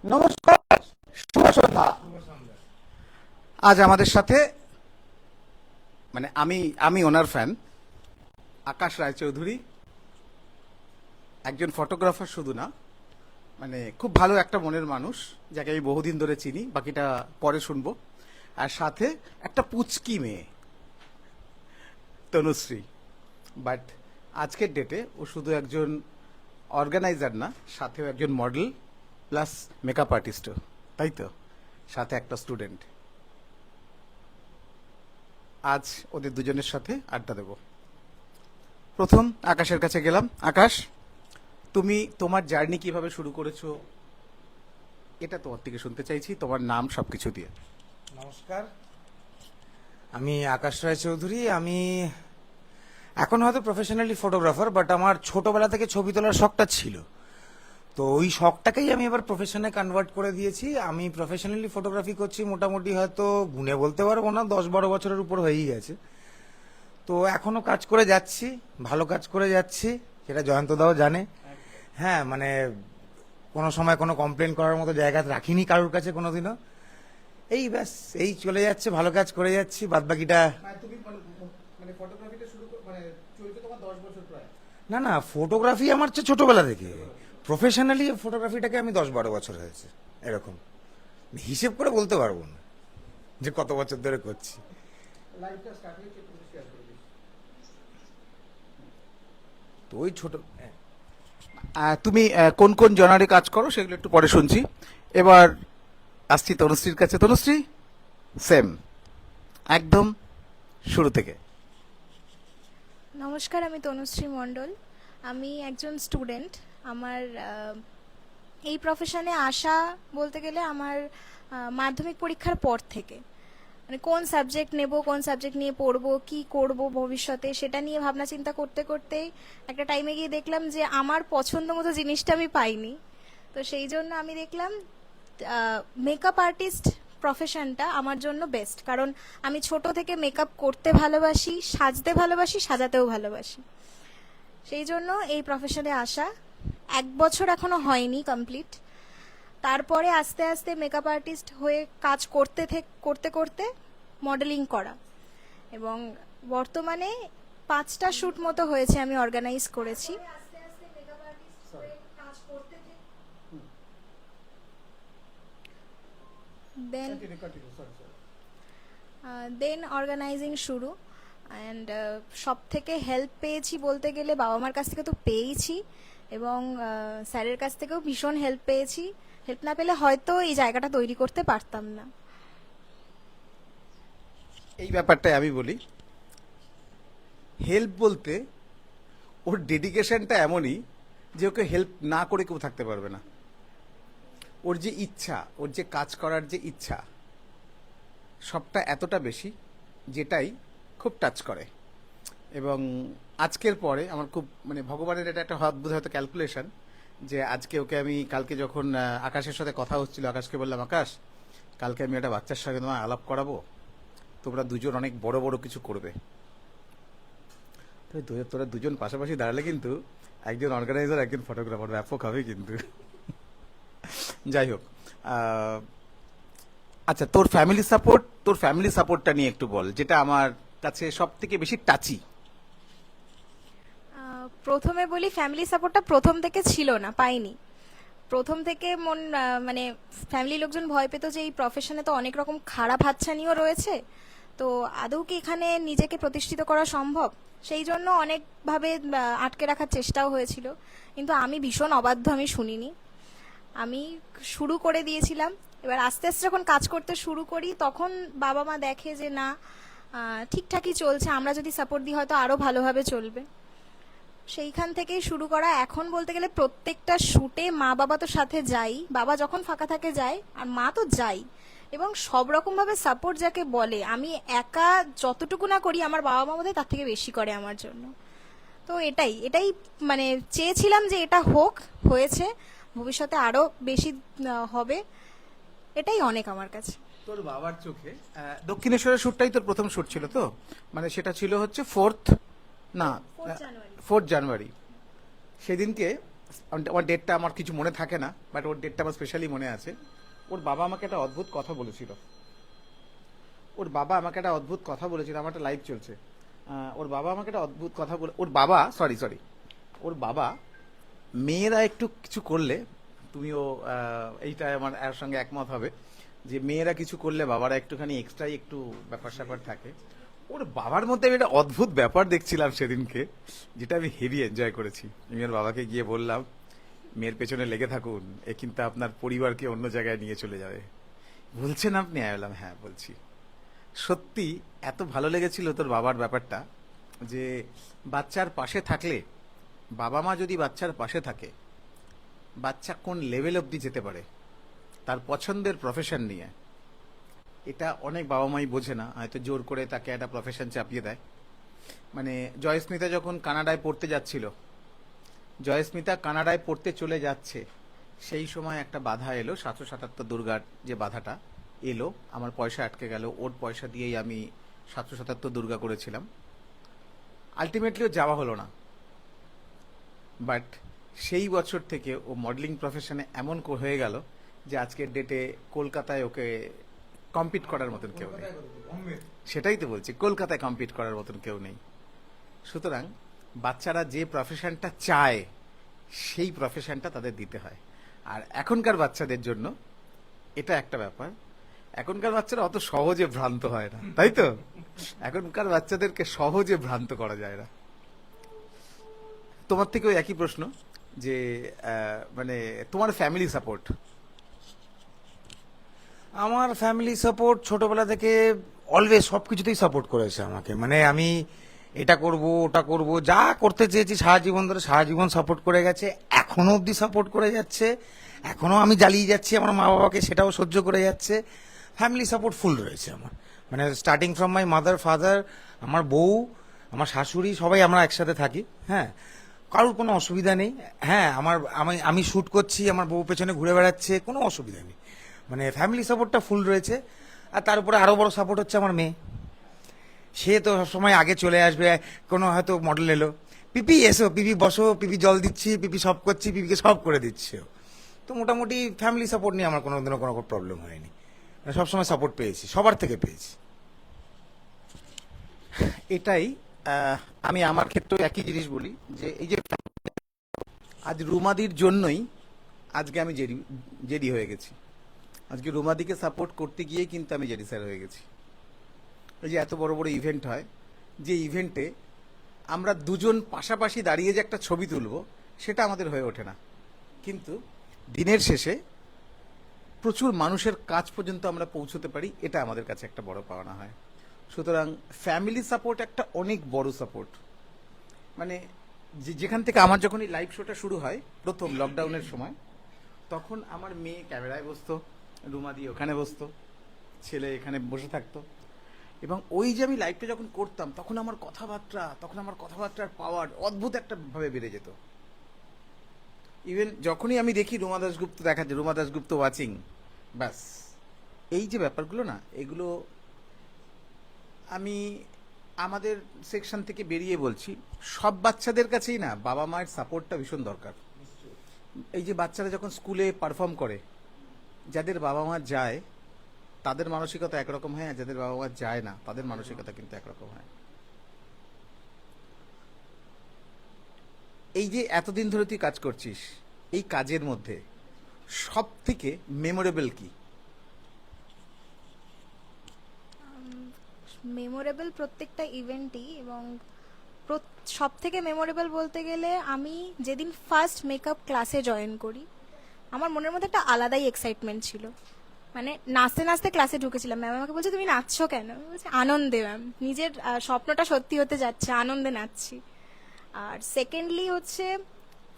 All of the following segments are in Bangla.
নমস্কার, শুভ সন্ধ্যা। আজ আমাদের সাথে মানে আমি আমি ওনার ফ্যান আকাশ রায়চৌধুরী, একজন ফটোগ্রাফার শুধু না, মানে খুব ভালো একটা মনের মানুষ, যাকে আমি বহুদিন ধরে চিনি, বাকিটা পরে শুনবো। আর সাথে একটা পুচকি মেয়ে তনুশ্রী। বাট আজকের ডেটে ও শুধু একজন অর্গানাইজার না, সাথেও একজন মডেল প্লাস মেকআপ আর্টিস্টও, তাই তো, সাথে একটা স্টুডেন্ট। আজ ওদের দুজনের সাথে আড্ডা দেব। প্রথম আকাশের কাছে গেলাম। আকাশ, তুমি তোমার জার্নি কিভাবে শুরু করেছো এটা তোমার থেকে শুনতে চাইছি, তোমার নাম সবকিছু দিয়ে। নমস্কার, আমি আকাশ রায় চৌধুরী। আমি এখন হয়তো প্রফেশনালি ফটোগ্রাফার, বাট আমার ছোটবেলা থেকে ছবি তোলার শখটা ছিল। তো ওই শখটাকেই আমি এবার প্রফেশনে কনভার্ট করে দিয়েছি। আমি প্রফেশনালি ফটোগ্রাফি করছি মোটামুটি, হয়তো গুনে বলতে পারবো না, 10-12 বছরের উপর হয়েই গেছে। তো এখনো কাজ করে যাচ্ছি, ভালো কাজ করে যাচ্ছি, সেটা জয়ন্তদাও জানে। হ্যাঁ, মানে কোনো সময় কোনো কমপ্লেন করার মতো জায়গা রাখিনি কারোর কাছে কোনোদিনও। এই ব্যাস, এই চলে যাচ্ছে, ভালো কাজ করে যাচ্ছি, বাদ বাকিটা। তুমি মানে ফটোগ্রাফিটা শুরু মানে চলছে তোমার 10 বছর প্রায়। না না, ফটোগ্রাফি আমার হচ্ছে ছোটবেলা থেকে। প্রফেশনালি ফটোগ্রাফিটাকে আমি 10-12 বছর হয়েছে এরকম, হিসেব করে বলতে পারবো না যে কত বছর ধরে করছি। লাইফটা স্টার্ট হয়েছে তুমি শেয়ার করে দিস। তো ওই ছোট তুমি কোন কোন জনারে কাজ করো সেগুলো একটু পরে শুনছি। এবার আসছি তনুশ্রীর কাছে। তনুশ্রী, সেম, একদম শুরু থেকে। নমস্কার, আমি তনুশ্রী মণ্ডল। আমি একজন স্টুডেন্ট। আমার এই প্রফেশনে আসা বলতে গেলে আমার মাধ্যমিক পরীক্ষার পর থেকে, মানে কোন সাবজেক্ট নেব, কোন সাবজেক্ট নিয়ে পড়বো, কি করব ভবিষ্যতে, সেটা নিয়ে ভাবনা চিন্তা করতে করতেই একটা টাইমে গিয়ে দেখলাম যে আমার পছন্দ মতো জিনিসটা আমি পাইনি। তো সেই জন্য আমি দেখলাম মেকআপ আর্টিস্ট প্রফেশনটা আমার জন্য বেস্ট, কারণ আমি ছোট থেকে মেকআপ করতে ভালোবাসি, সাজতে ভালোবাসি, সাজাতেও ভালোবাসি। সেই জন্য এই প্রফেশনে আসা। 1 বছর এখনো হয়নি কমপ্লিট। তারপরে আস্তে আস্তে মেকআপ আর্টিস্ট হয়ে কাজ করতে করতে করতে মডেলিং করা, এবং বর্তমানে 5টা শ্যুট মতো হয়েছে আমি অর্গানাইজ করেছি। দেন অর্গানাইজিং শুরু। অ্যান্ড সব থেকে হেল্প পেয়েছি বলতে গেলে বাবা মার কাছ থেকে তো পেয়েছি, এবং স্যারের কাছ থেকেও ভীষণ হেল্প পেয়েছি। হেল্প না পেলে হয়তো এই জায়গাটা তৈরি করতে পারতাম না। এই ব্যাপারটাই আমি বলি, হেল্প বলতে ওর ডেডিকেশনটা এমনই যে ওকে হেল্প না করে কেউ থাকতে পারবে না। ওর যে ইচ্ছা, ওর যে কাজ করার যে ইচ্ছা, সবটা এতটা বেশি যেটাই খুব টাচ করে। এবং আজকের পরে আমার খুব মানে ভগবানের এটা একটা অদ্ভুত হয়তো ক্যালকুলেশন, যে আজকে ওকে আমি কালকে যখন আকাশের সাথে কথা হচ্ছিল, আকাশকে বললাম, আকাশ কালকে আমি একটা বাচ্চার সঙ্গে তোমায় আলাপ করাবো, তোমরা দুজন অনেক বড় বড় কিছু করবে। তোরা দুজন পাশাপাশি দাঁড়ালে কিন্তু একজন অর্গানাইজার একজন ফটোগ্রাফার, ব্যাপক হবে কিন্তু। যাই হোক, আচ্ছা, তোর ফ্যামিলি সাপোর্টটা নিয়ে একটু বল, যেটা আমার কাছে সব থেকে বেশি টাচি। প্রথমে বলি, ফ্যামিলি সাপোর্টটা প্রথম থেকে ছিল না, পাইনি। প্রথম থেকে মানে ফ্যামিলি লোকজন ভয় পেত যে এই প্রফেশনে তো অনেক রকম খারাপ হাতছানিও রয়েছে, তো আদৌ কি এখানে নিজেকে প্রতিষ্ঠিত করা সম্ভব, সেই জন্য অনেকভাবে আটকে রাখার চেষ্টাও হয়েছিল। কিন্তু আমি ভীষণ অবাধ্য, আমি শুনিনি, আমি শুরু করে দিয়েছিলাম। এবার আস্তে আস্তে যখন কাজ করতে শুরু করি, তখন বাবা মা দেখে যে না, ঠিকঠাকই চলছে, আমরা যদি সাপোর্ট দিই হয়তো আরও ভালোভাবে চলবে। সেইখান থেকেই শুরু করা। এখন বলতে গেলে প্রত্যেকটা শ্যুটে মা বাবা তো সাথে যাই, বাবা যখন ফাঁকা থাকে যায়, আর মা তো যাই, এবং সব রকমভাবে সাপোর্ট যাকে বলে। আমি একা যতটুকু না করি, আমার বাবা মা বোধহয় তার থেকে বেশি করে আমার জন্য। তো এটাই এটাই মানে চেয়েছিলাম যে এটা হোক, হয়েছে, ভবিষ্যতে আরও বেশি হবে, এটাই অনেক আমার কাছে। তোর বাবার চোখে দক্ষিণেশ্বরের শ্যুটটাই তোর প্রথম শ্যুট ছিল তো, মানে সেটা ছিল হচ্ছে 4th, না 4th জানুয়ারি। সেদিনকে আমার ডেটটা আমার কিছু মনে থাকে না, বাট ওর ডেটটা আমার স্পেশালি মনে আছে। ওর বাবা আমাকে একটা অদ্ভুত কথা বলেছিল। আমার একটা লাইভ চলছে। ওর বাবা আমাকে একটা অদ্ভুত কথা বলে, ওর বাবা সরি ওর বাবা মেয়েরা একটু কিছু করলে, তুমিও এইটা আমার এর সঙ্গে একমত হবে, যে মেয়েরা কিছু করলে বাবারা একটুখানি এক্সট্রাই একটু ব্যাপার স্যাপার থাকে। ওর বাবার মধ্যে আমি একটা অদ্ভুত ব্যাপার দেখছিলাম সেদিনকে, যেটা আমি হেভি এনজয় করেছি। আমি ওর বাবাকে গিয়ে বললাম, মেয়ের পেছনে লেগে থাকুন, এ কিন্তু আপনার পরিবারকে অন্য জায়গায় নিয়ে চলে যাবে। বলছেন আপনি? আমি বললাম হ্যাঁ বলছি। সত্যি এত ভালো লেগেছিল তোর বাবার ব্যাপারটা, যে বাচ্চার পাশে থাকলে, বাবা মা যদি বাচ্চার পাশে থাকে, বাচ্চা কোন লেভেল অবধি যেতে পারে তার পছন্দের প্রফেশন নিয়ে। এটা অনেক বাবা মাই বোঝে না, হয়তো জোর করে তাকে একটা প্রফেশন চাপিয়ে দেয়। মানে জয়স্মিতা যখন কানাডায় পড়তে যাচ্ছিল, জয়স্মিতা কানাডায় পড়তে চলে যাচ্ছে, সেই সময় একটা বাধা এলো, 777 দুর্গার যে বাধাটা এলো, আমার পয়সা আটকে গেল। ওর পয়সা দিয়েই আমি 777 দুর্গা করেছিলাম। আলটিমেটলিও যাওয়া হলো না, বাট সেই বছর থেকে ও মডেলিং প্রফেশনে এমন হয়ে গেল যে আজকের ডেটে কলকাতায় ওকে কম্পিট করার মতন কেউ নেই। সেটাই তো বলছি, কলকাতায় কম্পিট করার মতন কেউ নেই। সুতরাং বাচ্চারা যে প্রফেশনটা চায় সেই প্রফেশনটা তাদের দিতে হয়। আর এখনকার বাচ্চাদের জন্য এটা একটা ব্যাপার, এখনকার বাচ্চারা অত সহজে ভ্রান্ত হয় না, তাই তো? এখনকার বাচ্চাদেরকে সহজে ভ্রান্ত করা যায় না। তোমার থেকেও একই প্রশ্ন, যে মানে তোমার ফ্যামিলি সাপোর্ট। আমার ফ্যামিলি সাপোর্ট ছোটবেলা থেকে অলওয়েজ সব কিছুতেই সাপোর্ট করেছে আমাকে। মানে আমি এটা করব ওটা করব, যা করতে চেয়েছি সারা জীবন ধরে, সারা জীবন সাপোর্ট করে গেছে, এখনো অবধি সাপোর্ট করে যাচ্ছে, এখনো আমি জ্বালিয়ে যাচ্ছি আমার মা বাবাকে, সেটাও সহ্য করে যাচ্ছে। ফ্যামিলি সাপোর্ট ফুল রয়েছে আমার, মানে starting from my mother, father, আমার বউ, আমার শাশুড়ি, সবাই আমরা একসাথে থাকি। হ্যাঁ, কারোর কোনো অসুবিধা নেই। হ্যাঁ, আমি শুট করছি, আমার বউ পেছনে ঘুরে বেড়াচ্ছে, কোনো অসুবিধা নেই। মানে ফ্যামিলি সাপোর্টটা ফুল রয়েছে। আর তার উপরে আরো বড় সাপোর্ট হচ্ছে আমার মেয়ে। সে তো সবসময় আগে চলে আসবে, কোনো হয়তো মডেল এলো, পিপি এসো, পিপি বসো, পিপি জল দিচ্ছি, পিপি সব করছি, পিপিকে সব করে দিচ্ছে ও। তো মোটামুটি ফ্যামিলি সাপোর্ট নিয়ে আমার কোনোদিনও কোনো প্রবলেম হয়নি, মানে সবসময় সাপোর্ট পেয়েছি, সবার থেকে পেয়েছি। এটাই আমি আমার ক্ষেত্রে একই জিনিস বলি, যে এই যে আজ রুমাদির জন্যই আজকে আমি জেডি হয়ে গেছি। আজকে রুমাদিকে সাপোর্ট করতে গিয়ে কিন্তু আমি জেডি স্যার হয়ে গেছি। এই যে এত বড় বড় ইভেন্ট হয়, যে ইভেন্টে আমরা দুজন পাশাপাশি দাঁড়িয়ে যে একটা ছবি তুলব, সেটা আমাদের হয়ে ওঠে না, কিন্তু দিনের শেষে প্রচুর মানুষের কাছ পর্যন্ত আমরা পৌঁছতে পারি, এটা আমাদের কাছে একটা বড় পাওনা হয়। সুতরাং ফ্যামিলি সাপোর্ট একটা অনেক বড় সাপোর্ট। মানে যেখান থেকে আমার যখন এই লাইভ শোটা শুরু হয় প্রথম লকডাউনের সময়, তখন আমার মেয়ে ক্যামেরায় বসতো, রুমাদি ওখানে বসতো, ছেলে এখানে বসে থাকতো, এবং ওই যে আমি লাইভটা যখন করতাম তখন আমার কথাবার্তার পাওয়ার অদ্ভুত একটা ভাবে বেড়ে যেত। ইভেন যখনই আমি দেখি রুমা দাশগুপ্ত দেখাচ্ছে, রুমা দাশগুপ্ত ওয়াচিং, ব্যাস এই যে ব্যাপারগুলো না, এগুলো আমি আমাদের সেকশন থেকে বেরিয়ে বলছি, সব বাচ্চাদের কাছেই না বাবা মায়ের সাপোর্টটা ভীষণ দরকার। এই যে বাচ্চারা যখন স্কুলে পারফর্ম করে, যাদের বাবা মা যায় তাদের মানসিকতা একরকম হয়, আর যাদের বাবা মা যায় না তাদের মানসিকতা কিন্তু একরকম হয়। এই যে এতদিন ধরে তুই কাজ করছিস, এই কাজের মধ্যে সব থেকে মেমোরেবল কি? মেমোরেবল প্রত্যেকটা ইভেন্টই, এবং সব থেকে মেমোরেবল বলতে গেলে আমি যেদিন ফার্স্ট মেকআপ ক্লাসে জয়েন করি, আমার মনের মধ্যে একটা আলাদাই এক্সাইটমেন্ট ছিল। মানে নাচতে নাচতে ক্লাসে ঢুকেছিলাম, ম্যাম আমাকে বলছে তুমি নাচছো কেন? আমি বলছি আনন্দে ম্যাম, নিজের স্বপ্নটা সত্যি হতে যাচ্ছে, আনন্দে নাচছি। আর সেকেন্ডলি হচ্ছে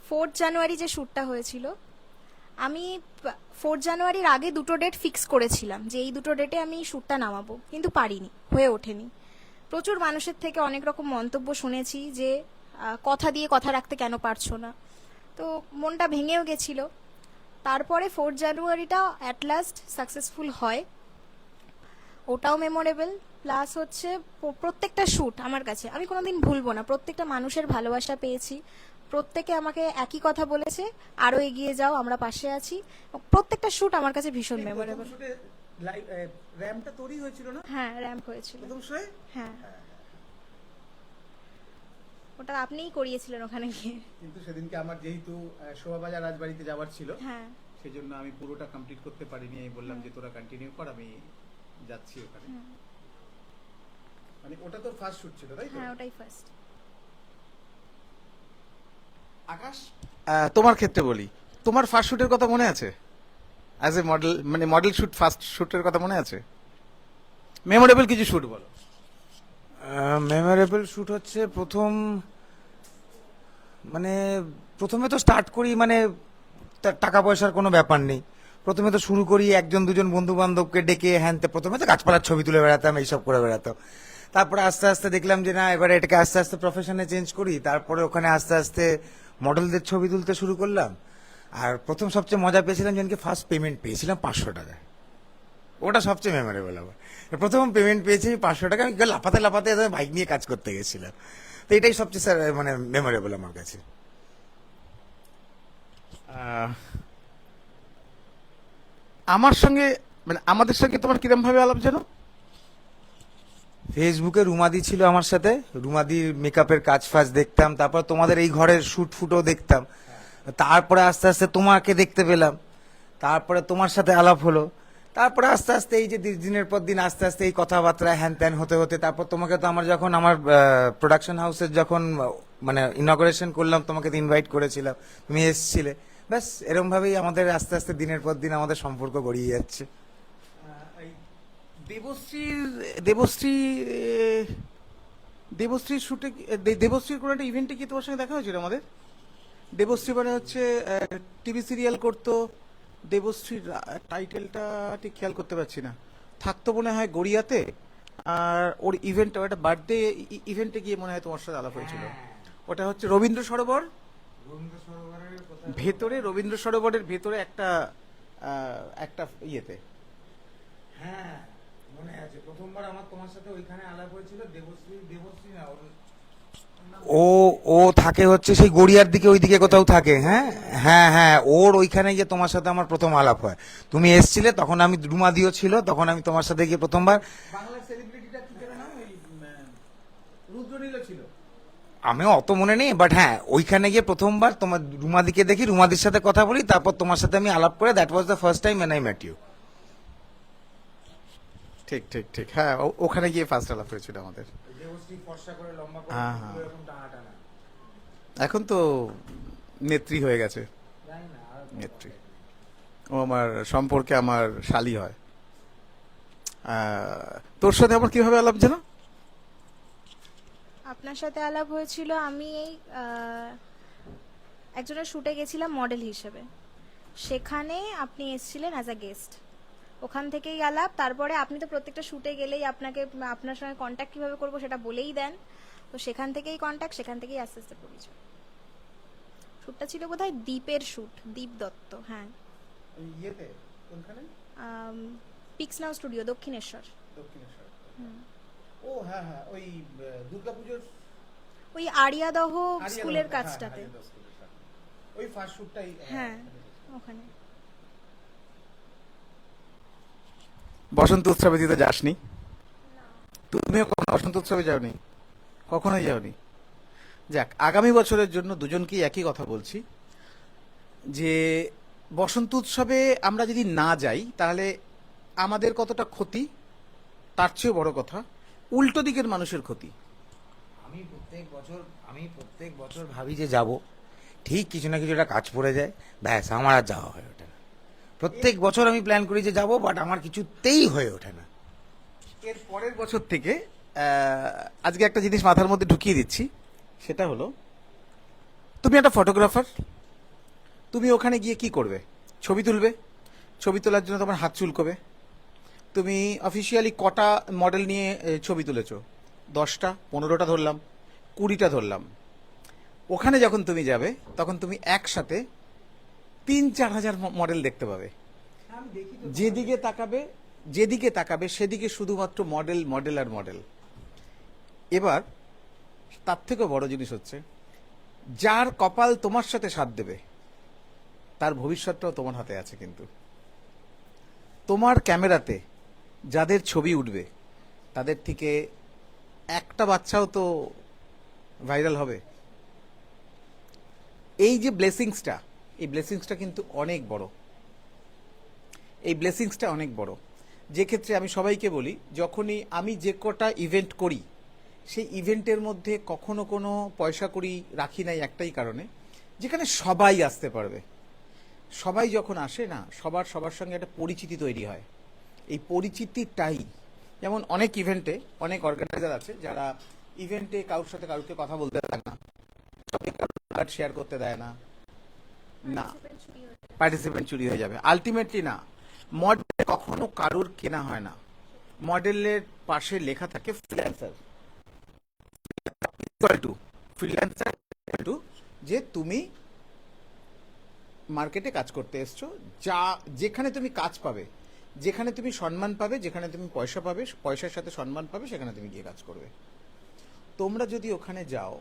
4 জানুয়ারি যে শ্যুটটা হয়েছিল, আমি 4 জানুয়ারির আগে দুটো ডেট ফিক্স করেছিলাম যে এই দুটো ডেটে আমি শ্যুটটা নামাবো, কিন্তু পারিনি, হয়ে ওঠেনি। প্রচুর মানুষের থেকে অনেক রকম মন্তব্য শুনেছি যে কথা দিয়ে কথা রাখতে কেন পারছো না, তো মনটা ভেঙেও গেছিল। তারপরে 4 জানুয়ারিটা অ্যাট লাস্ট সাকসেসফুল হয়, ওটাও মেমোরেবল। প্লাস হচ্ছে প্রত্যেকটা শ্যুট আমার কাছে, আমি কোনোদিন ভুলবো না, প্রত্যেকটা মানুষের ভালোবাসা পেয়েছি, প্রত্যেকে আমাকে একই কথা বলেছে, আরো এগিয়ে যাও, আমরা পাশে আছি। প্রত্যেকটা শুট আমার কাছে ভীষণ মেমোরেবল। র্যাম্পটা তৈরি হয়েছিল না হ্যাঁ, র্যাম্প হয়েছিল। প্রথম শোয়ে? হ্যাঁ, ওটা আপনিই করিয়েছিলেন ওখানে গিয়ে। কিন্তু সেদিনকে আমার যেহেতু শোভাবাজার রাজবাড়িতে যাওয়ার ছিল, হ্যাঁ, সেই জন্য আমি পুরোটা কমপ্লিট করতে পারিনি। আমি বললাম যে তোরা কন্টিনিউ কর, আমি যাচ্ছি ওখানে। মানে ওটা তোর ফার্স্ট শুট ছিল, তাই তো? হ্যাঁ, ওটাই ফার্স্ট। আকাশ, তোমার ক্ষেত্রে বলি, তোমার ফার্স্ট শুটের কথা মনে আছে? অ্যাজ এ মডেল, মানে মডেল শুট, ফার্স্ট শুটের কথা মনে আছে? মেমোরেবল কিছু শুট বলো। মেমোরেবল শুট হচ্ছে প্রথম, মানে প্রথমে তো স্টার্ট করি, মানে টাকা পয়সার কোনো ব্যাপার নেই। প্রথমে তো শুরু করি একজন দুজন বন্ধু বান্ধবকে ডেকে হ্যানতে, প্রথমে তো গাছপালার ছবি তুলে বেড়াতাম, এইসব করে বেড়াতাম। তারপরে আস্তে আস্তে দেখলাম যে না, এবারে এটাকে আস্তে আস্তে প্রফেশনে চেঞ্জ করি। তারপরে ওখানে আস্তে আস্তে মডেলদের ছবি তুলতে শুরু করলাম। আর প্রথম সবচেয়ে মজা পেয়েছিলাম যেদিনকে ফার্স্ট পেমেন্ট পেয়েছিলাম 500 টাকা। ওটা সবচেয়ে মেমোরেবল আমার। প্রথম পেমেন্ট পেয়েছি 500 টাকা, আমি লাফাতে লাফাতে বাইক নিয়ে কাজ করতে গেছিলাম। তো এটাই সবচেয়ে মানে মেমোরেবল আমার কাছে। আমার সঙ্গে, মানে আমাদের সঙ্গে তোমার কিরম ভাবে আলাপ জানো? ফেসবুকে রুমাদি ছিল আমার সাথে, রুমাদির মেকআপের কাজ ফাজ দেখতাম, তারপর তোমাদের এই ঘরের শুট ফুটও দেখতাম। তারপরে আস্তে আস্তে তোমাকে দেখতে পেলাম, তারপরে তোমার সাথে আলাপ হলো। তারপরে আস্তে আস্তে এই যে দিনের পর দিন আস্তে আস্তে এই কথাবার্তা হ্যান ত্যান হতে হতে, তারপর তোমাকে তো আমার যখন আমার প্রোডাকশন হাউসের যখন মানে ইনঅগারেশন করলাম, তোমাকে তো ইনভাইট করেছিলাম, তুমি এসেছিলে। ব্যাস এরকম ভাবেই আমাদের আস্তে আস্তে দিনের পর দিন আমাদের সম্পর্ক গড়িয়ে যাচ্ছে। দেবশ্রীর শুটে, দেবশ্রীর কোনো একটা ইভেন্টে কি তোমার সঙ্গে দেখা হয়েছিল আমাদের? দেবশ্রী মানে হচ্ছে টিভি সিরিয়াল করতো। দেবশ্রীর টাইটেলটা ঠিক খেয়াল করতে পারছি না। থাকতো মনে হয় গড়িয়াতে। আর ওর ইভেন্ট, একটা বার্থডে ইভেন্টে গিয়ে মনে হয় তোমার সাথে আলাপ হয়েছিল। ওটা হচ্ছে রবীন্দ্র সরোবর ভেতরে, রবীন্দ্র সরোবরের ভেতরে একটা একটা ইয়েতে। হ্যাঁ মনে আছে, প্রথমবার আমার তোমার সাথে ওইখানে আলাপ হয়েছিল। দেবশ্রী না, ও ও থাকে হচ্ছে সেই গড়িয়ার দিকে, ওইদিকে কোথাও থাকে। হ্যাঁ হ্যাঁ হ্যাঁ, ওর ওইখানে গিয়ে তোমার সাথে আমার প্রথম আলাপ হয়। তুমি এসছিলে তখন, আমি রুমাদিও ছিল তখন, আমি তোমার সাথে গিয়ে প্রথমবার। বাংলা সেলিব্রিটিটা কি করে না, ওই রুদ্রনীল ছিল। আমিও অত মনে নেই, বাট হ্যাঁ ওইখানে গিয়ে প্রথমবার তোমার রুমাদিকে দেখি, রুমাদির সাথে কথা বলি, তারপর তোমার সাথে আমি আলাপ করে, that was the first time when I met you। ঠিক ঠিক ঠিক, হ্যাঁ ওখানে গিয়ে ফার্স্ট আলাপ হয়েছিল আমাদের। হ্যাঁ, হ্যাঁ। এখন তো নেত্রী হয়ে গেছে, নেত্রী। ও আমার সম্পর্কে আমার শালী হয়। তোর সাথে আমার কিভাবে আলাপ জানো? আপনার সাথে আলাপ হয়েছিল, আমি এই একজনের শুটে গেছিলাম মডেল হিসেবে। সেখানে আপনি এসেছিলেন অ্যাজ আ গেস্ট, ওখান থেকেই আলাপ। তারপরে আপনি তো প্রত্যেকটা শুটে গেলেই আপনাকে, আপনার সঙ্গে কন্ট্যাক্ট কিভাবে করবো সেটা বলেই দেন। তো সেখান থেকেই কন্ট্যাক্ট, সেখান থেকেই আস্তে আস্তে পরিচয়। শুটটা ছিল বোধহয় দ্বীপের শুট, দীপ দত্ত। হ্যাঁ, ইয়েতে কোনখানে? পিক্স নাও স্টুডিও, দক্ষিণেশ্বর। দক্ষিণেশ্বর। ও হ্যাঁ হ্যাঁ, ওই দুর্গাপুজোর ওই আরিয়াদহ স্কুলের কাছটাতে। ওই ফার্স্ট শুটটাই। হ্যাঁ, ওখানে। বসন্ত উৎসবে দিতে যাসনি? তুমিও কখনো বসন্ত উৎসবে যাওনি? কখনোই যাওনি? যাক, আগামী বছরের জন্য দুজনকেই একই কথা বলছি যে বসন্ত উৎসবে আমরা যদি না যাই তাহলে আমাদের কতটা ক্ষতি, তার চেয়েও বড় কথা উল্টো দিকের মানুষের ক্ষতি। আমি প্রত্যেক বছর ভাবি যে যাব, ঠিক কিছু না কিছু একটা কাজ পড়ে যায়, ব্যাস আমার আর যাওয়া হয়ে ওঠে না। প্রত্যেক বছর আমি প্ল্যান করি যে যাব, বাট আমার কিছুতেই হয়ে ওঠে না। এর পরের বছর থেকে আজকে একটা জিনিস মাথার মধ্যে ঢুকিয়ে দিচ্ছি, সেটা হলো তুমি একটা ফটোগ্রাফার। তুমি ওখানে গিয়ে কি করবে? ছবি তুলবে। ছবি তোলার জন্য তোমার হাত চুলকবে। তুমি অফিসিয়ালি কটা মডেল নিয়ে ছবি তুলেছো? 10টা, 15টা ধরলাম, 20টা ধরলাম। ওখানে যখন তুমি যাবে তখন তুমি একসাথে 3-4 হাজার মডেল দেখতে পাবে। যেদিকে তাকাবে সেদিকে শুধুমাত্র মডেল, মডেল আর মডেল। এবার তার থেকেও বড় জিনিস হচ্ছে যার কপাল তোমার সাথে সাথ দেবে তার ভবিষ্যৎটাও তোমার হাতে আছে। কিন্তু তোমার ক্যামেরাতে যাদের ছবি উঠবে তাদের থেকে একটা বাচ্চাও তো ভাইরাল হবে। এই যে ব্লেসিংসটা, এই ব্লেসিংসটা কিন্তু অনেক বড়। এই ব্লেসিংসটা অনেক বড়। যে ক্ষেত্রে আমি সবাইকে বলি, যখনই আমি যে কটা ইভেন্ট করি সেই ইভেন্টের মধ্যে কখনো কোনো পয়সা কড়ি রাখি নাই একটাই কারণে, যেখানে সবাই আসতে পারবে। সবাই যখন আসে না, সবার সঙ্গে একটা পরিচিতি তৈরি হয়। এই পরিচিতিটাই, যেমন অনেক ইভেন্টে অনেক অর্গানাইজার আছে যারা ইভেন্টে কারোর সাথে কারোকে কথা বলতে দেয় না, কার্ড শেয়ার করতে দেয় না, না পার্টিসিপেন্ট চুরি হয়ে যাবে। আলটিমেটলি না, মডেল কখনো কারোর কেনা হয় না। মডেলের পাশে লেখা থাকে ফ্রিল্যান্সার টু ফ্রিল্যান্সার টু, যে তুমি মার্কেটে কাজ করতে এসছো, যা যেখানে তুমি কাজ পাবে, যেখানে তুমি সম্মান পাবে, যেখানে তুমি পয়সা পাবে, পয়সার সাথে সম্মান পাবে, সেখানে তুমি গিয়ে কাজ করবে। তোমরা যদি ওখানে যাও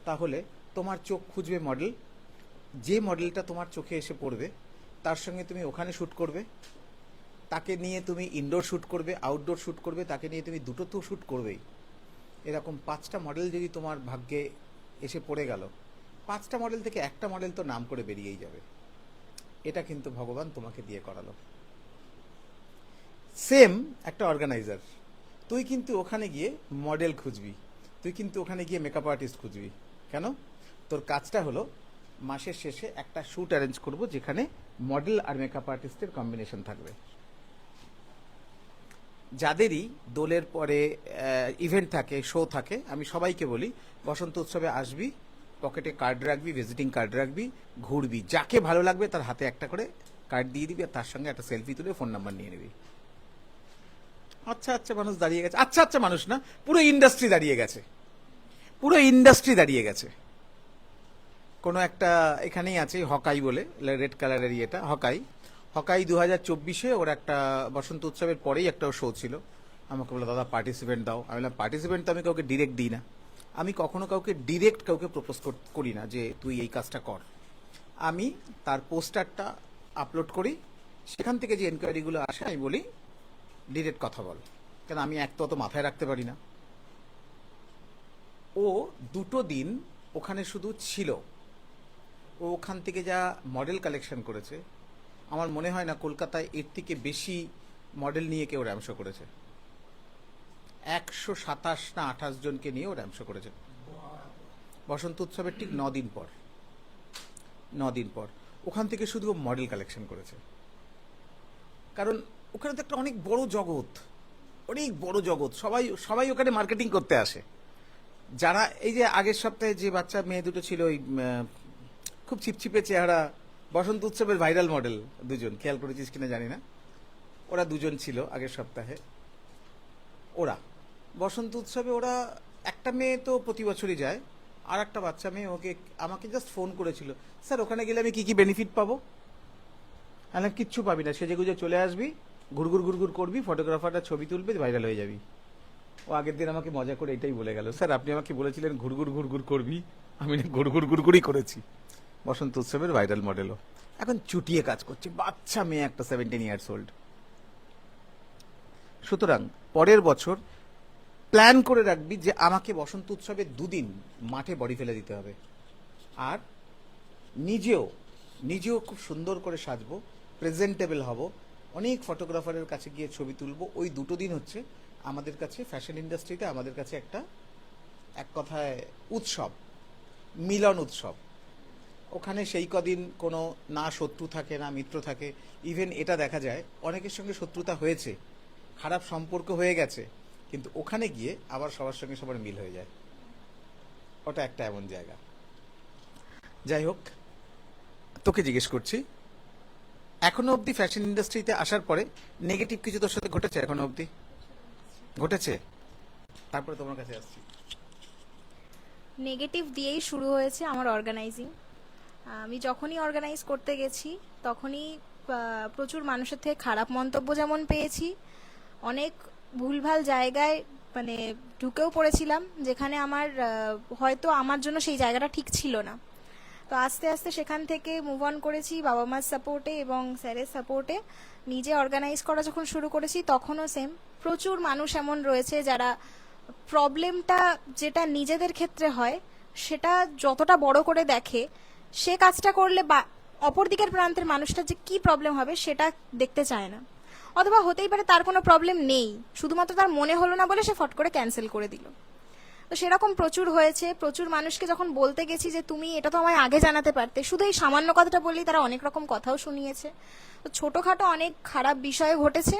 তাহলে তোমার চোখ খুঁজবে মডেল, যে মডেলটা তোমার চোখে এসে পড়বে তার সঙ্গে তুমি ওখানে শ্যুট করবে, তাকে নিয়ে তুমি ইনডোর শ্যুট করবে, আউটডোর শ্যুট করবে, তাকে নিয়ে তুমি দুটো তো শ্যুট করবেই। এরকম 5টা মডেল যদি তোমার ভাগ্যে এসে পড়ে গেল, 5টা মডেল থেকে একটা মডেল তো নাম করে বেরিয়েই যাবে। এটা কিন্তু ভগবান তোমাকে দিয়ে করালো। সেম একটা অর্গানাইজার, তুই কিন্তু ওখানে গিয়ে মডেল খুঁজবি, তুই কিন্তু ওখানে গিয়ে মেকআপ আর্টিস্ট খুঁজবি। কেন? তোর কাজটা হলো মাসের শেষে একটা শ্যুট অ্যারেঞ্জ করব যেখানে মডেল আর মেকআপ আর্টিস্টের কম্বিনেশন থাকবে। যাদেরই দোলের পরে ইভেন্ট থাকে, শো থাকে, আমি সবাইকে বলি বসন্ত উৎসবে আসবি, পকেটে কার্ড রাখবি, ভিজিটিং কার্ড রাখবি, ঘুরবি, যাকে ভালো লাগবে তার হাতে একটা করে কার্ড দিয়ে দিবি, আর তার সঙ্গে একটা সেলফি তুলে ফোন নাম্বার নিয়ে নিবি। আচ্ছা আচ্ছা মানুষ দাঁড়িয়ে গেছে, আচ্ছা আচ্ছা মানুষ না, পুরো ইন্ডাস্ট্রি দাঁড়িয়ে গেছে, পুরো ইন্ডাস্ট্রি দাঁড়িয়ে গেছে। কোনো একটা এখানেই আছে হকাই বলে, রেড কালারের ইয়েটা হকাই, হকাই 2024-এ ওর একটা বসন্ত উৎসবের পরেই একটা শো ছিল। আমাকে বললো দাদা পার্টিসিপেন্ট দাও। আমি বললাম পার্টিসিপেন্ট তো আমি কাউকে ডিরেক্ট দিই না, আমি কখনো কাউকে ডিরেক্ট কাউকে প্রপোজ করি না যে তুই এই কাজটা কর। আমি তার পোস্টারটা আপলোড করি, সেখান থেকে যে এনকোয়ারিগুলো আসে আমি বলি ডিরেক্ট কথা বল, কেন আমি এক তো অত মাথায় রাখতে পারি না। ও 2টো দিন ওখানে শুধু ছিল, ও ওখান থেকে যা মডেল কালেকশন করেছে, আমার মনে হয় না কলকাতায় এর থেকে বেশি মডেল নিয়ে কেউ র্যামশো করেছে। 127 না 28 জনকে নিয়ে ও র্যামশো করেছে বসন্ত উৎসবের ঠিক 9 দিন পর। 9 দিন পর ওখান থেকে শুধু ও মডেল কালেকশন করেছে। কারণ ওখানে তো একটা অনেক বড় জগৎ, অনেক বড় জগৎ, সবাই সবাই ওখানে মার্কেটিং করতে আসে। যারা এই যে আগের সপ্তাহে যে বাচ্চা মেয়ে দুটো ছিল, ওই খুব ছিপছিপে চেহারা, বসন্ত উৎসবের ভাইরাল মডেল দুজন, খেয়াল করেছিস কিনা জানি না, ওরা দুজন ছিল আগের সপ্তাহে। ওরা বসন্ত উৎসবে, ওরা একটা মেয়ে তো প্রতি বছরই যায়, আর একটা বাচ্চা মেয়ে ওকে আমাকে জাস্ট ফোন করেছিল, স্যার ওখানে গেলে আমি কি কি বেনিফিট পাবো? আমি কিচ্ছু পাবি না, সেজে গুজে চলে আসবি, ঘুরঘুর ঘুরঘুর করবি, ফটোগ্রাফারটা ছবি তুলবে, ভাইরাল হয়ে যাবি। ও আগের দিন আমাকে মজা করে এটাই বলে গেল, স্যার আপনি আমাকে বলেছিলেন ঘুরঘুর ঘুরঘুর করবি, আমি না ঘুরঘুর ঘুরঘুরই করেছি। বসন্ত উৎসবের ভাইরাল মডেলও এখন চুটিয়ে কাজ করছে, বাচ্চা মেয়ে একটা 17 ইয়ার্স ওল্ড। সুতরাং পরের বছর প্ল্যান করে রাখবি যে আমাকে বসন্ত উৎসবের 2 দিন মাঠে বডি ফেলে দিতে হবে, আর নিজেও নিজেও খুব সুন্দর করে সাজবো, প্রেজেন্টেবল হব, অনেক ফটোগ্রাফারের কাছে গিয়ে ছবি তুলবো। ওই 2টো দিন হচ্ছে আমাদের কাছে ফ্যাশন ইন্ডাস্ট্রিতে, আমাদের কাছে একটা এক কথায় উৎসব, মিলন উৎসব। ওখানে সেই কদিন কোনো না শত্রু থাকে না মিত্র থাকে। ইভেন এটা দেখা যায় অনেকের সঙ্গে শত্রুতা হয়েছে, খারাপ সম্পর্ক হয়ে গেছে, কিন্তু ওখানে গিয়ে আবার সবার সঙ্গে সবার মিল হয়ে যায়। ওটা একটা এমন জায়গা। যাই হোক, তোকে জিজ্ঞেস করছি, এখনো অবধি ফ্যাশন ইন্ডাস্ট্রিতে আসার পরে নেগেটিভ কিছু তোর সাথে ঘটেছে? এখনো অবধি ঘটেছে? তারপরে তোমার কাছে আসছি। নেগেটিভ দিয়েই শুরু হয়েছে আমার অর্গানাইজিং। আমি যখনই অর্গানাইজ করতে গেছি তখনই প্রচুর মানুষের থেকে খারাপ মন্তব্য যেমন পেয়েছি, অনেক ভুলভাল জায়গায় মানে ঢুকেও পড়েছিলাম যেখানে আমার হয়তো আমার জন্য সেই জায়গাটা ঠিক ছিল না। তো আস্তে আস্তে সেখান থেকে মুভ অন করেছি বাবা মার সাপোর্টে এবং স্যারের সাপোর্টে। নিজে অর্গানাইজ করা যখন শুরু করেছি তখনও সেম, প্রচুর মানুষ এমন রয়েছে যারা প্রবলেমটা যেটা নিজেদের ক্ষেত্রে হয় সেটা যতটা বড় করে দেখে, সে কাজটা করলে বা অপর দিকের প্রান্তের মানুষটা যে কি প্রবলেম হবে সেটা দেখতে চায় না। অথবা হতেই পারে তার কোনো প্রবলেম নেই, শুধুমাত্র তার মনে হলো না বলে সে ফট করে ক্যান্সেল করে দিল। তো সেরকম প্রচুর হয়েছে। প্রচুর মানুষকে যখন বলতে গেছি যে তুমি এটা তো আমায় আগে জানাতে পারতে, শুধু এই সামান্য কথাটা বললেই তারা অনেক রকম কথাও শুনিয়েছে। তো ছোটোখাটো অনেক খারাপ বিষয় ঘটেছে,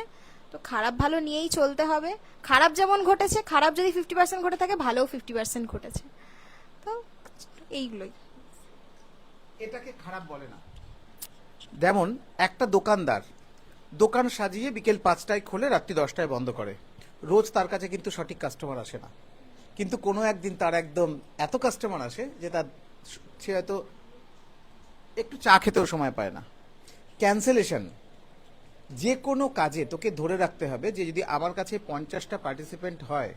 তো খারাপ ভালো নিয়েই চলতে হবে। খারাপ যেমন ঘটেছে, খারাপ যদি 50% ঘটে থাকে, ভালোও 50% ঘটেছে। তো এইগুলোই। এটাকে খারাপ বলে না। যেমন একটা দোকানদার দোকান সাজিয়ে বিকেল 5টায় খোলে, রাত্রি 10টায় বন্ধ করে। রোজ তার কাছে কিন্তু সঠিক কাস্টমার আসে না, কিন্তু কোনো একদিন তার একদম এত কাস্টমার আসে যে সে হয়তো একটু চা খেতেও সময় পায় না। ক্যান্সেলেশন যে কোনো কাজে তোকে ধরে রাখতে হবে যে যদি আমার কাছে 50টা পার্টিসিপেন্ট হয়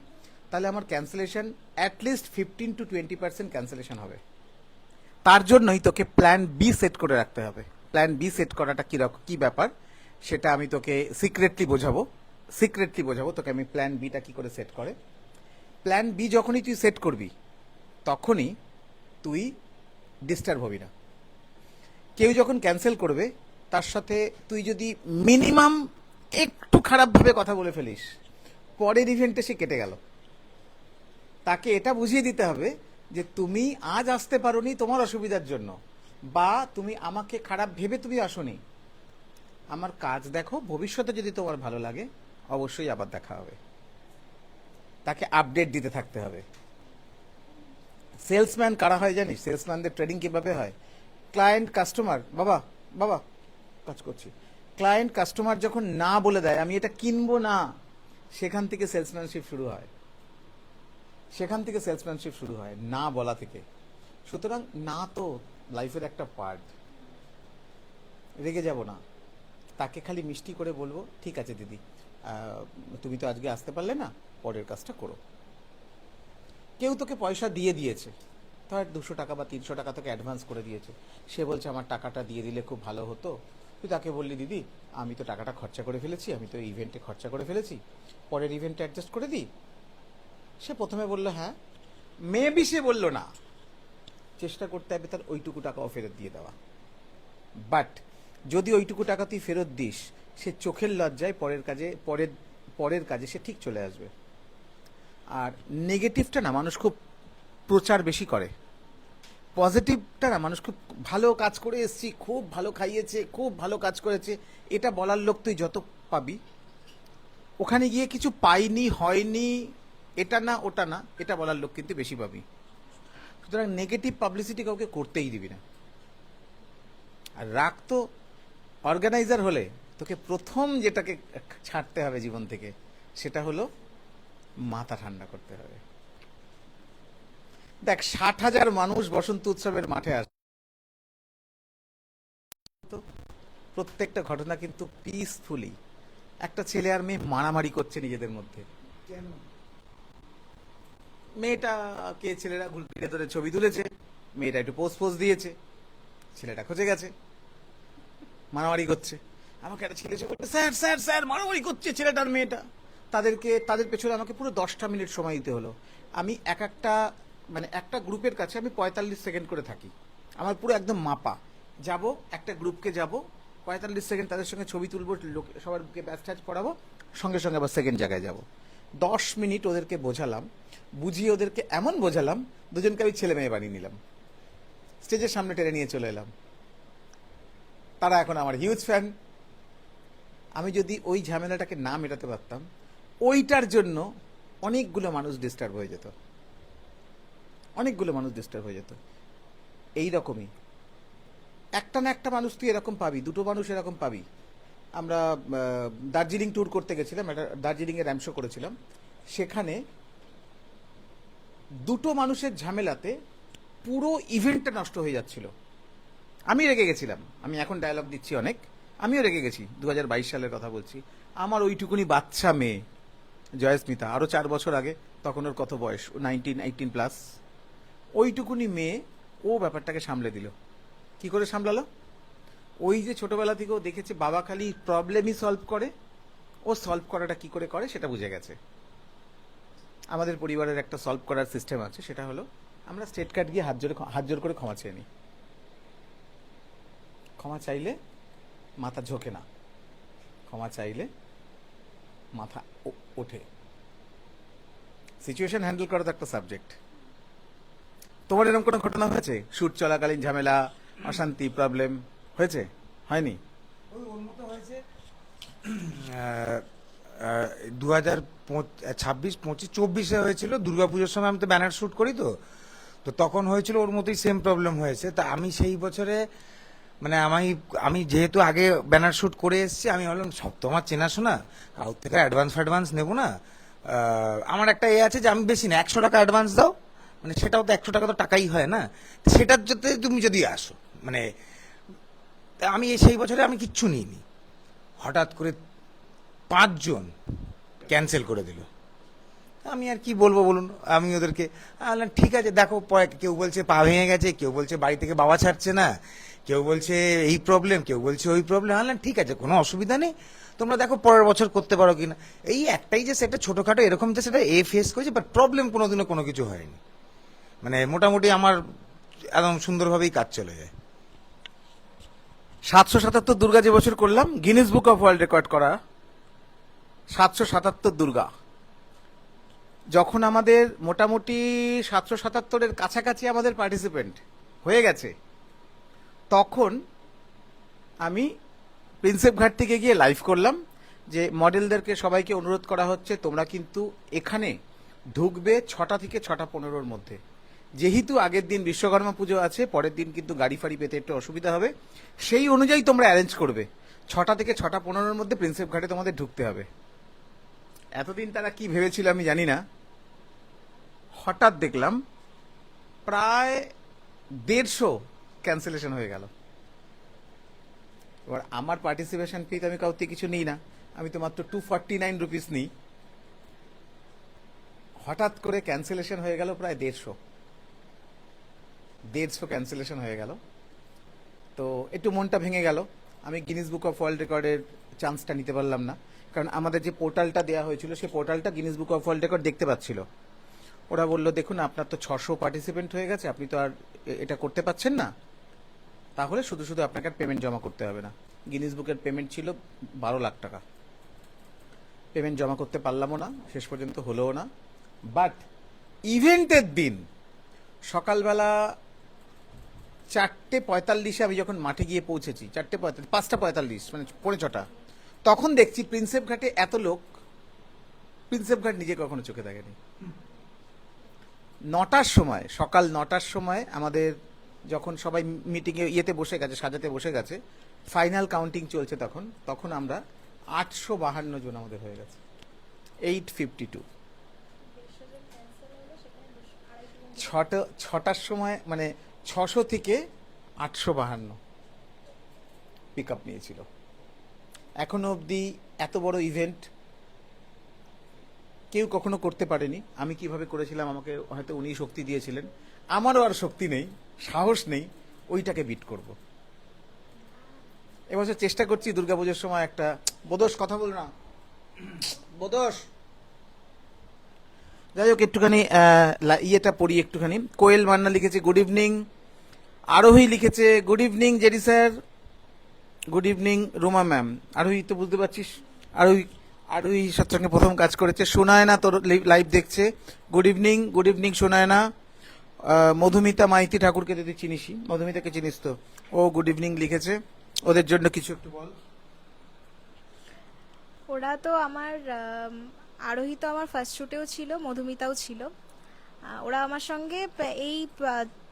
তাহলে আমার ক্যান্সেলেশন অ্যাটলিস্ট 15-20% ক্যান্সেলেশন হবে। তার জন্যই তোকে প্ল্যান বি সেট করে রাখতে হবে। প্ল্যান বি সেট করাটা কি ব্যাপার সেটা আমি তোকে সিক্রেটলি বোঝাবো তোকে আমি প্ল্যান বিটা কি করে সেট করে। প্ল্যান বি যখনই তুই সেট করবি তখনই তুই ডিস্টার্ব হবি না। কেউ যখন ক্যান্সেল করবে তার সাথে তুই যদি মিনিমাম একটু খারাপভাবে কথা বলে ফেলিস, পরের ইভেন্টে সে কেটে গেল। তাকে এটা বুঝিয়ে দিতে হবে যে তুমি আজ আসতে পারোনি তোমার অসুবিধার জন্য, বা তুমি আমাকে খারাপ ভেবে তুমি আসোনি। আমার কাজ দেখো, ভবিষ্যতে যদি তোমার ভালো লাগে অবশ্যই আবার দেখা হবে। তাকে আপডেট দিতে থাকতে হবে। সেলসম্যান কারা হয় জানিস? সেলসম্যানদের ট্রেনিং কিভাবে হয়? ক্লায়েন্ট কাস্টমার, বাবা বাবা কাজ করছি, ক্লায়েন্ট কাস্টমার যখন না বলে দেয় আমি এটা কিনবো না, সেখান থেকে সেলসম্যানশিপ শুরু হয়, না বলা থেকে। সুতরাং না তো লাইফের একটা পার্ট। রেগে যাব না, তাকে খালি মিষ্টি করে বলবো ঠিক আছে দিদি, তুমি তো আজকে আসতে পারলে না, পরের কাজটা করো। কেউ তোকে পয়সা দিয়ে দিয়েছে, ধর 200 টাকা বা 300 টাকা তোকে অ্যাডভান্স করে দিয়েছে, সে বলছে আমার টাকাটা দিয়ে দিলে খুব ভালো হতো। তুই তাকে বললি দিদি আমি তো টাকাটা খরচা করে ফেলেছি, আমি তো ইভেন্টে খরচা করে ফেলেছি, পরের ইভেন্টে অ্যাডজাস্ট করে দিই। সে প্রথমে বললো হ্যাঁ, মেবি সে বললো না, চেষ্টা করতে হবে তার ওইটুকু টাকাও ফেরত দিয়ে দেওয়া। বাট যদি ওইটুকু টাকা তুই ফেরত দিস, সে চোখের লজ্জায় পরের কাজে সে ঠিক চলে আসবে। আর নেগেটিভটা না মানুষ খুব প্রচার বেশি করে, পজিটিভটা না মানুষ খুব ভালো কাজ করে এসছি, খুব ভালো খাইয়েছে, খুব ভালো কাজ করেছে, এটা বলার লোক তুই যত পাবি, ওখানে গিয়ে কিছু পাইনি, হয়নি, এটা না ওটা না, এটা বলার লোক কিন্তু বেশি পাবি। সুতরাং নেগেটিভ পাবলিসিটি কাউকে করতেই দিবি না। আর রাগ তো অর্গানাইজার হলে তোকে প্রথম যেটাকে ছাড়তে হবে জীবন থেকে সেটা হলো মাথা ঠান্ডা করতে হবে। দেখ 60,000 মানুষ বসন্ত উৎসবের মাঠে আসে, তো প্রত্যেকটা ঘটনা কিন্তু পিসফুলি, একটা ছেলে আর মেয়ে মারামারি করছে নিজেদের মধ্যে, কেন? মেয়েটাকে ছেলেরা ঘুরে ধরে ছবি তুলেছে, মেয়েটা একটু পোজ দিয়েছে, ছেলেটা খচে গেছে, মারামারি করছে। আমাকে একটা ছেলে এসে বলছে স্যার স্যার স্যার মারামারি করছে ছেলেটার মেয়েটা। তাদের পেছনে আমাকে পুরো 10টা মিনিট সময় দিতে হলো। আমি একটা গ্রুপের কাছে আমি 45 সেকেন্ড করে থাকি, আমার পুরো একদম মাপা। যাব একটা গ্রুপকে, যাব 45 সেকেন্ড তাদের সঙ্গে ছবি তুলবো, সবার বুকে ব্যাচ ট্যাচ পড়াবো, সঙ্গে সঙ্গে আবার সেকেন্ড জায়গায় যাব। 10 মিনিট ওদেরকে বোঝালাম, বুঝিয়ে ওদেরকে এমন বোঝালাম দুজনকে আমি ছেলে মেয়ে বানিয়ে নিলাম, স্টেজের সামনে টেনে নিয়ে চলে এলাম। তারা এখন আমার হিউজ ফ্যান। আমি যদি ওই ঝামেলাটাকে না মেটাতে পারতাম, ওইটার জন্য অনেকগুলো মানুষ ডিস্টার্ব হয়ে যেত। এইরকমই একটা না একটা মানুষ তুই এরকম পাবি, দুটো মানুষ এরকম পাবি। আমরা দার্জিলিং ট্যুর করতে গেছিলাম, দার্জিলিংয়ে র্যাম্প শো করেছিলাম, সেখানে দুটো মানুষের ঝামেলাতে পুরো ইভেন্টটা নষ্ট হয়ে যাচ্ছিল। আমি রেগে গেছিলাম, আমি এখন ডায়লগ দিচ্ছি অনেক, আমিও রেগে গেছি, 2022 সালের কথা বলছি। আমার ওইটুকুনি বাচ্চা মেয়ে জয়স্মিতা, আরও 4 বছর আগে, তখন ওর কত বয়স, 18 প্লাস, ওইটুকুনি মেয়ে ও ব্যাপারটাকে সামলে দিল। কি করে সামলালো? ওই যে ছোটবেলা থেকে ও দেখেছে বাবা খালি প্রবলেমই সলভ করে, ও সলভ করাটা কি করে করে সেটা বুঝে গেছে। আমাদের পরিবারের একটা সলভ করার সিস্টেম আছে, সেটা হলো আমরা স্টেট কার্ড গিয়ে হাত জোর করে ক্ষমা চেয়ে নিই। ক্ষমা চাইলে মাথা ঝোঁকে না, ক্ষমা চাইলে মাথা ওঠে। সিচুয়েশন হ্যান্ডেল করা তো একটা সাবজেক্ট। তোমার এরকম কোনো ঘটনা হয়েছে শুট চলাকালীন ঝামেলা, অশান্তি, প্রবলেম হয়েছে? হয়নি? ওই ওর মতো হয়েছে 2026-25-24 হয়েছিল দুর্গাপুজোর সময়। আমি তো ব্যানার শুট করি, তো তো তখন হয়েছিল ওর মতোই সেম প্রবলেম হয়েছে। তা আমি সেই বছরে মানে আমি যেহেতু আগে ব্যানার শুট করে এসেছি, আমি ভাবলাম সব তো আমার চেনাশোনা, কারোর থেকে অ্যাডভান্স নেবো না। আমার একটা আছে যে আমি বেশি না, 100 টাকা অ্যাডভান্স দাও, মানে সেটাও তো 100 টাকা তো টাকাই হয় না, সেটার যদি তুমি যদি আসো মানে। তা আমি সেই বছরে আমি কিচ্ছু নিইনি, হঠাৎ করে 5 জন ক্যান্সেল করে দিল। আমি আর কি বলবো বলুন, আমি ওদেরকে বললাম ঠিক আছে দেখো, কেউ বলছে পা ভেঙে গেছে, কেউ বলছে বাড়ি থেকে বাবা ছাড়ছে না, কেউ বলছে এই প্রবলেম, কেউ বলছে ওই প্রবলেম। বললাম ঠিক আছে, কোনো অসুবিধা নেই, তোমরা দেখো পরের বছর করতে পারো কিনা। এই একটাই যে সেটা ছোটখাটো এরকম যে সেটা ফেস করেছে, বাট প্রবলেম কোনোদিনও কোনো কিছু হয়নি। মানে মোটামুটি আমার একদম সুন্দরভাবেই কাজ চলে যায়। 777 দুর্গা যে বছর করলাম, Guinness book of world record করা 777 দুর্গা। যখন আমাদের মোটামুটি 777-এর কাছাকাছি আমাদের পার্টিসিপেন্ট হয়ে গেছে, তখন আমি প্রিন্সেপ ঘাট থেকে গিয়ে লাইভ করলাম যে মডেলদেরকে সবাইকে অনুরোধ করা হচ্ছে তোমরা কিন্তু এখানে ঢুকবে 6টা থেকে 6টা 15-র মধ্যে। যেহেতু আগের দিন বিশ্বকর্মা পুজো আছে, পরের দিন কিন্তু গাড়ি ফাড়ি পেতে একটু অসুবিধা হবে, সেই অনুযায়ী তোমরা অ্যারেঞ্জ করবে। 6টা থেকে 6টা 15-র মধ্যে প্রিন্সেপ ঘাটে তোমাদের ঢুকতে হবে। এতদিন তারা কি ভেবেছিল আমি জানি না, হঠাৎ দেখলাম প্রায় 150 ক্যান্সেলেশন হয়ে গেল। এবার আমার পার্টিসিপেশন ফি আমি কাউকে কিছু নিই না, আমি তো মাত্র 249 রুপিস নিই। হঠাৎ করে ক্যান্সেলেশন হয়ে গেল প্রায় 150 ক্যান্সেলেশন হয়ে গেল। তো একটু মনটা ভেঙে গেল। আমি গিনিস বুক অফ ওয়ার্ল্ড রেকর্ডের চান্সটা নিতে পারলাম না, কারণ আমাদের যে পোর্টালটা দেওয়া হয়েছিল সেই পোর্টালটা Guinness book of world record দেখতে পাচ্ছিল। ওরা বললো দেখুন আপনার তো 600 পার্টিসিপেন্ট হয়ে গেছে, আপনি তো আর এটা করতে পাচ্ছেন না, তাহলে শুধু শুধু আপনাকে আর পেমেন্ট জমা করতে হবে না। গিনিস বুকের পেমেন্ট ছিল 12 লাখ টাকা, পেমেন্ট জমা করতে পারলামও না, শেষ পর্যন্ত হলোও না। বাট ইভেন্টের দিন সকালবেলা 4:45 আমি যখন মাঠে গিয়ে পৌঁছেছি, 4:45, 5:45 মানে 5:45, তখন দেখছি প্রিন্সেপ ঘাটে এত লোক, প্রিন্সেপ ঘাট নিজে কখনো চোখে দেখেনি। 9টার সময়, সকাল 9টার সময় আমাদের যখন সবাই মিটিংয়ে ইয়েতে বসে গেছে, সাজাতে বসে গেছে, ফাইনাল কাউন্টিং চলছে, তখন আমরা 852 জন আমাদের হয়ে গেছে, 852। 6টার সময় মানে 600 থেকে 852 পিক আপ নিয়েছিল। এখনো অবধি এত বড় ইভেন্ট কেউ কখনো করতে পারেনি। আমি কিভাবে করেছিলাম, আমাকে হয়তো উনি শক্তি দিয়েছিলেন, আমারও আর শক্তি নেই, সাহস নেই ওইটাকে বিট করব। এবছর চেষ্টা করছি দুর্গাপুজোর সময় একটা বোদোস কথা বল না, বোদোস। যাই হোক, একটুখানি ইয়েটা পড়ি একটুখানি। কোয়েল মান্না লিখেছে গুড ইভিনিং, আরোহী লিখেছে good evening JD sir, good evening Ruma ma'am. আরোহী তো বুঝতে পারছিস, আরোহী সৎসঙ্গে প্রথম কাজ করেছে। সুনয়না তোর লাইভ দেখছে, গুড ইভিনিং সুনয়না। মধুমিতা মাইতি ঠাকুরকে যদি চিনিস, মধুমিতাকে চিনিস তো, ও গুড ইভিনিং লিখেছে। ওদের জন্য কিছু একটু বল। ওরা তো আমার আরোহী তো আমার ফার্স্ট শুটেও ছিল, মধুমিতাও ছিল। ওরা আমার সঙ্গে এই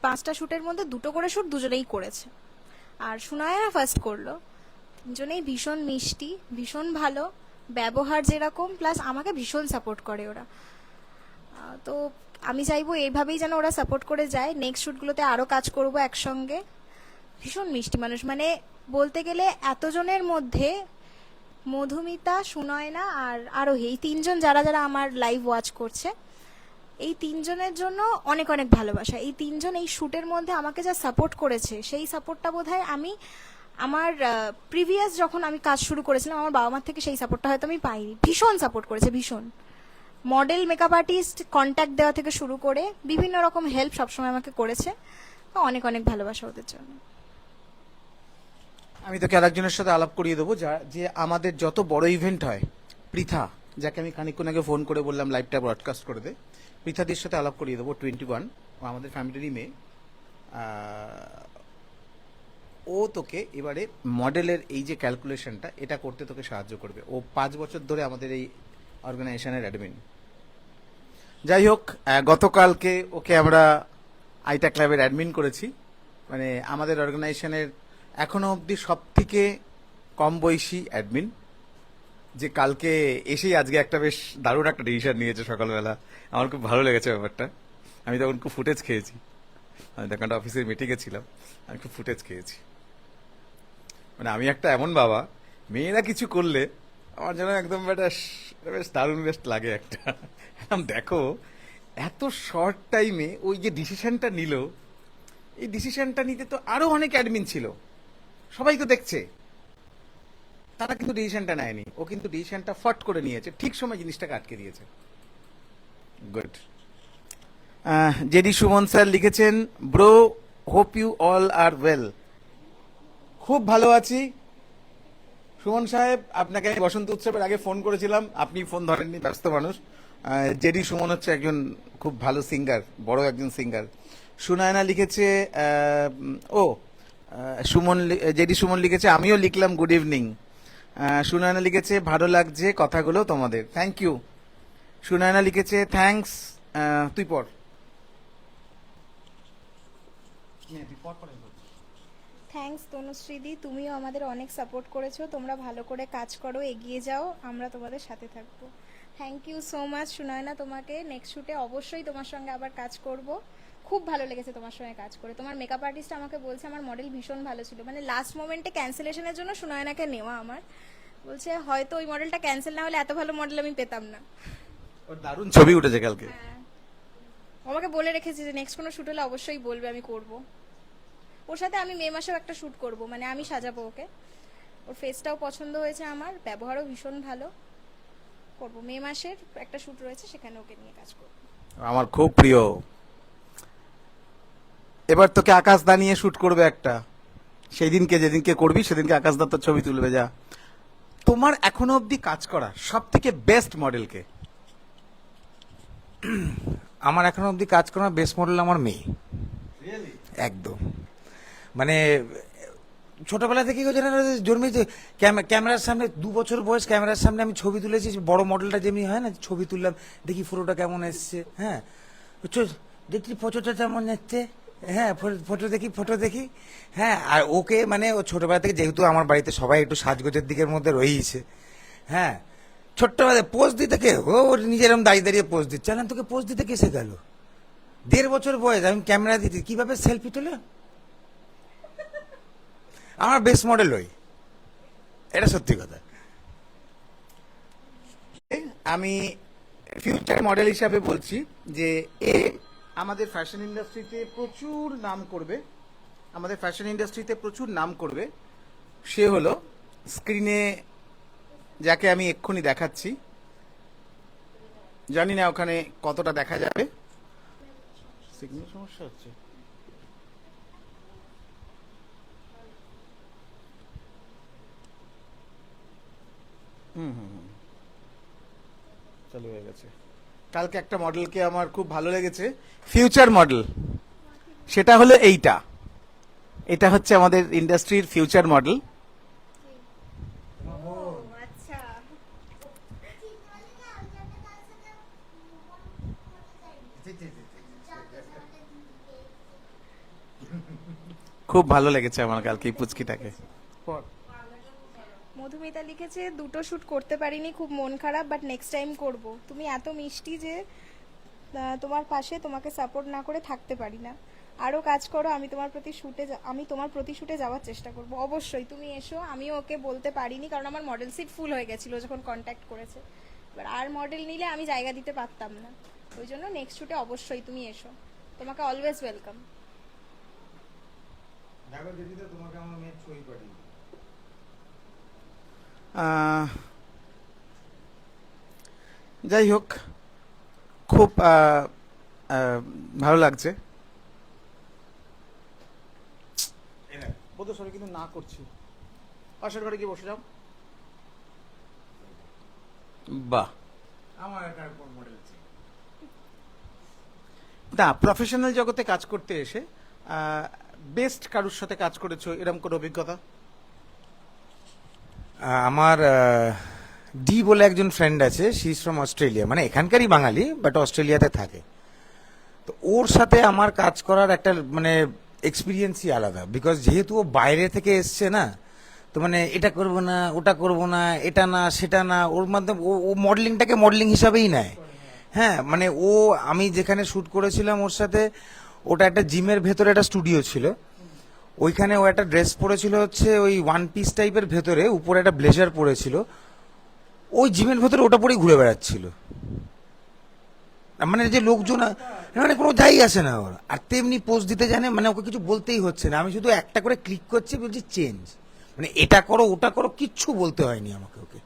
5টা শুটের মধ্যে 2টো করে শুট দুজনেই করেছে। আর সুনয়না ফার্স্ট করলো। তিনজনেই ভীষণ মিষ্টি, ভীষণ ভালো ব্যবহার যেরকম, প্লাস আমাকে ভীষণ সাপোর্ট করে ওরা। তো আমি চাইবো এইভাবেই যেন ওরা সাপোর্ট করে যায়, নেক্সট শুটগুলোতে আরও কাজ করব একসঙ্গে। ভীষণ মিষ্টি মানুষ, মানে বলতে গেলে এতজনের মধ্যে মধুমিতা, সুনয়না আর আরোহী, এই তিনজন যারা যারা আমার লাইভ ওয়াচ করছে, এই তিনজনের জন্য অনেক অনেক ভালোবাসা। এই তিনজন এই শ্যুটের মধ্যে আমাকে যা সাপোর্ট করেছে, সেই সাপোর্টটা বোধহয় আমি আমার প্রিভিয়াস যখন আমি কাজ শুরু করেছিলাম আমার বাবা মার থেকে সেই সাপোর্টটা হয়তো আমি পাইনি। ভীষণ সাপোর্ট করেছে, ভীষণ। মডেল, মেকআপ আর্টিস্ট, কন্ট্যাক্ট দেওয়া থেকে শুরু করে বিভিন্ন রকম হেল্প সবসময় আমাকে করেছে। অনেক অনেক ভালোবাসা ওদের জন্য। আমি তোকে আরেকজনের সাথে আলাপ করিয়ে দেবো, যে আমাদের যত বড় ইভেন্ট হয়, পৃথা, যাকে আমি খানিকক্ষণ আগে ফোন করে বললাম লাইভটা ব্রডকাস্ট করে দে, পৃথাদির সাথে আলাপ করিয়ে দেবো। 21, ও আমাদের ফ্যামিলিরই মেয়ে। ও তোকে এবারে মডেলের এই যে ক্যালকুলেশনটা, এটা করতে তোকে সাহায্য করবে। ও 5 বছর ধরে আমাদের এই অর্গানাইজেশনের অ্যাডমিন। যাই হোক, গতকালকে ওকে আমরা আইটা ক্লাবের অ্যাডমিন করেছি। মানে আমাদের অর্গানাইজেশনের এখনো অবধি সব থেকে কম বয়সী অ্যাডমিন, যে কালকে এসেই আজকে একটা বেশ দারুণ একটা ডিসিশন নিয়েছে সকালবেলা। আমার খুব ভালো লেগেছে ব্যাপারটা। আমি তখন খুব ফুটেজ খেয়েছি, আমি তখন একটা অফিসের মিটিংয়ে ছিলাম, আমি খুব ফুটেজ খেয়েছি। মানে আমি একটা এমন বাবা, মেয়েরা কিছু করলে আমার যেন একদম বেশ দারুণ বেশ লাগে একটা। এখন দেখো, এত শর্ট টাইমে ওই যে ডিসিশনটা নিল, এই ডিসিশনটা নিতে তো আরো অনেক অ্যাডমিন ছিল, সবাই তো দেখছে, তারা কিন্তু ডিসিশনটা নেয়নি। ও কিন্তু ডিসিশনটা ফট করে নিয়েছে, ঠিক সময় জিনিসটাকে আটকে দিয়েছে। গুড। জেডি সুমন স্যার লিখেছেন, bro, hope you all are well. খুব ভালো আছি সুমন সাহেব, আপনাকে আমি বসন্ত উৎসবের আগে ফোন করেছিলাম, আপনি ফোন ধরেননি, ব্যস্ত মানুষ। জেডি সুমন হচ্ছে একজন খুব ভালো সিঙ্গার, বড় একজন সিঙ্গার। সুনয়না লিখেছে, জেডি সুমন লিখেছে, আমিও লিখলাম গুড ইভিনিং। সুনয়না লিখেছে, ভালো লাগছে কথাগুলো তোমাদের, থ্যাংক ইউ। সুনয়না লিখেছে, থ্যাঙ্কস। তুই পড়। থ্যাঙ্কস তনুশ্রীদি, তুমিও আমাদের অনেক সাপোর্ট করেছো। তোমরা ভালো করে কাজ করো, এগিয়ে যাও, আমরা তোমাদের সাথে থাকবো। Thank you so much Sunayana, তোমাকে নেক্সট শুটে অবশ্যই তোমার সঙ্গে আবার কাজ করব। খুব ভালো লেগেছে তোমার সঙ্গে কাজ করে। তোমার মেকআপ আর্টিস্ট আমাকে বলছে আমার মডেল ভীষণ ভালো ছিল, মানে লাস্ট মোমেন্টে ক্যান্সেলেশনের জন্য সুনয়নাকে নেওয়া আমার, বলছে হয়তো ওই মডেলটা ক্যান্সেল না হলে এত ভালো মডেল আমি পেতাম না। ওর দারুণ ছবি উঠেছে কালকে। হ্যাঁ, ও আমাকে বলে রেখেছে যে নেক্সট কোনো শুট হলে অবশ্যই বলবে, আমি করব। ওর সাথে আমি মে মাসেও একটা শুট করব, মানে আমি সাজাবো ওকে। ওর ফেসটাও পছন্দ হয়েছে আমার, ব্যবহারও ভীষণ ভালো। করব, মে মাসের একটা শুট রয়েছে, সেখানে ওকে নিয়ে কাজ করব। আমার খুব প্রিয়। এবার তোকে আকাশ দা নিয়ে শুট করবে একটা, সেই দিনকে যেদিনকে করবি সেদিনকে আকাশ দা তোর ছবি তুলবে। যা, তোমার এখনো অবধি কাজ করা সব থেকে বেস্ট মডেলকে? আমার এখনো অবধি কাজ করা বেস্ট মডেল আমার মেয়ে, একদম। মানে ছোটবেলা থেকে জন্মেছে ক্যামেরার সামনে, 2 বছর বয়স, ক্যামেরার সামনে আমি ছবি তুলেছি। বড় মডেলটা যেমনি হয় না, ছবি তুললাম, দেখি ফটোটা কেমন এসছে, হ্যাঁ দেখি ফটোটা কেমন এসছে, হ্যাঁ ফটো দেখি, হ্যাঁ। আর ওকে মানে ও ছোটবেলা থেকে, যেহেতু আমার বাড়িতে সবাই একটু সাজগোজের দিকের মধ্যে রয়েছে, হ্যাঁ, ছোট্টবেলায় পোজ দিতে কে, ও নিজের দাঁড়িয়ে দাঁড়িয়ে পোজ দিচ্ছে। না, তোকে পোজ দিতে কে শেখাল? 1.5 বছর বয়স, আমি ক্যামেরা দিতে কিভাবে সেলফি তোলে। আমার বেস্ট মডেল ওই, এটা সত্যি কথা। আমি ফিউচার মডেল হিসাবে বলছি যে এ আমাদের ফ্যাশন ইন্ডাস্ট্রিতে প্রচুর নাম করবে, আমাদের ফ্যাশন ইন্ডাস্ট্রিতে প্রচুর নাম করবে। সে হলো স্ক্রিনে যাকে আমি এক্ষুনি দেখাচ্ছি, জানি না ওখানে কতটা দেখা যাবে, সিগন্যাল সমস্যা হচ্ছে। চালু হয়ে গেছে। কালকে একটা মডেলকে আমার খুব ভালো লেগেছে, ফিউচার মডেল, সেটা হলো এইটা। এটা হচ্ছে আমাদের ইন্ডাস্ট্রির ফিউচার মডেল। আচ্ছা, খুব ভালো লেগেছে আমার কালকে এই পুচকিটাকে। মধুমিতা লিখেছে, 2টো শুট করতে পারিনি, খুব মন খারাপ, বাট নেক্সট টাইম করব। তুমি এত মিষ্টি যে তোমার পাশে তোমাকে সাপোর্ট না করে থাকতে পারি না। আরো কাজ করো, আমি তোমার প্রতি শুটে যাওয়ার চেষ্টা করব। অবশ্যই তুমি এসো। আমিও ওকে বলতে পারিনি, কারণ আমার মডেল সিট ফুল হয়ে গেছিল যখন কন্ট্যাক্ট করেছে। এবার আর মডেল নিলে আমি জায়গা দিতে পারতাম না, ওই জন্য নেক্সট শুটে অবশ্যই তুমি এসো। তোমাকে অলওয়েজ ওয়েলকাম। দেখো দিদি, তো তোমাকে আমার মেয়ে ছবি পাঠিয়ে দিই। যাই হোক, খুব ভালো লাগছে। বোধ সবাই কিন্তু না করছি, পাশের ঘরে গিয়ে বসে যাও। বাহ, আমার একটা কোন মডেল আছে? না, প্রফেশনাল জগতে কাজ করতে এসে বেস্ট কারুর সাথে কাজ করেছো এরকম কোনো অভিজ্ঞতা? আমার ডি বলে একজন ফ্রেন্ড আছে, শি ইজ ফ্রম অস্ট্রেলিয়া, মানে এখানকারই বাঙালি বাট অস্ট্রেলিয়াতে থাকে। তো ওর সাথে আমার কাজ করার একটা মানে এক্সপিরিয়েন্সই আলাদা, বিকজ যেহেতু ও বাইরে থেকে এসছে না, তো মানে এটা করবো না, ওটা করবো না, এটা না সেটা না, ওর মাধ্যমে ও মডেলিংটাকে মডেলিং হিসাবেই নেয়। হ্যাঁ, মানে আমি যেখানে শ্যুট করেছিলাম ওর সাথে, ওটা একটা জিমের ভেতরে একটা স্টুডিও ছিল। ওইখানে ও একটা ড্রেস পরেছিল হচ্ছে ওই ওয়ান পিস টাইপের ভেতরে, উপরে একটা ব্লেজার পরেছিল। ওই জিমের ভেতরে ওটা পরেই ঘুরে বেড়াচ্ছিল। মানে যে লোকজন, মানে কোনো যাই আসে না ওর, আর তেমনি পোস্ট দিতে জানে, মানে ওকে কিছু বলতেই হচ্ছে না, আমি শুধু একটা করে ক্লিক করছি, বলছি চেঞ্জ, মানে এটা করো ওটা করো, কিচ্ছু বলতে হয়নি আমাকে ওকে।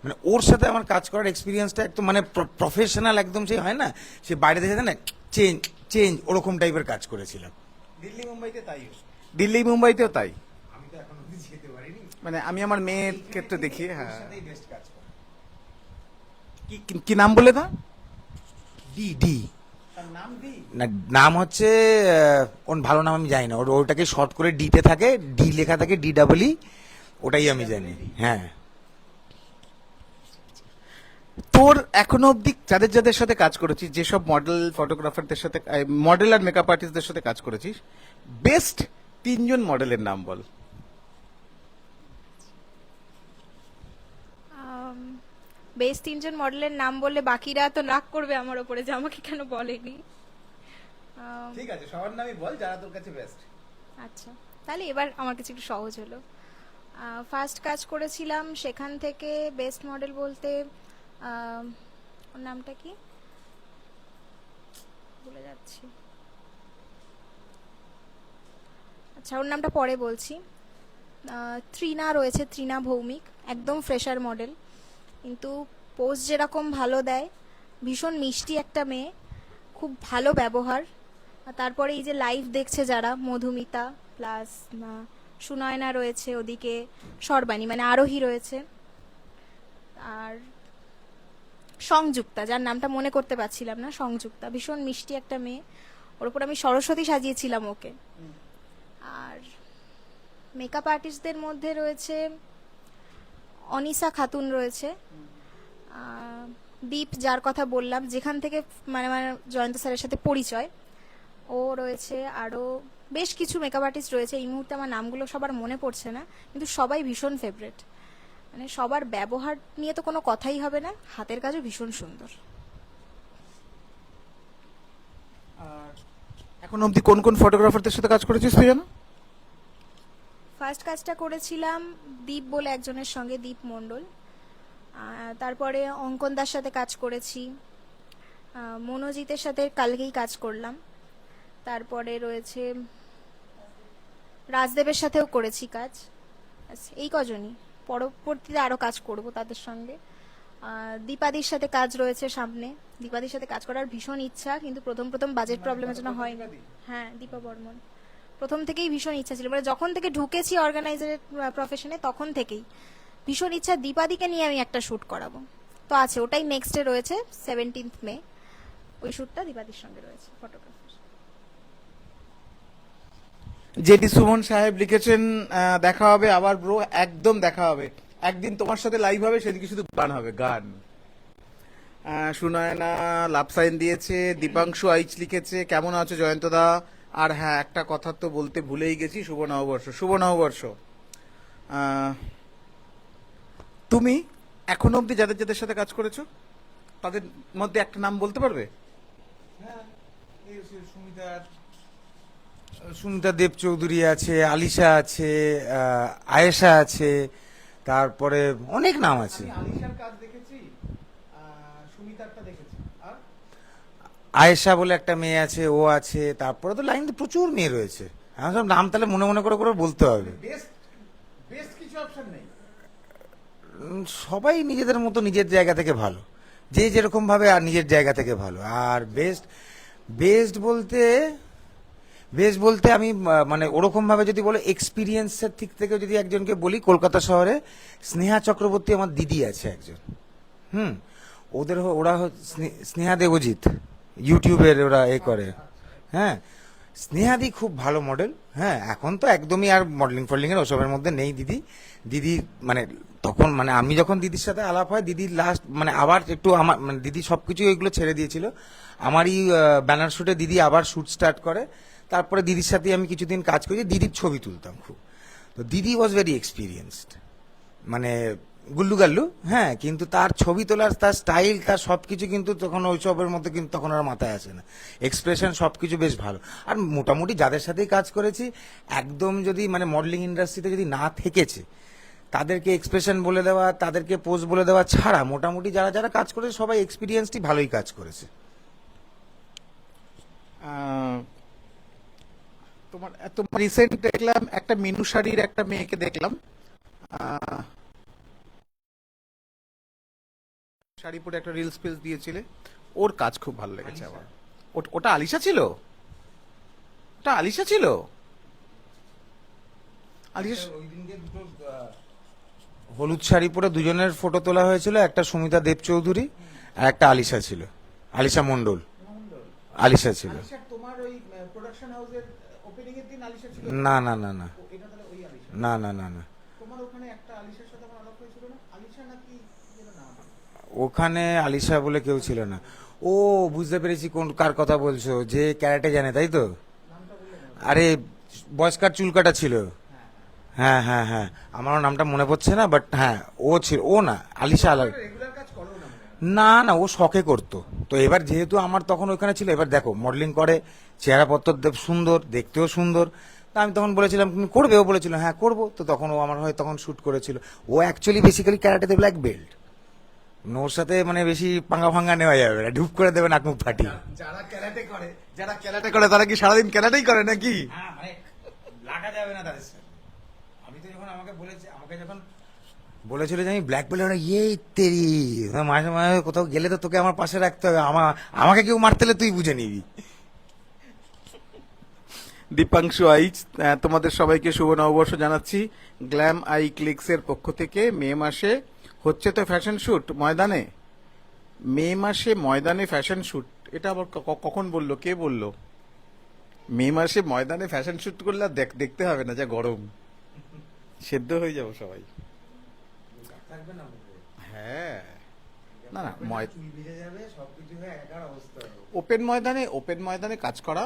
মানে ওর সাথে আমার কাজ করার এক্সপিরিয়েন্সটা একদম মানে প্রফেশনাল একদম, সে হয় না সে বাইরে থেকে না চেঞ্জ চেঞ্জ ওরকম টাইপের কাজ করেছিলাম। দিল্লি মুম্বাইতে তাই, দিল্লি মুম্বাইতেও তাই। আমি তো এখন অবধি যেতে পারিনি, মানে আমি আমার মেয়ের ক্ষেত্রে দেখি। হ্যাঁ, বেস্ট কাজ করে। কি নাম বলে? না, ডি ডি তার নাম দি। না, নাম হচ্ছে ওর ভালো নাম আমি জানি না, ওটাকে শর্ট করে ডিতে থাকে, ডি লেখা থাকে, ডি ডাবল ই, ওটাই আমি জানি। হ্যাঁ, তোর এখনো অবধি যাদের যাদের সাথে কাজ করেছিস, যেসব মডেল ফটোগ্রাফারদের সাথে, মডেল আর মেকআপ আর্টিস্টদের সাথে কাজ করেছিস, বেস্ট 3 জন মডেলের নাম বল। বেশ 3জন মডেলের নাম বললে বাকিরা তো রাগ করবে আমার ওপরে যে আমাকে কেন বলেনি। ঠিক আছে, সবার নামই বল যারা তোর কাছে বেস্ট। আচ্ছা, তাহলে এবার আমার কাছে একটু সহজ হলো। ফার্স্ট কাজ করেছিলাম, সেখান থেকে বেস্ট মডেল বলতে ওর নামটা কি ভুলে যাচ্ছি। আচ্ছা, ওর নামটা পরে বলছি। ত্রিনা রয়েছে, ত্রিনা ভৌমিক, একদম ফ্রেশার মডেল, কিন্তু পোস্ট যেরকম ভালো দেয়, ভীষণ মিষ্টি একটা মেয়ে, খুব ভালো ব্যবহার। আর তারপরে এই যে লাইভ দেখছে যারা, মধুমিতা প্লাস সুনয়না রয়েছে, ওদিকে সর্বাণী মানে আরোহী রয়েছে, আর সংযুক্তা, যার নামটা মনে করতে পারছিলাম না, সংযুক্তা ভীষণ মিষ্টি একটা মেয়ে, ওর উপর আমি সরস্বতী সাজিয়েছিলাম ওকে। আর মেকআপ আর্টিস্টদের মধ্যে রয়েছে অনিসা খাতুন রয়েছে, দীপ যার কথা বললাম, যেখান থেকে মানে মানে জয়ন্ত স্যারের সাথে পরিচয়, ও রয়েছে। আরও বেশ কিছু মেকআপ আর্টিস্ট রয়েছে, এই মুহূর্তে আমার নামগুলো সবার মনে পড়ছে না, কিন্তু সবাই ভীষণ ফেভারিট। মানে সবার ব্যবহার নিয়ে তো কোনো কথাই হবে না, হাতের কাজও ভীষণ সুন্দর। এখন অবধি কোন কোন ফটোগ্রাফারদের সাথে কাজ করেছিস তুই জানো? ফার্স্ট কাজটা করেছিলাম দীপ বলে একজনের সঙ্গে, দীপ মণ্ডল। তারপরে অঙ্কনদার সাথে কাজ করেছি, মনোজিতের সাথে কালকেই কাজ করলাম। তারপরে রয়েছে রাজদেবের সাথেও করেছি কাজ। এই কজনই, পরবর্তীতে আরও কাজ করব তাদের সঙ্গে। দীপাদির সাথে কাজ রয়েছে সামনে, দীপাদির সাথে কাজ করার ভীষণ ইচ্ছা, কিন্তু প্রথম প্রথম বাজেট প্রবলেমের জন্য হয়নি। হ্যাঁ, দীপা বর্মন, প্রথম থেকেই ভীষণ ইচ্ছা ছিল, মানে যখন থেকে ঢুকেছি অর্গানাইজারের প্রফেশনে তখন থেকেই ভীষণ ইচ্ছা দীপাদিকে নিয়ে আমি একটা শ্যুট করাবো। তো আছে, ওটাই নেক্সটে রয়েছে 17 মে, ওই শ্যুটটা দীপাদির সঙ্গে রয়েছে, ফটোগ্রাফার। যেটি সুমন সাহেব লিখেছেন, দেখা হবে আবার ব্রো, একদম দেখা হবে। একদিন তোমার সাথে লাইভ হবে, সেদিকে শুধু গান হবে, গান। সুনয়না লাভ সাইন দিয়েছে, দীপাংশু আইচ লিখেছে কেমন আছো জয়ন্তদা। আর হ্যাঁ, একটা কথা তো বলতে ভুলেই গেছি, শুভ নববর্ষ, শুভ নববর্ষ। তুমি এখনো অবধি যাদের যাদের সাথে কাজ করেছো তাদের মধ্যে একটা নাম বলতে পারবে? হ্যাঁ, এই সুমিতা, সুমিতা দেব চৌধুরী আছে, আলিশা আছে, আয়েশা আছে, তারপরে অনেক নাম আছে। আমি আলিশার কাজ দেখেছি, সুমিতারটা দেখেছি, আর আয়েশা বলে একটা মেয়ে আছে, ও আছে, তারপরে তো লাইন প্রচুর মেয়ে রয়েছে। আমার সব নাম তাহলে মনে মনে করে করে বলতে হবে। বেস্ট বেস্ট কিছু অপশন নেই। সবাই নিজেদের মতো নিজের জায়গা থেকে ভালো, যে যেরকম ভাবে আর নিজের জায়গা থেকে ভালো। আর বেস্ট বেস্ট বলতে বেস্ট বলতে আমি মানে ওরকম ভাবে যদি বলো এক্সপিরিয়েন্সের দিক থেকে যদি একজনকে বলি, কলকাতা শহরে স্নেহা চক্রবর্তী আমার দিদি আছে একজন। হুম, ওরা স্নেহা দেবজিৎ, ইউটিউবের ওরা এ করে। হ্যাঁ, স্নেহাদি খুব ভালো মডেল। হ্যাঁ, এখন তো একদমই আর মডেলিং ফডেলিং এর ওসবের মধ্যে নেই দিদি। দিদি মানে তখন মানে আমি যখন দিদির সাথে আলাপ হয়, দিদি লাস্ট মানে আবার একটু আমার মানে দিদি সবকিছু এগুলো ছেড়ে দিয়েছিল। আমারই ব্যানার শুটে দিদি আবার শুট স্টার্ট করে। তারপরে দিদির সাথে আমি কিছুদিন কাজ করি, দিদির ছবি তুলতাম খুব। তো দিদি ওয়াজ ভেরি এক্সপিরিয়েন্সড, মানে গুল্লু গাল্লু। হ্যাঁ, কিন্তু তার ছবি তোলার, তার স্টাইল, তার সবকিছু কিন্তু তখন ওইসবের মধ্যে কিন্তু তখন আর মাথায় আসে না। এক্সপ্রেশন সবকিছু বেশ ভালো। আর মোটামুটি যাদের সাথেই কাজ করেছি, একদম যদি মানে মডেলিং ইন্ডাস্ট্রিতে যদি না থেকেছে, তাদেরকে এক্সপ্রেশন বলে দেওয়া, তাদেরকে পোজ বলে দেওয়া ছাড়া মোটামুটি যারা যারা কাজ করেছে সবাই এক্সপিরিয়েন্সটি ভালোই কাজ করেছে। তোমার তোমার রিসেন্ট দেখলাম একটা মিনু শাড়ির একটা মেয়েকে দেখলাম, আহ, শাড়ি পরে একটা রিলস ফিলস দিয়েছিলে, ওর কাজ খুব ভালো লেগেছে আমার। ওটা আলিশা ছিল? ওটা আলিশা ছিল? আলিশা হলুদ শাড়ি পরে দুজনের ফটো তোলা হয়েছিল, একটা সুমিতা দেব চৌধুরী আর একটা আলিশা ছিল, আলিশা মন্ডল। আলিশা ছিল। তোমার ওই প্রোডাকশন হাউসের ওপেনিং এর দিন আলিশা ছিল? না না না না এটা তাহলে ওই আলিশা? না না না না, তোমার ওখানে একটা আলিশার সাথে আমার আলাপ হয়েছিল না? আলিশা নাকি যেন নাম? ওখানে আলিশা বলে কেউ ছিল না। ও, বুঝতে পেরেছি কোন কার কথা বলছো, যে ক্যারাটে জানে, তাই তো? আরে বয়স্কার চুল কাটা ছিল। হ্যাঁ হ্যাঁ হ্যাঁ, আমারও নামটা মনে পড়ছে না, বাট হ্যাঁ ও ছিল। ও না, আলিশা আলাদা। রেগুলার কাজ করো না? না না, ও শখে করতো। তো এবার যেহেতু আমার তখন ওখানে ছিল, এবার দেখো মডেলিং করে, চেহারাপত্র সুন্দর, দেখতেও সুন্দর। তা আমি তখন বলেছিলাম তুমি করবে? ও বলেছিল হ্যাঁ করবো। তো তখন ও আমার হয়ে তখন শুট করেছিল। ও অ্যাকচুয়ালি বেসিক্যালি ক্যারাটেতে ব্ল্যাক বেল্ট। ওর সাথে মানে বেশি পাঙ্গা ফাঙ্গা নেওয়া যাবে না, ঢুক করে দেবে নাক মুখ ফাটিয়ে। যারা ক্যারাটে করে তারা কি সারাদিন ক্যারাটেই করে নাকি? হ্যাঁ, মানে লাগা যাবে না তাদের সাথে। আমি তো যখন আমাকে যখন বলেছিল যে আমি ব্ল্যাক বেল্ট, ইয়ে তেরি, মাঝে মাঝে কোথাও গেলে তো তোকে আমার পাশে রাখতে হবে, আমাকে কেউ মারতে হলে তুই বুঝে নিবি। দীপাংশু আইচ, তোমাদের সবাইকে শুভ নববর্ষ জানাচ্ছি গ্ল্যাম আই ক্লিক্স এর পক্ষ থেকে। মে মাসে হচ্ছে তো ফ্যাশন শুট ময়দানে, মে মাসে ময়দানে ফ্যাশন শুট, এটা আবার কখন বললো, কে বললো? মে মাসে ময়দানে ফ্যাশন শুট করলে আর দেখতে হবে না, যা গরম, সেদ্ধ হয়ে যাবো সবাই। হ্যাঁ, না না, ওপেন ময়দানে কাজ করা,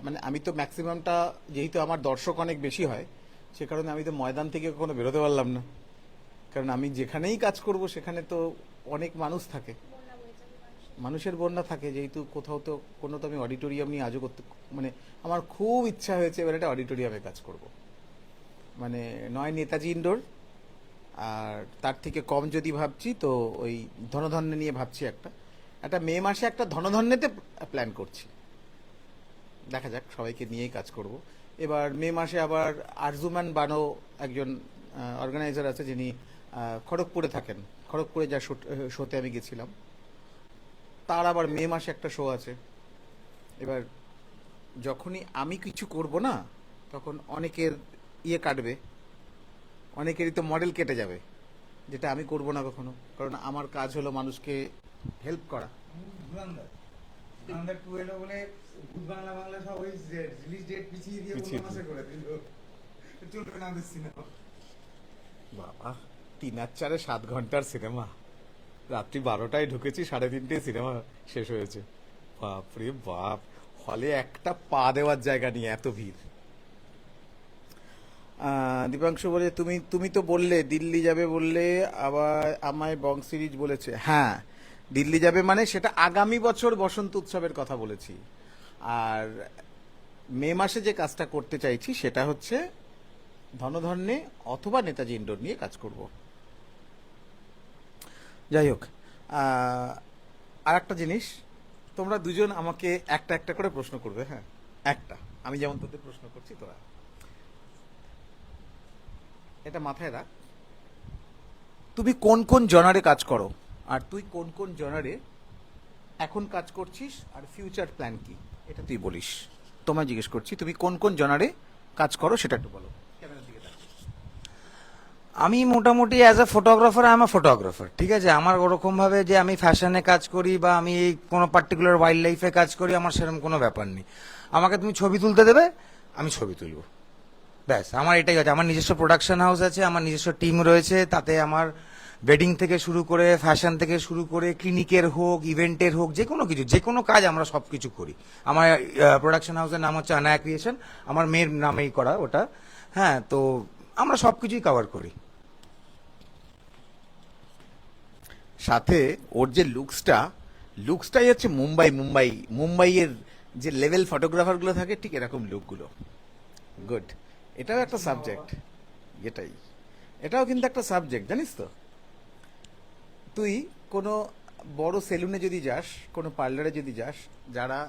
মানে আমি তো ম্যাক্সিমামটা, যেহেতু আমার দর্শক অনেক বেশি হয়, সে কারণে আমি তো ময়দান থেকে কখনো বেরোতে পারলাম না। কারণ আমি যেখানেই কাজ করব সেখানে তো অনেক মানুষ থাকে, মানুষের বন্যা থাকে। যেহেতু কোথাও তো কোনো তো আমি অডিটোরিয়াম নিয়ে আজও করতে, মানে আমার খুব ইচ্ছা হয়েছে এবার একটা অডিটোরিয়ামে কাজ করব, মানে নয় নেতাজি ইনডোর, আর তার থেকে কম যদি ভাবছি তো ওই ধনধান্যে নিয়ে ভাবছি। একটা মে মাসে একটা ধনধান্যেতে প্ল্যান করছি, দেখা যাক, সবাইকে নিয়েই কাজ করব। এবার মে মাসে আবার আরজুমান বানো একজন অর্গানাইজার আছে, যিনি খড়গপুরে থাকেন, খড়গপুরে যা শোতে আমি গেছিলাম, তার আবার মে মাসে একটা শো আছে। এবার যখনই আমি কিছু করব না, তখন অনেকের ইয়ে কাটবে, অনেকেরই তো মডেল কেটে যাবে, যেটা আমি করব না কখনো, কারণ আমার কাজ হলো মানুষকে হেল্প করা। বাবা, 3-4-7 ঘন্টার সিনেমা, রাত্রি 12টায় ঢুকেছি, 3:30টায় সিনেমা শেষ হয়েছে। বাপরে বাপ, হলে একটা পা দেওয়ার জায়গা নিয়ে এত ভিড়। দীপাংশু বলে তুমি তো বললে দিল্লি যাবে, বললে আবার আমায় বং সিরিজ বলেছে। হ্যাঁ, দিল্লি যাবে মানে সেটা আগামী বছর বসন্ত উৎসবের কথা বলেছি। আর মে মাসে যে কাজটা করতে চাইছি সেটা হচ্ছে ধনধান্যে অথবা নেতাজি ইন্ডোর নিয়ে কাজ করব। যাই হোক, আর একটা জিনিস, তোমরা দুজন আমাকে একটা একটা করে প্রশ্ন করবে, হ্যাঁ একটা, আমি যেমন তোদের প্রশ্ন করছি তোরা এটা মাথায় রাখ। তুমি কোন কোন জনারে কাজ করো, আর তুই কোন কোন জনারে এখন কাজ করছিস, আর ফিউচার প্ল্যান কি, এটা তুই বলিস। তোমায় জিজ্ঞেস করছি তুমি কোন কোন জনারে কাজ করো সেটা একটু বলো। ক্যামেরার দিকে তাকিয়ে। আমি মোটামুটি as a photographer I am a photographer, ঠিক আছে। আমার ওরকম ভাবে যে আমি ফ্যাশনে কাজ করি বা আমি কোনো পার্টিকুলার ওয়াইল্ড লাইফে কাজ করি, আমার সেরকম কোনো ব্যাপার নেই। আমাকে তুমি ছবি তুলতে দেবে, আমি ছবি তুলবো, ব্যাস। আমার এটাই আছে। আমার নিজস্ব প্রোডাকশন হাউস আছে, আমার নিজস্ব টিম রয়েছে, তাতে আমার ওয়েডিং থেকে শুরু করে ফ্যাশন থেকে শুরু করে ক্লিনিকের হোক, ইভেন্টের হোক, যে কোনো কিছু, যে কোনো কাজ আমরা সব কিছু করি। আমার প্রোডাকশন হাউসের নাম হচ্ছে আনায়া ক্রিয়েশন, আমার মেয়ের নামেই করা ওটা। হ্যাঁ, তো আমরা সব কিছুই কভার করি। সাথে ওর যে লুকসটাই হচ্ছে মুম্বাইয়ের যে লেভেল ফটোগ্রাফারগুলো থাকে ঠিক এরকম লুকগুলো। গুড, এটাও একটা সাবজেক্ট, এটাও কিন্তু একটা সাবজেক্ট, জানিস তো। তুই কোনো বড় সেলুনে যদি যাস, কোনো পার্লারে যদি যাস, যারা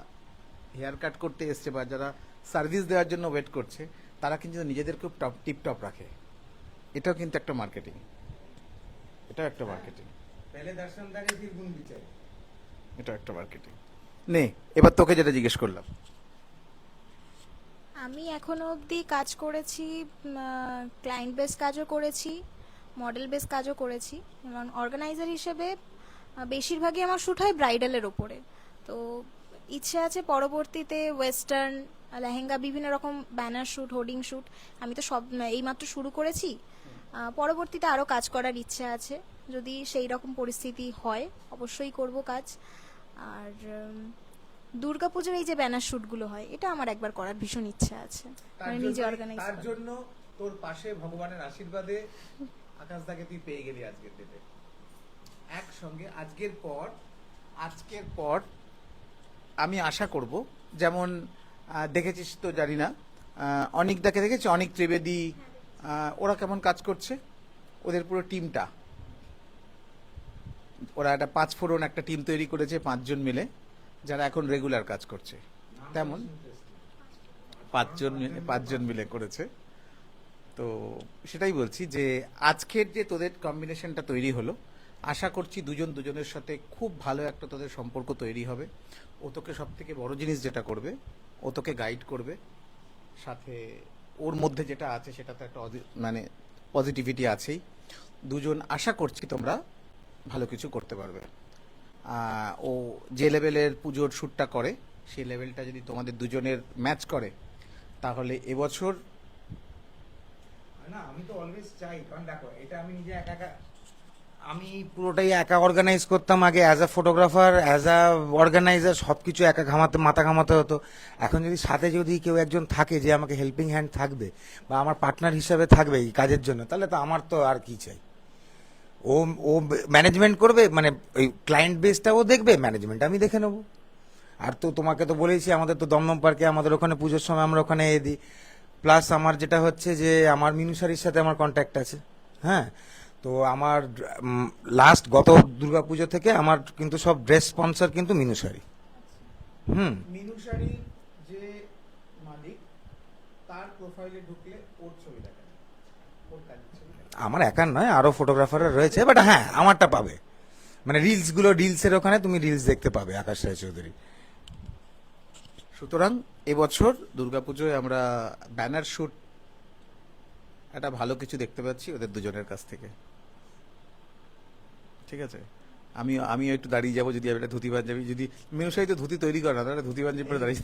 হেয়ার কাট করতে এসছে বা যারা সার্ভিস দেওয়ার জন্য ওয়েট করছে, তারা কিন্তু নিজেদের খুব টিপটপ রাখে। এটাও কিন্তু একটা মার্কেটিং, এটাও একটা মার্কেটিং, এটা একটা মার্কেটিং। নে, এবার তোকে যেটা জিজ্ঞেস করলাম। আমি এখনো অবধি কাজ করেছি, ক্লায়েন্ট বেস কাজও করেছি, মডেল বেস কাজও করেছি, এবং অর্গানাইজার হিসেবে বেশিরভাগই আমার শ্যুট হয় ব্রাইডালের ওপরে। তো ইচ্ছে আছে পরবর্তীতে ওয়েস্টার্ন লেহেঙ্গা, বিভিন্ন রকম ব্যানার শ্যুট, হোর্ডিং শ্যুট। আমি তো সব এইমাত্র শুরু করেছি, পরবর্তীতে আরও কাজ করার ইচ্ছে আছে। যদি সেই রকম পরিস্থিতি হয় অবশ্যই করব কাজ। আর দুর্গাপুজোর এই যে ব্যানার শ্যুটগুলো হয়, এটা আমার একবার করার ভীষণ ইচ্ছে আছে, মানে নিজে অর্গানাইজ তার জন্য তোর পাশে ভগবানের আশীর্বাদে আকাশদাকে তুই পেয়ে গেলি আজকের ডেটে। একসঙ্গে আজকের পর আমি আশা করব, যেমন দেখেছিস তো জানি না, অনিকদাকে দেখেছি, অনিক ত্রিবেদী, ওরা কেমন কাজ করছে, ওদের পুরো টিমটা, ওরা একটা 5 ফোরন একটা টিম তৈরি করেছে 5 জন মিলে, যারা এখন রেগুলার কাজ করছে। তেমন 5 জন মিলে করেছে। তো সেটাই বলছি যে আজকের যে তোদের কম্বিনেশনটা তৈরি হলো, আশা করছি দুজনের সাথে খুব ভালো একটা তোদের সম্পর্ক তৈরি হবে। ও তোকে সব থেকে বড় জিনিস যেটা করবে, ও তোকে গাইড করবে, সাথে ওর মধ্যে যেটা আছে সেটাতে একটা মানে পজিটিভিটি আছেই। দুজন আশা করছি তোমরা ভালো কিছু করতে পারবে। ও যে লেভেলের পুজোর শ্যুটটা করে, সেই লেভেলটা যদি তোমাদের দুজনের ম্যাচ করে, তাহলে এবছর না, আমি তো অলওয়েজ চাই, কারণ দেখো এটা আমি নিজে আমি পুরোটাই একা অর্গানাইজ করতাম আগে, as a photographer, as a organiser, সবকিছু একা মাথা ঘামাতে হতো। এখন যদি সাথে যদি কেউ একজন থাকে যে আমাকে হেল্পিং হ্যান্ড থাকবে বা আমার পার্টনার হিসাবে থাকবে এই কাজের জন্য, তাহলে তো আমার তো আর কি চাই। ও ও ম্যানেজমেন্ট করবে, মানে ওই ক্লায়েন্ট বেসটা ও দেখবে, ম্যানেজমেন্ট আমি দেখে নেবো। আর তো তোমাকে তো বলেছি, আমাদের তো দমদম পার্কে আমাদের ওখানে পুজোর সময় আমরা ওখানে দিই। প্লাস আমার যেটা হচ্ছে যে আমার মিনুসারির সাথে আমার কন্ট্যাক্ট আছে। হ্যাঁ, তো আমার গত দুর্গাপুজো থেকে আমার কিন্তু সব ড্রেস স্পন্সর কিন্তু মিনুসারি। মিনুসারি যে মালিক, তার প্রোফাইলে ঢুকলে ওর ছবি দেখা যায়, ওর কাজের ছবি দেখা যায়। আমার একার নয়, আরো ফটোগ্রাফাররা রয়েছে, বাট হ্যাঁ আমারটা পাবে, মানে রিলসের ওখানে তুমি রিলস দেখতে পাবে আকাশ রায় চৌধুরী। সুতরাং এবছর দুর্গাপুজোয় আমরা ব্যানার শ্যুট একটা ভালো কিছু দেখতে পাচ্ছি ওদের দুজনের কাছ থেকে। ঠিক আছে, আমিও একটু দাঁড়িয়ে যাবো, যদি আমি একটা ধুতি পাঞ্জাবি, যদি মিনুসাই তো ধুতি তৈরি করে না, তাহলে ধুতি পাঞ্জাবি পরে দাঁড়িয়ে।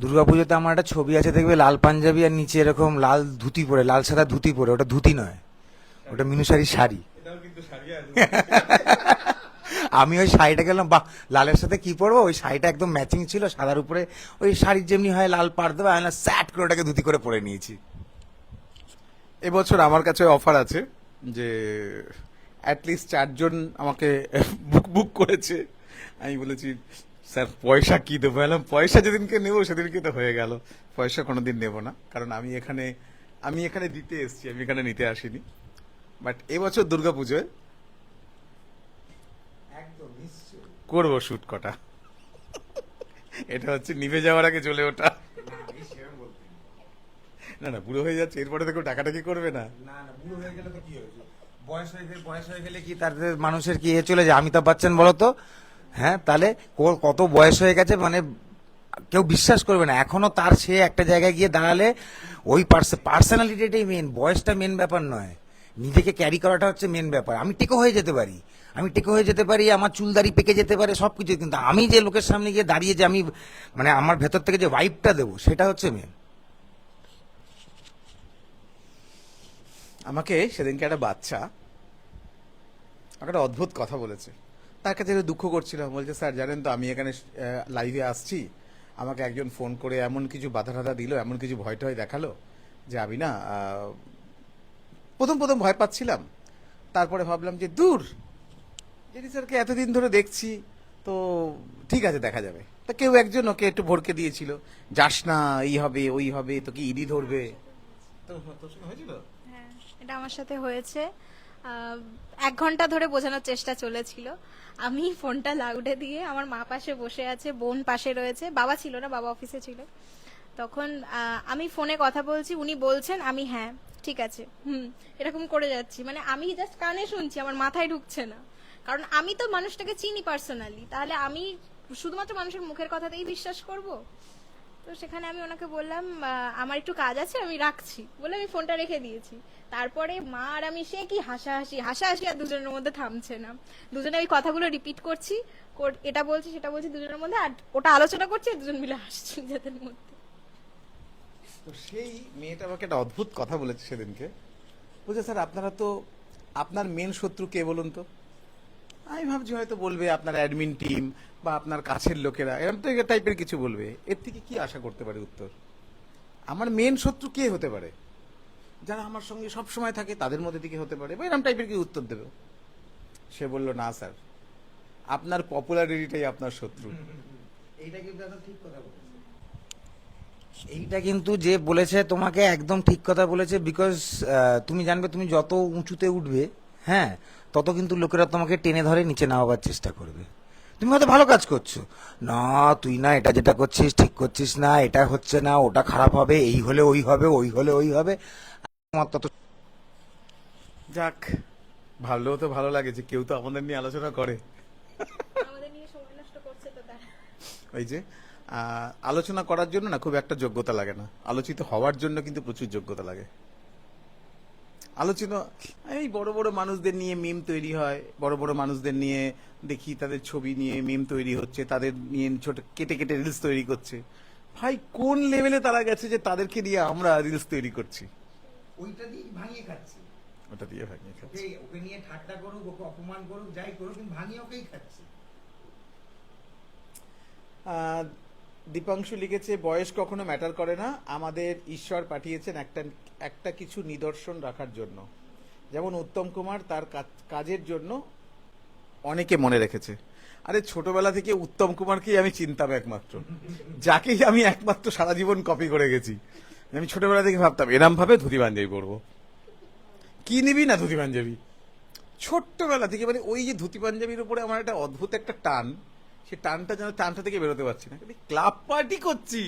দুর্গাপুজোতে আমার একটা ছবি আছে, দেখবে লাল পাঞ্জাবি আর নিচে এরকম লাল ধুতি পরে, লাল সাদা ধুতি পরে, ওটা ধুতি নয়, ওটা মিনুসারির শাড়ি। আমি ওই শাড়িটা গেলাম, বাহ লালের সাথে কি পরবো, ওই শাড়িটা একদম ম্যাচিং ছিল, সাদার উপরে ওই শাড়ির যেমনি হয় লাল পাড় দেবে, আমি স্যাট করে ওটাকে ধুতি করে পরে নিয়েছি। এবছর আমার কাছে অফার আছে যে অ্যাটলিস্ট 4 জন আমাকে বুক করেছে। আমি বলেছি স্যার পয়সা কি দেবো? বললাম পয়সা যেদিনকে নেবো সেদিনকে তো হয়ে গেল, পয়সা কোনোদিন নেব না, কারণ আমি এখানে দিতে এসেছি, আমি এখানে নিতে আসিনি। বাট এবছর দুর্গাপুজোয় একদম নিশ্চয়ই। করবো শুট কটা। এটা হচ্ছে নিভে যাওয়ার আগে চলে ওঠা। না না, বুড়ো হয়ে যাচ্ছে, এরপরে তো কেউ টাকাটাকি করবে না। না না, বুড়ো হয়ে গেলে তো কি হয়েছে, বয়স হয়ে গেলে কি তাদের মানুষের কি চলে যায়? অমিতাভ বচ্চন বলো তো, হ্যাঁ, তাহলে কত বয়স হয়ে গেছে, মানে কেউ বিশ্বাস করবে না এখনো তার, সে একটা জায়গায় গিয়ে দাঁড়ালে ওই পার্সোনালিটিটাই মেন, বয়সটা মেন ব্যাপার নয়, নিজেকে ক্যারি করাটা হচ্ছে মেন ব্যাপার। আমি টেকো হয়ে যেতে পারি, আমার চুলদারি পেকে যেতে পারে সবকিছু, কিন্তু আমি যে লোকের সামনে গিয়ে দাঁড়িয়ে যে আমি মানে আমার ভেতর থেকে যে ভাইবটা দেবো সেটা হচ্ছে মেন। আমাকে সেদিনকে একটা বাচ্চা একটা অদ্ভুত কথা বলেছে, তার কাছে একটু দুঃখ করছিলাম, বলছে স্যার জানেন তো আমি এখানে লাইভে আসছি, আমাকে একজন ফোন করে এমন কিছু বাধা টাধা দিল, এমন কিছু ভয় টয় দেখালো যে আমি না প্রথম প্রথম ভয় পাচ্ছিলাম, তারপরে ভাবলাম যে দূর, জেডি স্যারকে এতদিন ধরে দেখছি, তো ঠিক আছে দেখা যাবে। তা কেউ একজন ওকে একটু ভড়কে দিয়েছিল, যাস না, এই হবে ওই হবে, তোকে ইডি ধরবে। তো তোর সঙ্গে হয়েছিল? হ্যাঁ, এটা আমার সাথে হয়েছে। 1 ঘন্টা ধরে বোঝানোর চেষ্টা চলেছিল। আমি ফোনটা লাউডে দিয়ে, আমার মা পাশে বসে আছে, বোন পাশে রয়েছে, বাবা ছিল না, বাবা অফিসে ছিল। তখন আমি ফোনে কথা বলছি, উনি বলছেন, আমি হ্যাঁ ঠিক আছে এরকম করে যাচ্ছি, মানে আমি জাস্ট কানে শুনছি, আমার মাথায় ঢুকছে না, কারণ আমি তো মানুষটাকে চিনি পার্সোনালি, তাহলে আমি শুধুমাত্র মানুষের মুখের কথাতেই বিশ্বাস করব? তো সেখানে আমি ওনাকে বললাম আমার একটু কাজ আছে, আমি রাখছি বলে আমি ফোনটা রেখে দিয়েছি। তারপরে মা আর আমি সে কি হাসাহাসি আর দুজনের মধ্যে থামছে না, দুজনে ওই কথাগুলো রিপিট করছি, এটা বলছি সেটা বলছি দুজনের মধ্যে, আর ওটা আলোচনা করছি, আর দুজন মিলে হাসছি নিজেদের মধ্যে। তো সেই মেয়েটা আমাকে একটা অদ্ভুত কথা বলেছে সেদিনকে, বলছে স্যার আপনারা তো, আপনার মেন শত্রু কে বলুন তো? আমি ভাবছি হয়তো বলবে আপনার অ্যাডমিন টিম বা আপনার কাছের লোকেরা, এরকম তো টাইপের কিছু বলবে, এর থেকে কি আশা করতে পারে উত্তর? আমার মেন শত্রু কে হতে পারে? যারা আমার সঙ্গে সব সময় থাকে তাদের মধ্যে থেকে হতে পারে, বা এরকম টাইপের কি উত্তর দেবে? সে বলল না স্যার, আপনার পপুলারিটিটাই আপনার শত্রু। এইটা কিন্তু একদম ঠিক কথা বলেছে, এইটা কিন্তু যে বলেছে তোমাকে একদম ঠিক কথা বলেছে, বিকজ তুমি জানবে তুমি যত উঁচুতে উঠবে, হ্যাঁ, তত কিন্তু লোকেরা তোমাকে টেনে ধরে নিচে নামাবার চেষ্টা করবে। তুমি হয়তো ভালো কাজ করছো, না তুই না এটা যেটা করছিস ঠিক করছিস না, এটা হচ্ছে না, ওটা খারাপ হবে, এই হলে ওই হবে, ওই হলে ওই হবে, আমার তত। যাক, ভাবলেও তো ভালো লাগে যে কেউ তো আমাদের নিয়ে আলোচনা করে। আমাদের নিয়ে সময় নষ্ট করছে তো তারা। ওই যে আলোচনা করার জন্য না খুব একটা যোগ্যতা লাগে না, আলোচিত হওয়ার জন্য কিন্তু প্রচুর যোগ্যতা লাগে। আলোচিত এই বড় বড় মানুষদের নিয়ে মিম তৈরি হয়, বড় বড় মানুষদের নিয়ে দেখি তাদের ছবি নিয়ে মিম তৈরি হচ্ছে, তাদের নিয়ে ছোট কেটে কেটে রিলস তৈরি করছে। ভাই কোন লেভেলে তারা গেছে যে তাদেরকে নিয়ে আমরা রিলস তৈরি করছি? ওইটা দিয়ে ভাঙিয়ে খাচ্ছে, ওটা দিয়ে ভাঙিয়ে খাচ্ছি। ওকে নিয়ে ঠাট্টা করুক, ওকে অপমান করুক, যাই করুক, কিন্তু ভাঙিয়ে ওকেই খাচ্ছে। দীপাংশু লিখেছে বয়স কখনো ম্যাটার করে না, আমাদের ঈশ্বর পাঠিয়েছেন একটা একটা কিছু নিদর্শন রাখার জন্য, যেমন উত্তম কুমার তার কাজের জন্য অনেকে মনে রেখেছে। আরে ছোটবেলা থেকে উত্তম কুমারকেই আমি চিনতাম একমাত্র, যাকেই আমি একমাত্র সারা জীবন কপি করে গেছি। আমি ছোটবেলা থেকে ভাবতাম এরম ভাবে ধুতি পাঞ্জাবি পরবো, কি নিবি না ধুতি পাঞ্জাবি, ছোট্টবেলা থেকে, মানে ওই যে ধুতি পাঞ্জাবির উপরে আমার একটা অদ্ভুত একটা টান, সে টানটা থেকে বেরোতে পারছি না। ক্লাব পার্টি করছি,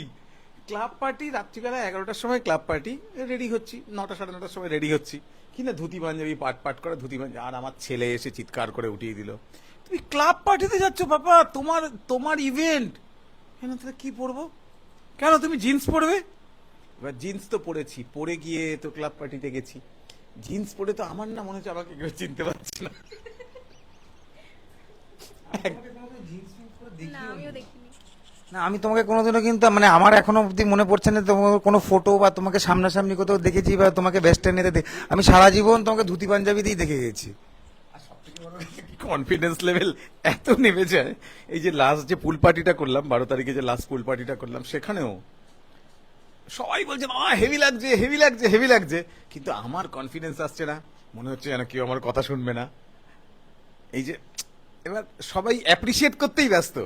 ক্লাব পার্টি রাত্রিবেলা 11টার সময় ক্লাব পার্টি, রেডি হচ্ছি 9টা 9:30টার সময় রেডি হচ্ছি, কিনা ধুতি পাঞ্জাবি পাট পাট করে ধুতি পাঞ্জাবি, আর আমার ছেলে এসে চিৎকার করে উঠিয়ে দিল, তুমি ক্লাব পার্টিতে যাচ্ছ বাবা, তোমার ইভেন্ট, কেন তাহলে কি পরবো, কেন তুমি জিন্স পরবে? এবার জিন্স তো পরেছি, পরে গিয়ে তো ক্লাব পার্টিতে গেছি, জিন্স পরে তো আমার না মনে হচ্ছে আমাকে কেউ চিনতে পারছি না। না, আমিও দেখিনি। না, আমি তোমাকে কোনোদিনও কিন্তু মানে আমার এখনো অব্দি মনে পড়ছে না তোমার কোনো ফটো বা তোমাকে সামনাসামনি কোথাও দেখেছি বা তোমাকে ওয়েস্টার্নেতে আমি সারা জীবন তোমাকে ধুতি পাঞ্জাবিতেই দেখে গেছি। কনফিডেন্স লেভেল এত নেমে যায়, এই যে লাস্ট যে পুল পার্টিটা করলাম 12 তারিখে, যে লাস্ট পুল পার্টিটা করলাম, সেখানেও সবাই বলছে হেভি লাগছে হেভি লাগছে হেভি লাগছে, কিন্তু আমার কনফিডেন্স আসছে না, মনে হচ্ছে যেন কেউ আমার কথা শুনবে না। এই যে এবার সবাই অ্যাপ্রিসিয়েট করতেই ব্যস্ত,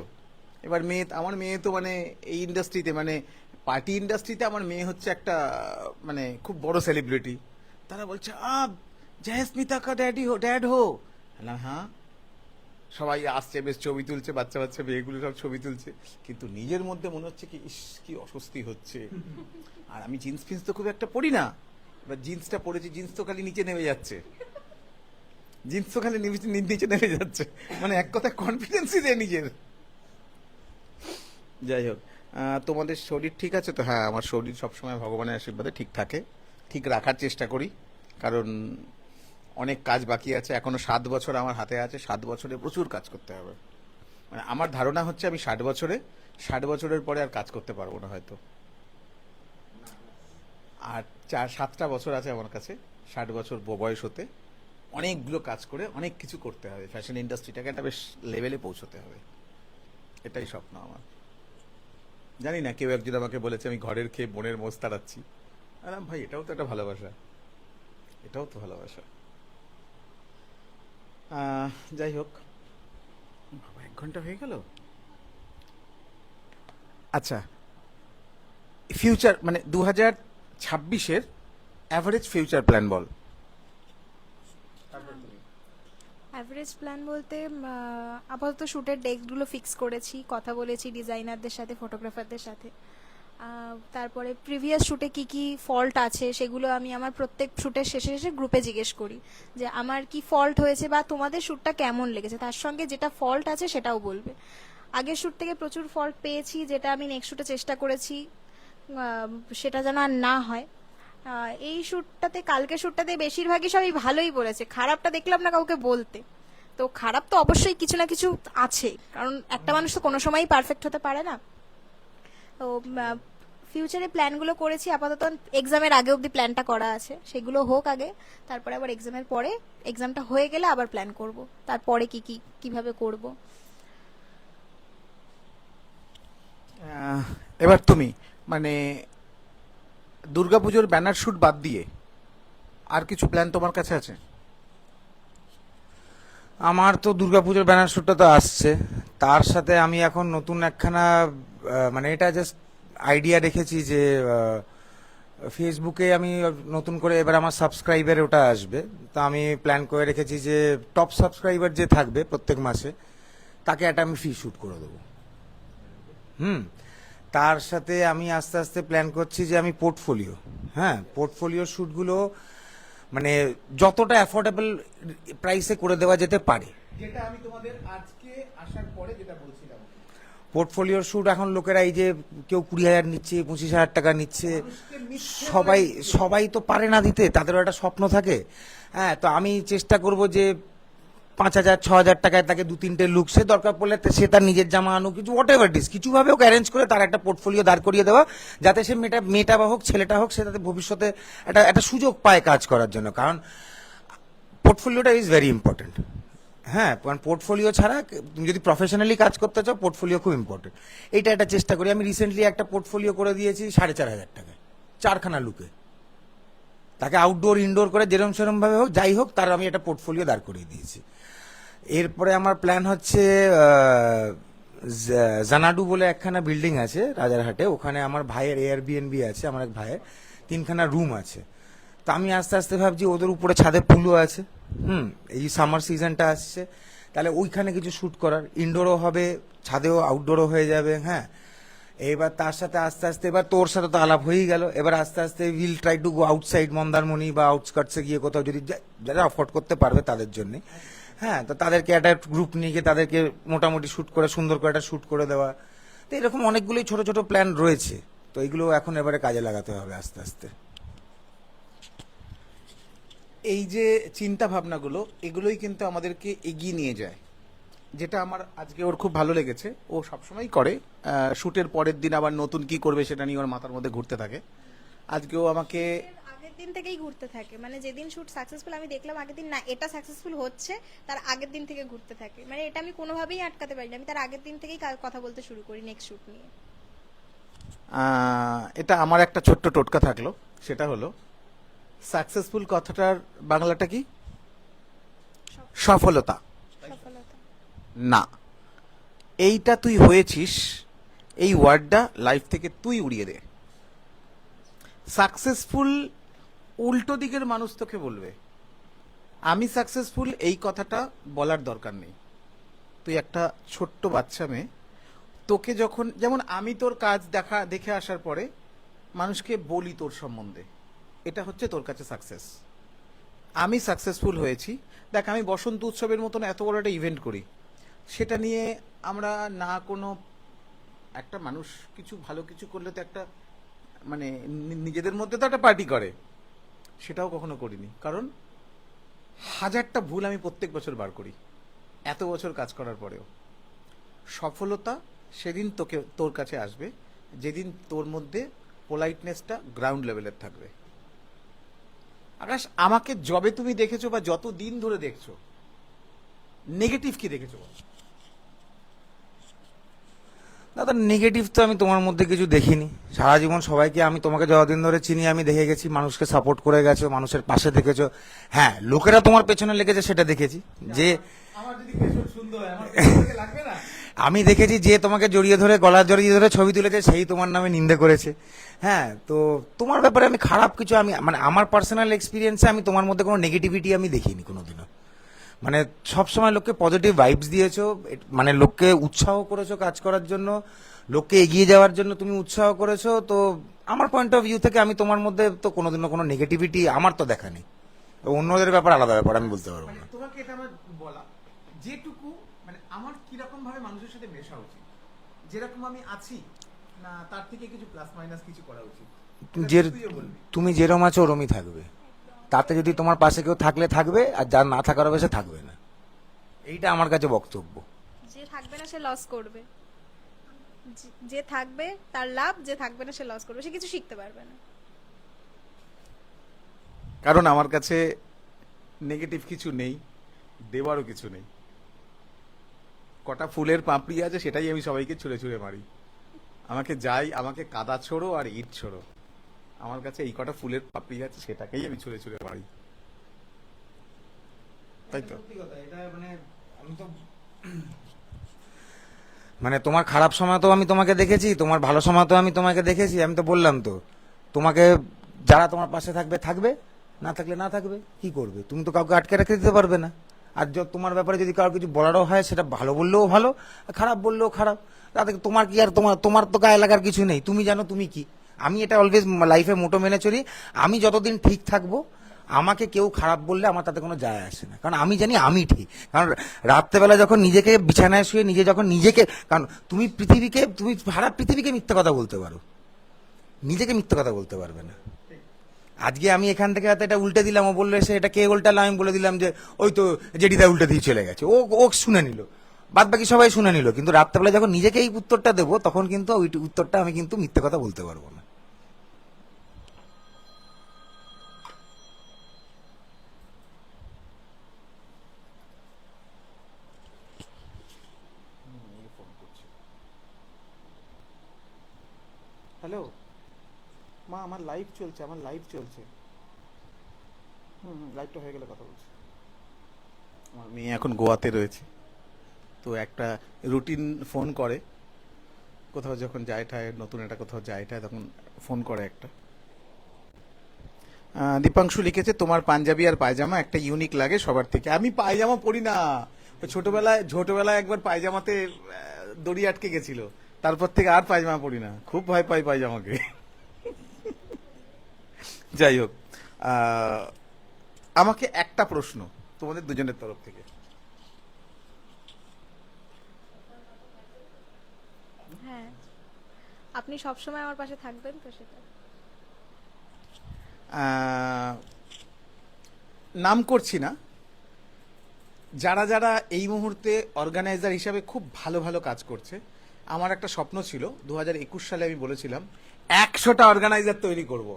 এবার আমার মেয়ে তো মানে এই ইন্ডাস্ট্রিতে মানে পার্টি ইন্ডাস্ট্রিতে আমার মেয়ে হচ্ছে একটা মানে খুব বড় সেলিব্রিটি। তারা বলছে আব জয়স্মিতা কা ড্যাড হো। বললাম, হ্যাঁ। সবাই আসছে, বেশ ছবি তুলছে, বাচ্চা বাচ্চা মেয়েগুলো সব ছবি তুলছে, কিন্তু নিজের মধ্যে মনে হচ্ছে কি ইস কি অস্বস্তি হচ্ছে। আর আমি জিন্স ফিন্স তো খুব একটা পরি না, এবার জিন্সটা পরেছি, জিন্স তো খালি নিচে নেমে যাচ্ছে, জিন্স তো খালি নিচে নেমে যাচ্ছে, মানে এক কথায় কনফিডেন্সই নেই নিজের। যাই হোক, তোমাদের শরীর ঠিক আছে তো? হ্যাঁ, আমার শরীর সবসময় ভগবানের আশীর্বাদে ঠিক থাকে, ঠিক রাখার চেষ্টা করি, কারণ অনেক কাজ বাকি আছে, এখনো 7 বছর আমার হাতে আছে, 7 বছরে প্রচুর কাজ করতে হবে। মানে আমার ধারণা হচ্ছে আমি 60 বছরের পরে আর কাজ করতে পারবো না হয়তো। আর 7টা বছর আছে আমার কাছে 60 বছর বয়স হতে, অনেকগুলো কাজ করে অনেক কিছু করতে হবে, ফ্যাশন ইন্ডাস্ট্রিটাকে একটা বেশ লেভেলে পৌঁছতে হবে, এটাই স্বপ্ন আমার। জানি না, কেউ একজন আমাকে বলেছে আমি ঘরের খেয়ে বোনের মোষ তাড়াচ্ছি। আরাম ভাই, এটাও তো একটা ভালোবাসা, এটাও তো ভালোবাসা। যাই হোক, বাবা 1 ঘন্টা হয়ে গেল। আচ্ছা, ফিউচার মানে 2026-এর অ্যাভারেজ ফিউচার প্ল্যান বল। অ্যাভারেজ প্ল্যান বলতে আপাতত শ্যুটের ডেটগুলো ফিক্স করেছি, কথা বলেছি ডিজাইনারদের সাথে, ফটোগ্রাফারদের সাথে। তারপরে প্রিভিয়াস শ্যুটে কি কি ফল্ট আছে সেগুলো আমি আমার প্রত্যেক শ্যুটের শেষে শেষে গ্রুপে জিজ্ঞেস করি যে আমার কি ফল্ট হয়েছে বা তোমাদের শ্যুটটা কেমন লেগেছে, তার সঙ্গে যেটা ফল্ট আছে সেটাও বলবে। আগের শ্যুট থেকে প্রচুর ফল্ট পেয়েছি, যেটা আমি নেক্সট শ্যুটে চেষ্টা করেছি সেটা যেন আর না হয়। এই শ্যুটটাতে, কালকে শ্যুটটাতে বেশিরভাগই সবই ভালোই বলেছে, খারাপটা দেখলাম না কাউকে বলতে। তো খারাপ তো অবশ্যই কিছু না কিছু আছে, কারণ একটা মানুষ তো কোনো সময়ই পারফেক্ট হতে পারে না। তো ফিউচারে প্ল্যানগুলো করেছি, আপাতত এক্সামের আগে অবধি প্ল্যানটা করা আছে, সেগুলো হোক আগে, তারপরে আবার এক্সামের পরে, এক্সামটা হয়ে গেলে আবার প্ল্যান করব তারপরে কিভাবে করব। এবার তুমি মানে দুর্গাপুজোর ব্যানার শুট বাদ দিয়ে আর কিছু প্ল্যান তোমার কাছে আছে? আমার তো দুর্গাপুজোর ব্যানার শ্যুটটা তো আসছে, তার সাথে আমি এখন নতুন একখানা মানে এটা জাস্ট আইডিয়া রেখেছি যে ফেসবুকে আমি নতুন করে এবার আমার সাবস্ক্রাইবার ওটা আসবে, তো আমি প্ল্যান করে রেখেছি যে টপ সাবস্ক্রাইবার যে থাকবে প্রত্যেক মাসে তাকে একটা আমি ফ্রি শ্যুট করে দেবো। তার সাথে আমি আস্তে আস্তে প্ল্যান করছি যে আমি পোর্টফোলিও, হ্যাঁ পোর্টফোলিও শ্যুটগুলো মানে যতটা অ্যাফোর্ডেবল প্রাইসে করে দেওয়া যেতে পারে, যেটা আমি তোমাদের আজকে আসার পরে যেটা বলছিলাম, পোর্টফোলিওর শ্যুট এখন লোকেরা এই যে কেউ 20,000 নিচ্ছে, 25,000 টাকা নিচ্ছে, সবাই তো পারে না দিতে, তাদেরও একটা স্বপ্ন থাকে। হ্যাঁ, তো আমি চেষ্টা করব যে 5,000 6,000 টাকায় তাকে 2-3টে লুক, সে দরকার পড়লে সে তার নিজের জামা আনুক, কিছু হোয়াট এভার ডিস, কিছুভাবে ওকে অ্যারেঞ্জ করে তার একটা পোর্টফোলিও দাঁড় করিয়ে দেওয়া, যাতে সে মেয়েটা বা হোক ছেলেটা হোক, সে তাতে ভবিষ্যতে একটা সুযোগ পায় কাজ করার জন্য। কারণ পোর্টফোলিওটা ইজ ভেরি ইম্পর্টেন্ট। হ্যাঁ, কারণ পোর্টফোলিও ছাড়া তুমি যদি প্রফেশনালি কাজ করতে চাও, পোর্টফোলিও খুব ইম্পর্টেন্ট। এইটা একটা চেষ্টা করি। আমি রিসেন্টলি একটা পোর্টফোলিও করে দিয়েছি 4,500 টাকায়, 4খানা লুকে। তাকে আউটডোর ইনডোর করে যেরম সেরম ভাবে হোক, যাই হোক, তার আমি একটা পোর্টফোলিও দাঁড় করিয়ে দিয়েছি। এরপরে আমার প্ল্যান হচ্ছে জানাডু বলে একখানা বিল্ডিং আছে রাজারহাটে, ওখানে আমার ভাইয়ের এয়ারবিএনবি আছে, আমার এক ভাইয়ের 3খানা রুম আছে। তো আমি আস্তে আস্তে ভাবছি ওদের উপরে ছাদে পুলও আছে, এই সামার সিজনটা আসছে, তাহলে ওইখানে কিছু শ্যুট করার, ইনডোরও হবে, ছাদেও আউটডোরও হয়ে যাবে। হ্যাঁ, এবার তার সাথে আস্তে আস্তে, এবার তোর সাথে তো আলাপ হয়েই গেল, এবার আস্তে আস্তে will try to go outside Mandarmani বা আউটস্কার্টসে গিয়ে কোথাও, যদি যারা অ্যাফোর্ড করতে পারবে তাদের জন্য। হ্যাঁ, তো তাদেরকে একটা গ্রুপ নিয়ে গিয়ে তাদেরকে মোটামুটি শ্যুট করে, সুন্দর করে একটা শ্যুট করে দেওয়া। তো এরকম অনেকগুলোই ছোট ছোট প্ল্যান রয়েছে, তো এগুলো এখন এবারে কাজে লাগাতে হবে আস্তে আস্তে। এই যে চিন্তা ভাবনাগুলো, এগুলোই কিন্তু আমাদেরকে এগিয়ে নিয়ে যায়, যেটা আমার আজকে ওর খুব ভালো লেগেছে। ও সবসময় করে, শুটের পরের দিন আবার নতুন কি করবে সেটা নিয়ে ওর মাথার মধ্যে ঘুরতে থাকে। আজকেও আমাকে আগের দিন থেকেই ঘুরতে থাকে, মানে যেদিন শুট সাকসেসফুল আমি দেখলাম আগের দিন, না এটা সাকসেসফুল হচ্ছে, তার আগের দিন থেকে ঘুরতে থাকে। মানে এটা আমি কোনোভাবেই আটকাতে পারি না, আমি তার আগের দিন থেকেই কথা বলতে শুরু করি নেক্সট শুট নিয়ে। এটা আমার একটা ছোট্ট টোটকা থাকলো, সেটা হলো সাকসেসফুল কথাটার বাংলাটা কি? সফলতা সফলতা না, এইটা তুই হয়েছিস, এই ওয়ার্ডটা লাইফ থেকে তুই উড়িয়ে দে। সাকসেসফুল উল্টো দিকের মানুষ তোকে বলবে আমি সাকসেসফুল, এই কথাটা বলার দরকার নেই। তুই একটা ছোট্ট বাচ্চা মেয়ে, তোকে যখন, যেমন আমি তোর কাজ দেখে আসার পরে মানুষকে বলি তোর সম্বন্ধে, এটা হচ্ছে তোর কাছে সাকসেস। আমি সাকসেসফুল হয়েছি। দেখ, আমি বসন্ত উৎসবের মতন এত বড় একটা ইভেন্ট করি, সেটা নিয়ে আমরা না কোনো একটা মানুষ কিছু ভালো কিছু করলে তো একটা মানে নিজেদের মধ্যে তো একটা পার্টি করে, সেটাও কখনো করিনি। কারণ হাজারটা ভুল আমি প্রত্যেক বছর বার করি, এত বছর কাজ করার পরেও। সফলতা সেদিন তোর কাছে আসবে যেদিন তোর মধ্যে পোলাইটনেসটা গ্রাউন্ড লেভেলের থাকবে। আকাশ, আমাকে যবে তুমি দেখেছো বা যত দিন ধরে দেখছো, নেগেটিভ কি দেখেছো? দাদা, নেগেটিভ তো আমি তোমার মধ্যে কিছু দেখিনি। সারা জীবন সবাইকে, আমি তোমাকে যতদিন ধরে চিনি আমি দেখে গেছি মানুষকে সাপোর্ট করে গেছো, মানুষের পাশে দেখেছো। হ্যাঁ, লোকেরা তোমার পেছনে লেগেছে সেটা দেখেছি। যে আমার যদি পেছন সুন্দর হয়, আমার পেছন লাগবে না? আমি দেখেছি যে তোমাকে জড়িয়ে ধরে, গলা জড়িয়ে ধরে ছবি তুলেছে, সেই তোমার নামে নিন্দে করেছে। হ্যাঁ, তো তোমার ব্যাপারে আমি খারাপ কিছু, আমি মানে আমার পার্সোনাল এক্সপিরিয়েন্সে আমি তোমার মধ্যে কোনো নেগেটিভিটি আমি দেখিনি কোনোদিনও। মানে সবসময় লোককে পজিটিভ ভাইবস দিয়েছো, মানে লোককে উৎসাহ করেছো কাজ করার জন্য, লোককে এগিয়ে যাওয়ার জন্য তুমি উৎসাহ করেছো। তো আমার পয়েন্ট অফ ভিউ থেকে আমি তোমার মধ্যে তো কোনোদিনও কোনো নেগেটিভিটি আমার তো দেখা নেই। অন্যদের ব্যাপার আলাদা ব্যাপার, আমি বলতে পারবো না। তোমাকে এটা আমার বলা, যেটুকু মানে আমার কিরকম ভাবে মানুষের সাথে মেশা উচিত, যেরকম আমি আছি, না তার থেকে কিছু প্লাস মাইনাস কিছু করা উচিত, যে তুইও বলবি। তুমি যেরম আছো ওরমই থাকবে। তাতে যদি তোমার পাশে কেউ থাকলে থাকবে, আর যার না থাকার হবে সে থাকবে না। এইটা আমার কাছে বক্তব্য। যে থাকবে না সে লস করবে, যে থাকবে তার লাভ, যে থাকবে না সে লস করবে, সে কিছু শিখতে পারবে না। কারণ আমার কাছে নেগেটিভ কিছু নেই, দেওয়ারও কিছু নেই। কটা ফুলের পাপড়ি আছে, সেটাই আমি সবাইকে ছুঁড়ে ছুঁড়ে মারি। আমাকে কাদা ছোড়ো আর ইট ছোড়ো, আমার কাছে এই কটা ফুলের পাপড়ি আছে, সেটাকেই আমি ছুঁড়ে ছুঁড়ে মারি। তাই তো? মানে তোমার খারাপ সময় তো আমি তোমাকে দেখেছি, তোমার ভালো সময় তো আমি তোমাকে দেখেছি। আমি তো বললাম তো, তোমাকে যারা তোমার পাশে থাকবে থাকবে, না থাকলে না থাকবে। কি করবে? তুমি তো কাউকে আটকে রেখে দিতে পারবে না। আর তোমার ব্যাপারে যদি কারো কিছু বলারও হয়, সেটা ভালো বললেও ভালো, আর খারাপ বললেও খারাপ। তাতে তোমার কি আর, তোমার তো গায়ে লাগার কিছু নেই। তুমি জানো তুমি কি। আমি এটা অলওয়েজ লাইফে মোটো মেনে চলি, আমি যতদিন ঠিক থাকবো, আমাকে কেউ খারাপ বললে আমার তাতে কোনো যায় আসে না। কারণ আমি জানি আমি ঠিক। কারণ রাত্রেবেলা যখন নিজেকে বিছানায় শুয়ে নিজেকে, কারণ তুমি সারা পৃথিবীকে মিথ্যে কথা বলতে পারো, নিজেকে মিথ্যে কথা বলতে পারবে না। আজকে আমি এখান থেকে হয়তো এটা উল্টে দিলাম, ও বললো এসে এটা কে উল্টালো, আমি বলে দিলাম যে ওই তো জেডিদা উল্টে দিয়ে চলে গেছে, ও শুনে নিল, বাদ বাকি সবাই শুনে নিল। কিন্তু রাত্রেবেলা যখন নিজেকে এই উত্তরটা দেবো, তখন কিন্তু ওই উত্তরটা আমি কিন্তু মিথ্যে কথা বলতে পারবো না। হ্যালো মা, আমার লাইভ চলছে। লাইভটা হয়ে গেলে কথা বলছি। আমার মেয়ে এখন গোয়াতে রয়েছে, তো একটা রুটিন ফোন করে, কোথাও যখন যায় ঠায়, নতুন একটা কোথাও যায় ঠায়, তখন ফোন করে একটা। দীপাংশু লিখেছে, তোমার পাঞ্জাবি আর পায়জামা একটা ইউনিক লাগে সবার থেকে। আমি পায়জামা পরি না, ছোটবেলায় একবার পায়জামাতে দড়ি আটকে গেছিল, তারপর থেকে আর পায়জামা পরি না, খুব ভয় পাই পায়জামাকে। যাই হোক, আমাকে একটা প্রশ্ন তোমাদের দুজনের তরফ থেকে। হ্যাঁ, আপনি সবসময় আমার পাশে থাকবেন তো, সেটা। নাম করছি না, যারা যারা এই মুহূর্তে অর্গানাইজার হিসাবে খুব ভালো ভালো কাজ করছে, আমার একটা স্বপ্ন ছিল 2021 সালে আমি বলেছিলাম 100টা অর্গানাইজার তৈরি করব।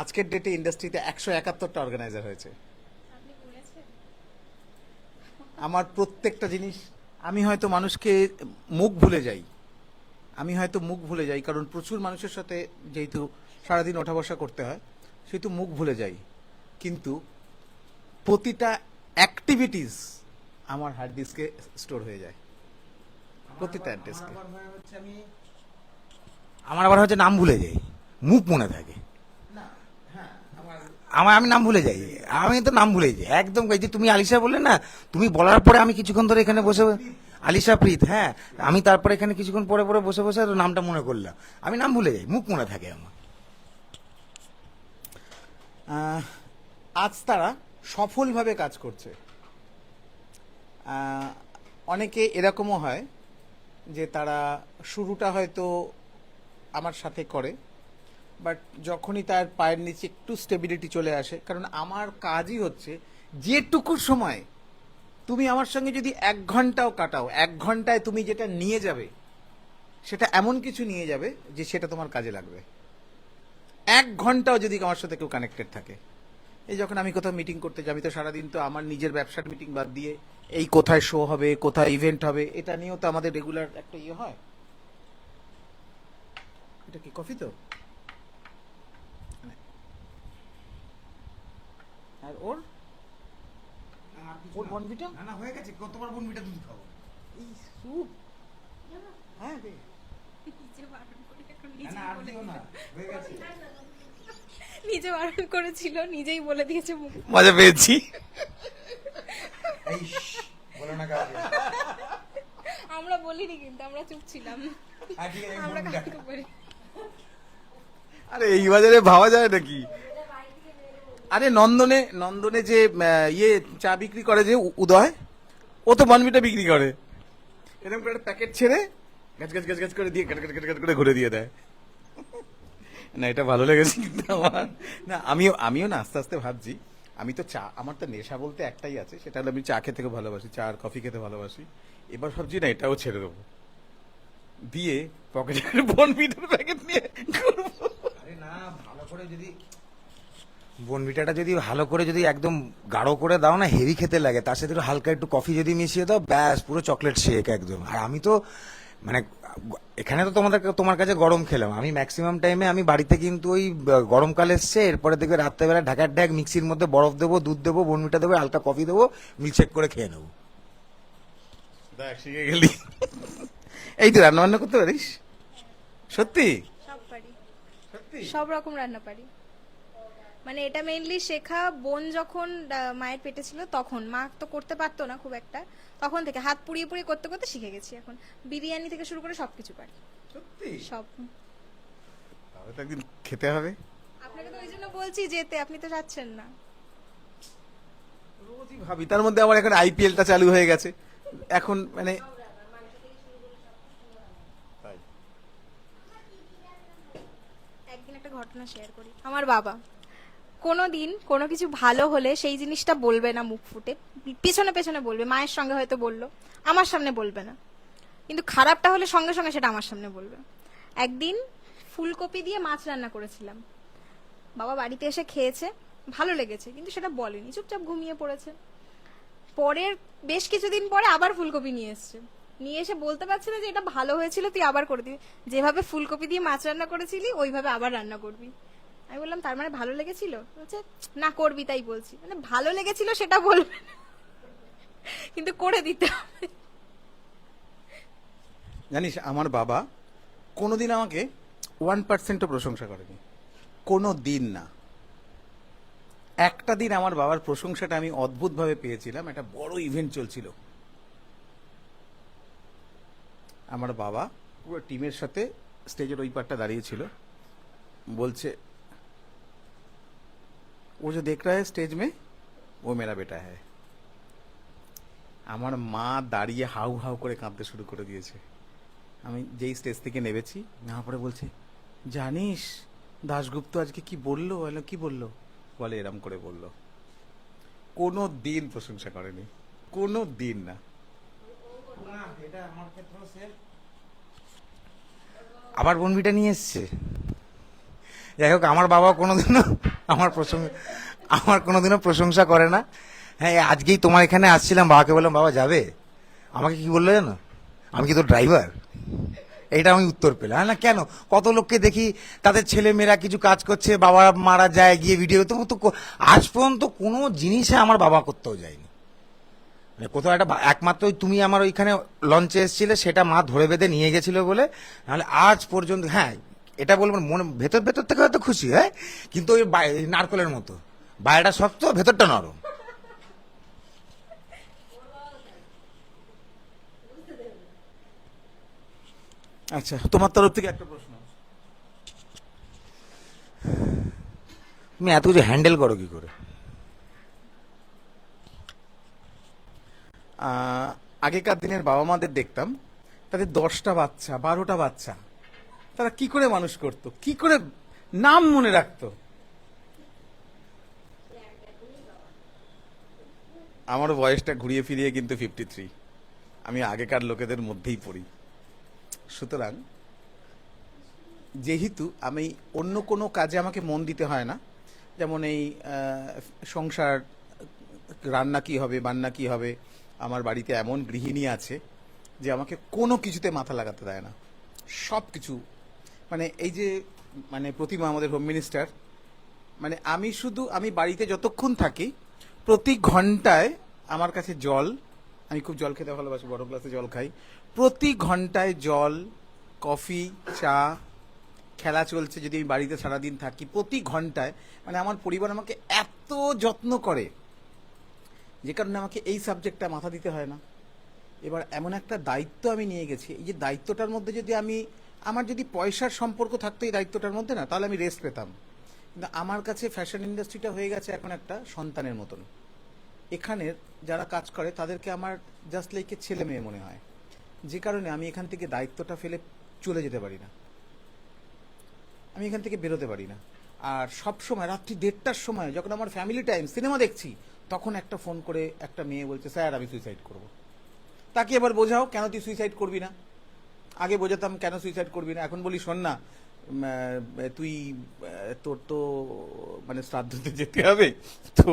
আজকের ডেটে ইন্ডাস্ট্রিতে 171টা অর্গানাইজার হয়েছে। আমার প্রত্যেকটা জিনিস, আমি হয়তো মানুষকে মুখ ভুলে যাই, কারণ প্রচুর মানুষের সাথে যেহেতু সারাদিন ওঠা বসা করতে হয়, সেহেতু মুখ ভুলে যাই। কিন্তু প্রতিটা অ্যাক্টিভিটিস আমার হার্ড ডিস্কে স্টোর হয়ে যায়। প্রতিটা অ্যাড্রেসকে। আমার আবার হচ্ছে নাম ভুলে যাই, মুখ মনে থাকে। আমি নাম ভুলে যাই, আমি তো নাম ভুলে যাই একদম। এই যে তুমি আলিশা বললে না, তুমি বলার পরে আমি কিছুক্ষণ ধরে এখানে বসে, আলিশা প্রীত, হ্যাঁ, আমি তারপরে এখানে কিছুক্ষণ পরে পরে বসে বসে নামটা মনে করলাম। আমি নাম ভুলে যাই, মুখ মনে থাকে আমার। আজ তারা সফলভাবে কাজ করছে। অনেকে এরকমও হয় যে তারা শুরুটা হয়তো আমার সাথে করে, বাট যখনই তার পায়ের নিচে একটু স্টেবিলিটি চলে আসে, কারণ আমার কাজই হচ্ছে যেটুকু সময় তুমি আমার সঙ্গে যদি 1 ঘন্টাও কাটাও, 1 ঘন্টায় তুমি যেটা নিয়ে যাবে সেটা এমন কিছু নিয়ে যাবে যে সেটা তোমার কাজে লাগবে। 1 ঘন্টাও যদি আমার সাথে কেউ কানেক্টেড থাকে, এই যখন আমি কোথাও মিটিং করতে যাই, আমি তো সারাদিন তো আমার নিজের ব্যবসার মিটিং বাদ দিয়ে এই কোথায় শো হবে, কোথায় ইভেন্ট হবে, এটা নিয়েও তো আমাদের রেগুলার একটা ইয়ে হয়। এটা কি কফি তো? আর ওর ওর বনভিটা না না, হয়ে গেছে, কতবার বনবিটা দুধ খাবো। এই স্যুপ, হ্যাঁ রে, না আর দিও না, হয়ে গেছে। নিজে বারণ করেছিল, নিজেই বলে দিয়েছে মুখ। মজা পেয়েছি। এই বলো না কাউকে। আমরা বলিনি কিন্তু, আমরা চুপ ছিলাম। হ্যাঁ, ঠিক আছে, এই আমরা বনবিটা। কাউকে বলি। আরে এই বাজারে ভাবা যায় নাকি? আরে নন্দনে যে ইয়ে চা বিক্রি করে যে উদয়, ও তো বনভিটা বিক্রি করে। এরকম করে একটা প্যাকেট ছেড়ে গাছ গাছ গাছ গাছ করে দিয়ে গাট গাট গাট গাট করে ঘুরে দিয়ে দেয়। না এটা ভালো লেগেছে কিন্তু আমার। না আমিও না আস্তে আস্তে ভাবছি, আমি তো চা, আমার তো নেশা বলতে একটাই আছে, সেটা হলো আমি চা খেতে খুব ভালোবাসি, চা আর কফি খেতে ভালোবাসি। এবার ভাবছি না এটাও ছেড়ে দেবো, দিয়ে পকেটের বনভিটার প্যাকেট নিয়ে ঘুরবো। আরে না, ভালো করে যদি বনবিটাটা যদি ভালো করে যদি একদম গাঢ় করে দাও না, হেভি খেতে লাগে। তার সাথে একটু হালকা একটু কফি যদি মিশিয়ে দাও, ব্যাস পুরো চকলেট শেক একদম। আর আমি তো মানে এখানে তো তোমার কাছে গরম খেলাম, আমি ম্যাক্সিমাম টাইমে আমি বাড়িতে কিন্তু ওই গরমকাল এসছে, এরপরে দেখবে রাত্রেবেলা ঢাকার ঢাক মিক্সির মধ্যে বরফ দেবো, দুধ দেবো, বনবিটা দেবো, হালকা কফি দেবো, মিল্কশেক করে খেয়ে নেবো। দেখ শিখে গেলি। এই তো রান্না বান্না করতে পারিস? সত্যি সব পারি, সত্যি? সব রকম রান্না পারি। মানে এটা মেইনলি শেখা বোন যখন মায়ের পেটে ছিল তখন, মা তো করতে পারতো না খুব একটা, তখন থেকে হাত পুড়িয়ে পুড়িয়ে করতে করতে শিখে গেছি। এখন বিরিয়ানি থেকে শুরু করে সবকিছু পারি, সত্যি? সব। তাহলে তো একদিন খেতে হবে। আপনাকে তো ওই জন্য বলছি যেতে, আপনি তো যাচ্ছেন না। রোজই ভাবি, তার মধ্যে আবার এখন আইপিএলটা চালু হয়ে গেছে এখন, মানে একদিন একটা ঘটনা শেয়ার করি। আমার বাবা কোনো দিন কোনো কিছু ভালো হলে সেই জিনিসটা বলবে না মুখ ফুটে, পিছনে পেছনে বলবে। মায়ের সঙ্গে হয়তো বললো, আমার সামনে বলবে না, কিন্তু খারাপটা হলে সঙ্গে সঙ্গে সেটা আমার সামনে বলবে। একদিন ফুলকপি দিয়ে মাছ রান্না করেছিলাম, বাবা বাড়িতে এসে খেয়েছে, ভালো লেগেছে, কিন্তু সেটা বলেনি, চুপচাপ ঘুমিয়ে পড়েছে। পরের বেশ কিছুদিন পরে আবার ফুলকপি নিয়ে এসছে, নিয়ে এসে বলতে পারছি না যে এটা ভালো হয়েছিল, তুই আবার করে দিবি, যেভাবে ফুলকপি দিয়ে মাছ রান্না করেছিলি ওইভাবে আবার রান্না করবি। আমি বললাম তার মানে ভালো লেগেছিল? বলছে না করবি, তাই বলছি। মানে ভালো লেগেছিল সেটা বলবে না, কিন্তু করে দিতে হবে। জানিস আমার বাবা কোনোদিন আমাকে 1%ও প্রশংসা করেনি, কোনো দিন না। একটা দিন আমার বাবার প্রশংসাটা আমি অদ্ভুতভাবে পেয়েছিলাম, একটা বড় ইভেন্ট চলছিল, আমার বাবা পুরো টিমের সাথে স্টেজের ওই পারটা দাঁড়িয়েছিল, বলছে वो जो देख रहा है स्टेज में वो मेरा बेटा है। আমার মা দাঁড়িয়ে হাউ হাউ করে কাঁদতে শুরু করে দিয়েছে। আমি যেই স্টেজ থেকে নেমেছি, নেওয়ার পরে বলছে জানিস দাশগুপ্ত আজকে কি বললো? বলে কি বললো? বলে এরম করে বললো। কোনো দিন প্রশংসা করেনি, কোনো দিন না। আবার বনবিটা নিয়ে এসছে। যাই হোক, আমার বাবা কোনোদিনও আমার কোনোদিনও প্রশংসা করে না। হ্যাঁ, আজকেই তোমার এখানে আসছিলাম, বাবাকে বললাম বাবা যাবে, আমাকে কি বললো জানো? আমি কি তোর ড্রাইভার? এইটা আমি উত্তর পেলাম। না কেন, কত লোককে দেখি তাদের ছেলে মেয়েরা কিছু কাজ করছে, বাবা মারা যায় গিয়ে ভিডিও, তবু তো আজ পর্যন্ত কোনো জিনিসে আমার বাবা করতেও যায়নি। মানে কোথাও একটা একমাত্র তুমি আমার ওইখানে লঞ্চে এসেছিলে, সেটা মা ধরে বেঁধে নিয়ে গেছিল বলে, নাহলে আজ পর্যন্ত, হ্যাঁ এটা বলবো না, মনে ভেতর ভেতর থেকে হয়তো খুশি, হ্যাঁ, কিন্তু ওই নারকলের মতো বাইরেটা শক্ত, ভেতরটা নরম। আচ্ছা, তোমার তরফ থেকে একটা প্রশ্ন। তুমি এত কিছু হ্যান্ডেল করো কি করে? আগেকার দিনের বাবা মাদের দেখতাম, তাদের 10টা বাচ্চা, 12টা বাচ্চা, তারা কি করে মানুষ করত, কি করে নাম মনে রাখতো। আমার বয়সটা ঘুরিয়ে ফিরিয়ে কিন্তু 53। আমি আগেকার লোকেদের মধ্যেই পড়ি। সুতরাং যেহেতু আমি অন্য কোনো কাজে আমাকে মন দিতে হয় না, যেমন এই সংসার, রান্না কি হবে, বান্না কি হবে, আমার বাড়িতে এমন গৃহিণী আছে যে আমাকে কোনো কিছুতে মাথা লাগাতে দেয় না। সব কিছু, মানে এই যে, মানে প্রতিমা আমাদের হোম মিনিস্টার, মানে আমি বাড়িতে যতক্ষণ থাকি প্রতি ঘন্টায় আমার কাছে জল, আমি খুব জল খেতে ভালোবাসি, বড় গ্লাসে জল খাই, প্রতি ঘন্টায় জল, কফি, চা, খেলা চলছে যদি আমি বাড়িতে সারাদিন থাকি, প্রতি ঘন্টায়, মানে আমার পরিবার আমাকে এত যত্ন করে, যে কারণে আমাকে এই সাবজেক্টটা মাথা দিতে হয় না। এবার এমন একটা দায়িত্ব আমি নিয়ে গেছি, এই যে দায়িত্বটার মধ্যে যদি আমার যদি পয়সার সম্পর্ক থাকতো এই দায়িত্বটার মধ্যে, না তাহলে আমি রেস্ট পেতাম। কিন্তু আমার কাছে ফ্যাশন ইন্ডাস্ট্রিটা হয়ে গেছে এখন একটা সন্তানের মতন। এখানের যারা কাজ করে তাদেরকে আমার জাস্ট লাইক ছেলে মেয়ে মনে হয়, যে কারণে আমি এখান থেকে দায়িত্বটা ফেলে চলে যেতে পারি না, আমি এখান থেকে বেরোতে পারি না। আর সব সময় রাত্রি 1:30টার সময় যখন আমার ফ্যামিলি টাইম, সিনেমা দেখছি, তখন একটা ফোন করে একটা মেয়ে বলছে, স্যার আমি সুইসাইড করব। তাকে এবার বোঝাও কেন তুই সুইসাইড করবি না। আগে বোঝাতাম কেন সুইসাইড করবি না, এখন বলি শোন না, তুই তোর তো মানে শ্রাদ্ধতে যেতে হবে, তো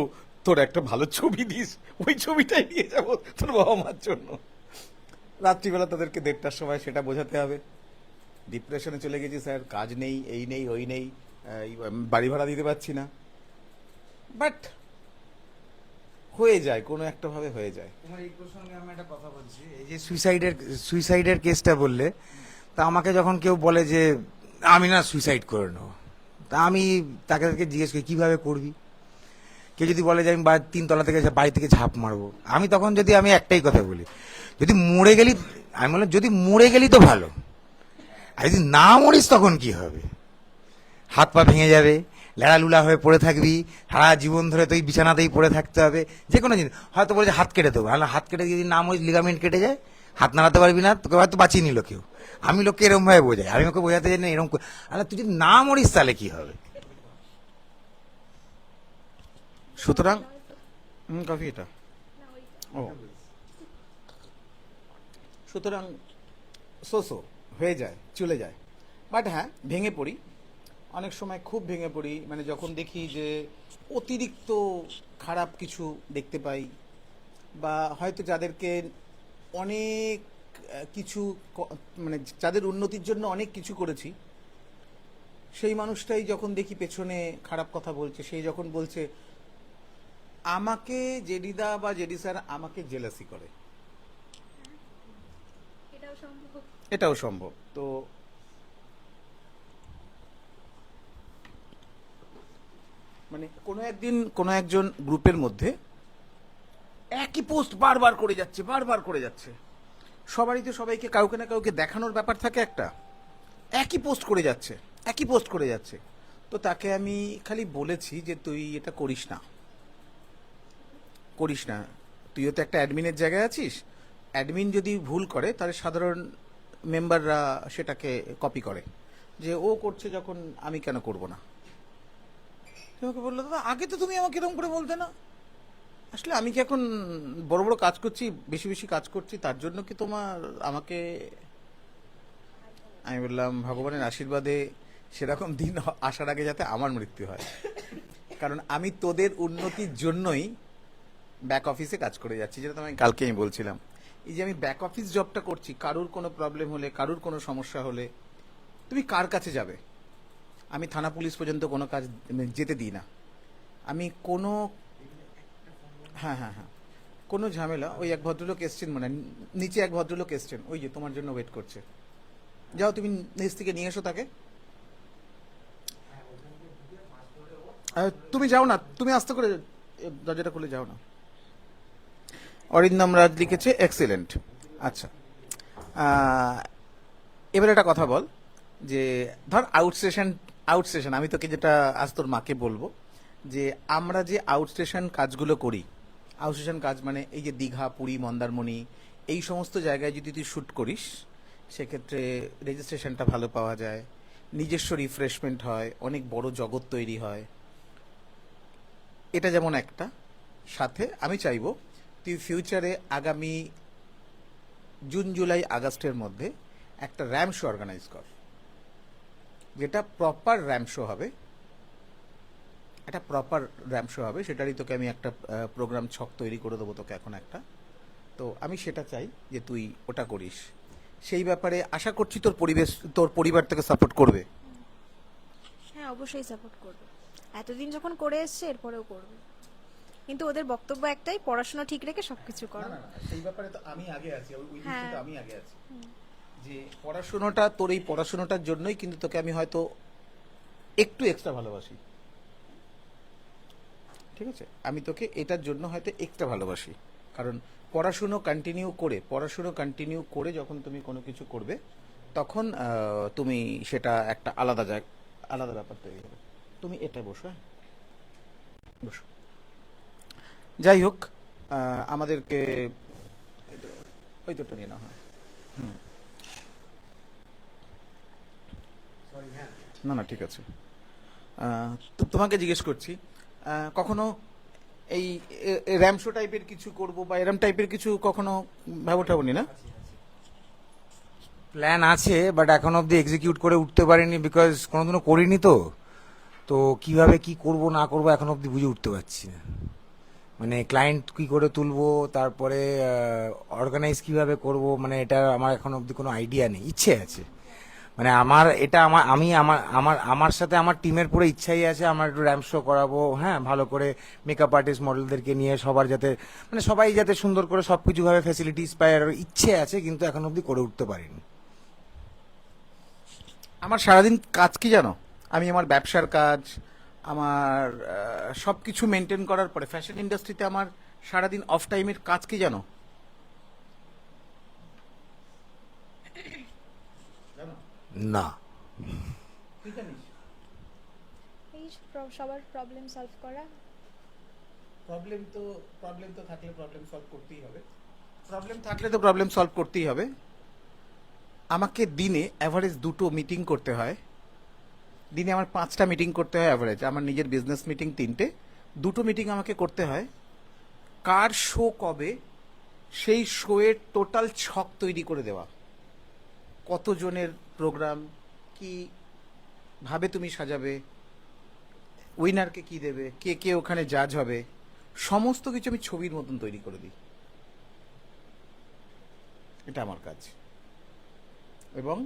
তোর একটা ভালো ছবি দিস, ওই ছবিটাই নিয়ে যাবো তোর বাবা মার জন্য। রাত্রিবেলা তাদেরকে 1:30টার সময় সেটা বোঝাতে হবে। ডিপ্রেশনে চলে গেছি স্যার, কাজ নেই, এই নেই, ওই নেই, বাড়ি ভাড়া দিতে পারছি না, বাট হয়ে যায়, কোনো একটা ভাবে হয়ে যায়। তোমার এই প্রসঙ্গে আমি একটা কথা বলছি, এই যে সুইসাইডের কেসটা বললে, তা আমাকে যখন কেউ বলে যে আমি না সুইসাইড করে নেবো, তা আমি তাকে জিজ্ঞেস করি কিভাবে করবি। কেউ যদি বলে যে আমি 3 তলা থেকে বাড়ি থেকে ঝাঁপ মারবো, আমি একটাই কথা বলি, যদি মরে গেলি, আমি বললাম যদি মরে গেলি তো ভালো, আর যদি না মরিস তখন কি হবে? হাত পা ভেঙে যাবে, লেড়ালুলা হয়ে পড়ে থাকবি, সারা জীবন ধরে তুই বিছানাতেই পড়ে থাকতে হবে। যে কোনো জিনিস হয়তো বলে যে হাত কেটে দেবো, হাত কেটে যদি না মরিস, লিগামেন্ট কেটে যায়, হাত নাড়াতে পারবি না, তোকে হয়তো বাঁচিয়ে নিল কেউ। আমি লোককে এরকম ভাবে বোঝাই, আমি ওকে বোঝাতে জানি এরকম, তুই যদি না মরিস তাহলে কি হবে। সুতরাং কফি এটা, ও সুতরাং সোসো হয়ে যায়, চলে যায়, বাট হ্যাঁ ভেঙে পড়ি, অনেক সময় খুব ভেঙে পড়ি, মানে যখন দেখি যে অতিরিক্ত খারাপ কিছু দেখতে পাই, বা হয়তো যাদেরকে অনেক কিছু মানে যাদের উন্নতির জন্য অনেক কিছু করেছি, সেই মানুষটাই যখন দেখি পেছনে খারাপ কথা বলছে, সেই যখন বলছে আমাকে জেডিদা বা জেডি স্যার আমাকে জেলাসি করে, এটাও সম্ভব। তো মানে কোনো একজন গ্রুপের মধ্যে একই পোস্ট বারবার করে যাচ্ছে, সবারই তো সবাইকে কাউকে না কাউকে দেখানোর ব্যাপার থাকে একটা, একই পোস্ট করে যাচ্ছে। তো তাকে আমি খালি বলেছি যে তুই এটা করিস না, তুইও তো একটা অ্যাডমিনের জায়গায় আছিস, অ্যাডমিন যদি ভুল করে তাহলে সাধারণ মেম্বাররা সেটাকে কপি করে, যে ও করছে যখন আমি কেন করব না। তোমাকে বললো, দাদা আগে তো তুমি আমাকে এরকম করে বলতে না, আসলে আমি কি এখন বড় বড় কাজ করছি, বেশি বেশি কাজ করছি, তার জন্য কি তোমার আমাকে। আমি বললাম ভগবানের আশীর্বাদে সেরকম দিন আসার আগে যাতে আমার মৃত্যু হয়, কারণ আমি তোদের উন্নতির জন্যই ব্যাক অফিসে কাজ করে যাচ্ছি, যেটা আমি কালকে বলছিলাম। এই যে আমি ব্যাক অফিস জবটা করছি, কারুর কোনো প্রবলেম হলে, কারুর কোনো সমস্যা হলে তুমি কার কাছে যাবে? আমি থানা পুলিশ পর্যন্ত কোনো কাজ যেতে দিই না, আমি কোনো, হ্যাঁ, কোনো ঝামেলা, ওই এক ভদ্রলোক এসছেন, মানে নিচে এক ভদ্রলোক এসছেন, ওই যে তোমার জন্য ওয়েট করছে। যাও তুমি নিচ থেকে নিয়ে এসো তাকে। তুমি যাও না, তুমি আস্তে করে দরজাটা খুলে যাও না। অরিন্দম রাজ লিখেছে এক্সিলেন্ট। আচ্ছা, এবার একটা কথা বল, যে ধর আউটস্টেশন আমি তোকে যেটা আজ তোর মাকে বলবো, যে আমরা যে আউটস্টেশন কাজগুলো করি, আউটস্টেশন কাজ মানে এই যে দীঘা, পুরী, মন্দারমণি, এই সমস্ত জায়গায় যদি তুই শ্যুট করিস, সেক্ষেত্রে রেজিস্ট্রেশনটা ভালো পাওয়া যায়, নিজস্ব রিফ্রেশমেন্ট হয়, অনেক বড় জগৎ তৈরি হয়। এটা যেমন একটা। সাথে আমি চাইবো তুই ফিউচারে আগামী জুন, জুলাই, আগস্টের মধ্যে একটা র্যাম শো অর্গানাইজ কর, যেটা প্রপার র্যাম শো হবে। একটা প্রপার র্যাম শো হবে, সেটারই তোকে আমি একটা প্রোগ্রাম ছক তৈরি করে দেবো তোকে এখন একটা। তো আমি সেটা চাই যে তুই ওটা করিস। সেই ব্যাপারে আশা করছি তোর পরিবার থেকে সাপোর্ট করবে। হ্যাঁ, অবশ্যই সাপোর্ট করবে। এতদিন যখন করে এসছে এরপরেও করবে। কিন্তু ওদের বক্তব্য একটাই, পড়াশোনা ঠিক রেখে সবকিছু করো। সেই ব্যাপারে তো আমি আগে আছি, হ্যাঁ। আমি আগে আছি, যে পড়াশোনাটা, তোর এই পড়াশোনাটার জন্যই কিন্তু তোকে আমি হয়তো একটু এক্সট্রা ভালোবাসি। ঠিক আছে, আমি তোকে এটার জন্য হয়তো এক্সট্রা ভালোবাসি, কারণ পড়াশুনো কন্টিনিউ করে যখন তুমি কোনো কিছু করবে, তখন তুমি সেটা একটা আলাদা ব্যাপার তৈরি হবে। তুমি এটা বসো, হ্যাঁ বসো। যাই হোক, আমাদেরকে ওই তোটা নিয়ে না হয়। না না, ঠিক আছে। তোমাকে জিজ্ঞেস করছি, কখনো এই র্যাম শো টাইপের কিছু করব বা এরম টাইপের কিছু কখনো ভাবনি না? প্ল্যান আছে, বাট এখন অব্দি এক্সিকিউট করে উঠতে পারিনি, বিকজ কোনোদিনও করিনি। তো কিভাবে কি করব না করব এখন অব্দি বুঝে উঠতে পারছি না। মানে ক্লায়েন্ট কি করে তুলবো, তারপরে অর্গানাইজ কিভাবে করব, মানে এটা আমার এখন অব্দি কোনো আইডিয়া নেই। ইচ্ছে আছে, মানে আমার এটা আমার আমি আমার আমার আমার সাথে আমার টিমের পুরো ইচ্ছাই আছে, আমার একটু র্যাম্প শো করাবো, হ্যাঁ, ভালো করে মেকআপ আর্টিস্ট মডেলদেরকে নিয়ে সবার যাতে, মানে সবাই যাতে সুন্দর করে সবকিছু ভাবে ফ্যাসিলিটিস পায়, আর ইচ্ছে আছে, কিন্তু এখন অব্দি করে উঠতে পারিনি। আমার সারাদিন কাজ কি জানো? আমি আমার ব্যবসার কাজ, আমার সব কিছু মেনটেন করার পরে ফ্যাশন ইন্ডাস্ট্রিতে আমার সারাদিন অফ টাইমের কাজ কি জানো? না। তুই জানিস? এই সবার প্রবলেম সলভ করা। প্রবলেম তো থাকলে প্রবলেম সলভ করতেই হবে। আমাকে দিনে অ্যাভারেজ 2টো মিটিং করতে হয়, দিনে আমার 5টা মিটিং করতে হয় অ্যাভারেজ। আমার নিজের বিজনেস মিটিং 3টে, 2টো মিটিং আমাকে করতে হয়। কার শো কবে, সেই শোয়ের টোটাল ছক তৈরি করে দেওয়া, কতজনের প্রোগ্রাম, কি ভাবে তুমি সাজাবে, উইনারকে কি দেবে, কে কে ওখানে জাজ হবে, সমস্ত কিছু আমি ছবির মতন তৈরি করে দিই। এটা আমার কাজ। এবং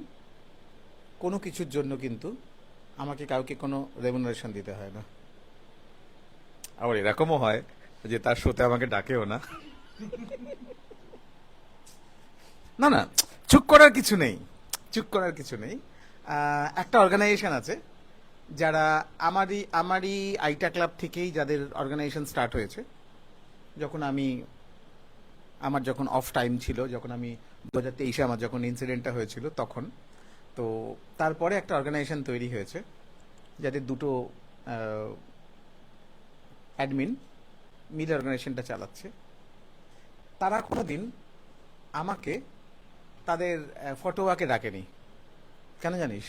কোনো কিছুর জন্য কিন্তু আমাকে কাউকে কোনো রেমুনারেশন দিতে হয় না। আবার এরকমও হয় যে তার শোতে আমাকে ডাকেও না। না না, চুপ করার কিছু নেই। একটা অর্গানাইজেশন আছে, যারা আমারই আইটা ক্লাব থেকেই, যাদের অর্গানাইজেশন স্টার্ট হয়েছে আমার যখন অফ টাইম ছিল, যখন আমি 2023-এ আমার যখন ইনসিডেন্টটা হয়েছিল তখন। তো তারপরে একটা অর্গানাইজেশন তৈরি হয়েছে, যাদের 2টো অ্যাডমিন মিলে অর্গানাইজেশনটা চালাচ্ছে। তারা কোনোদিন আমাকে তাদের ফটোওয়াকে ডাকেনি। কেন জানিস?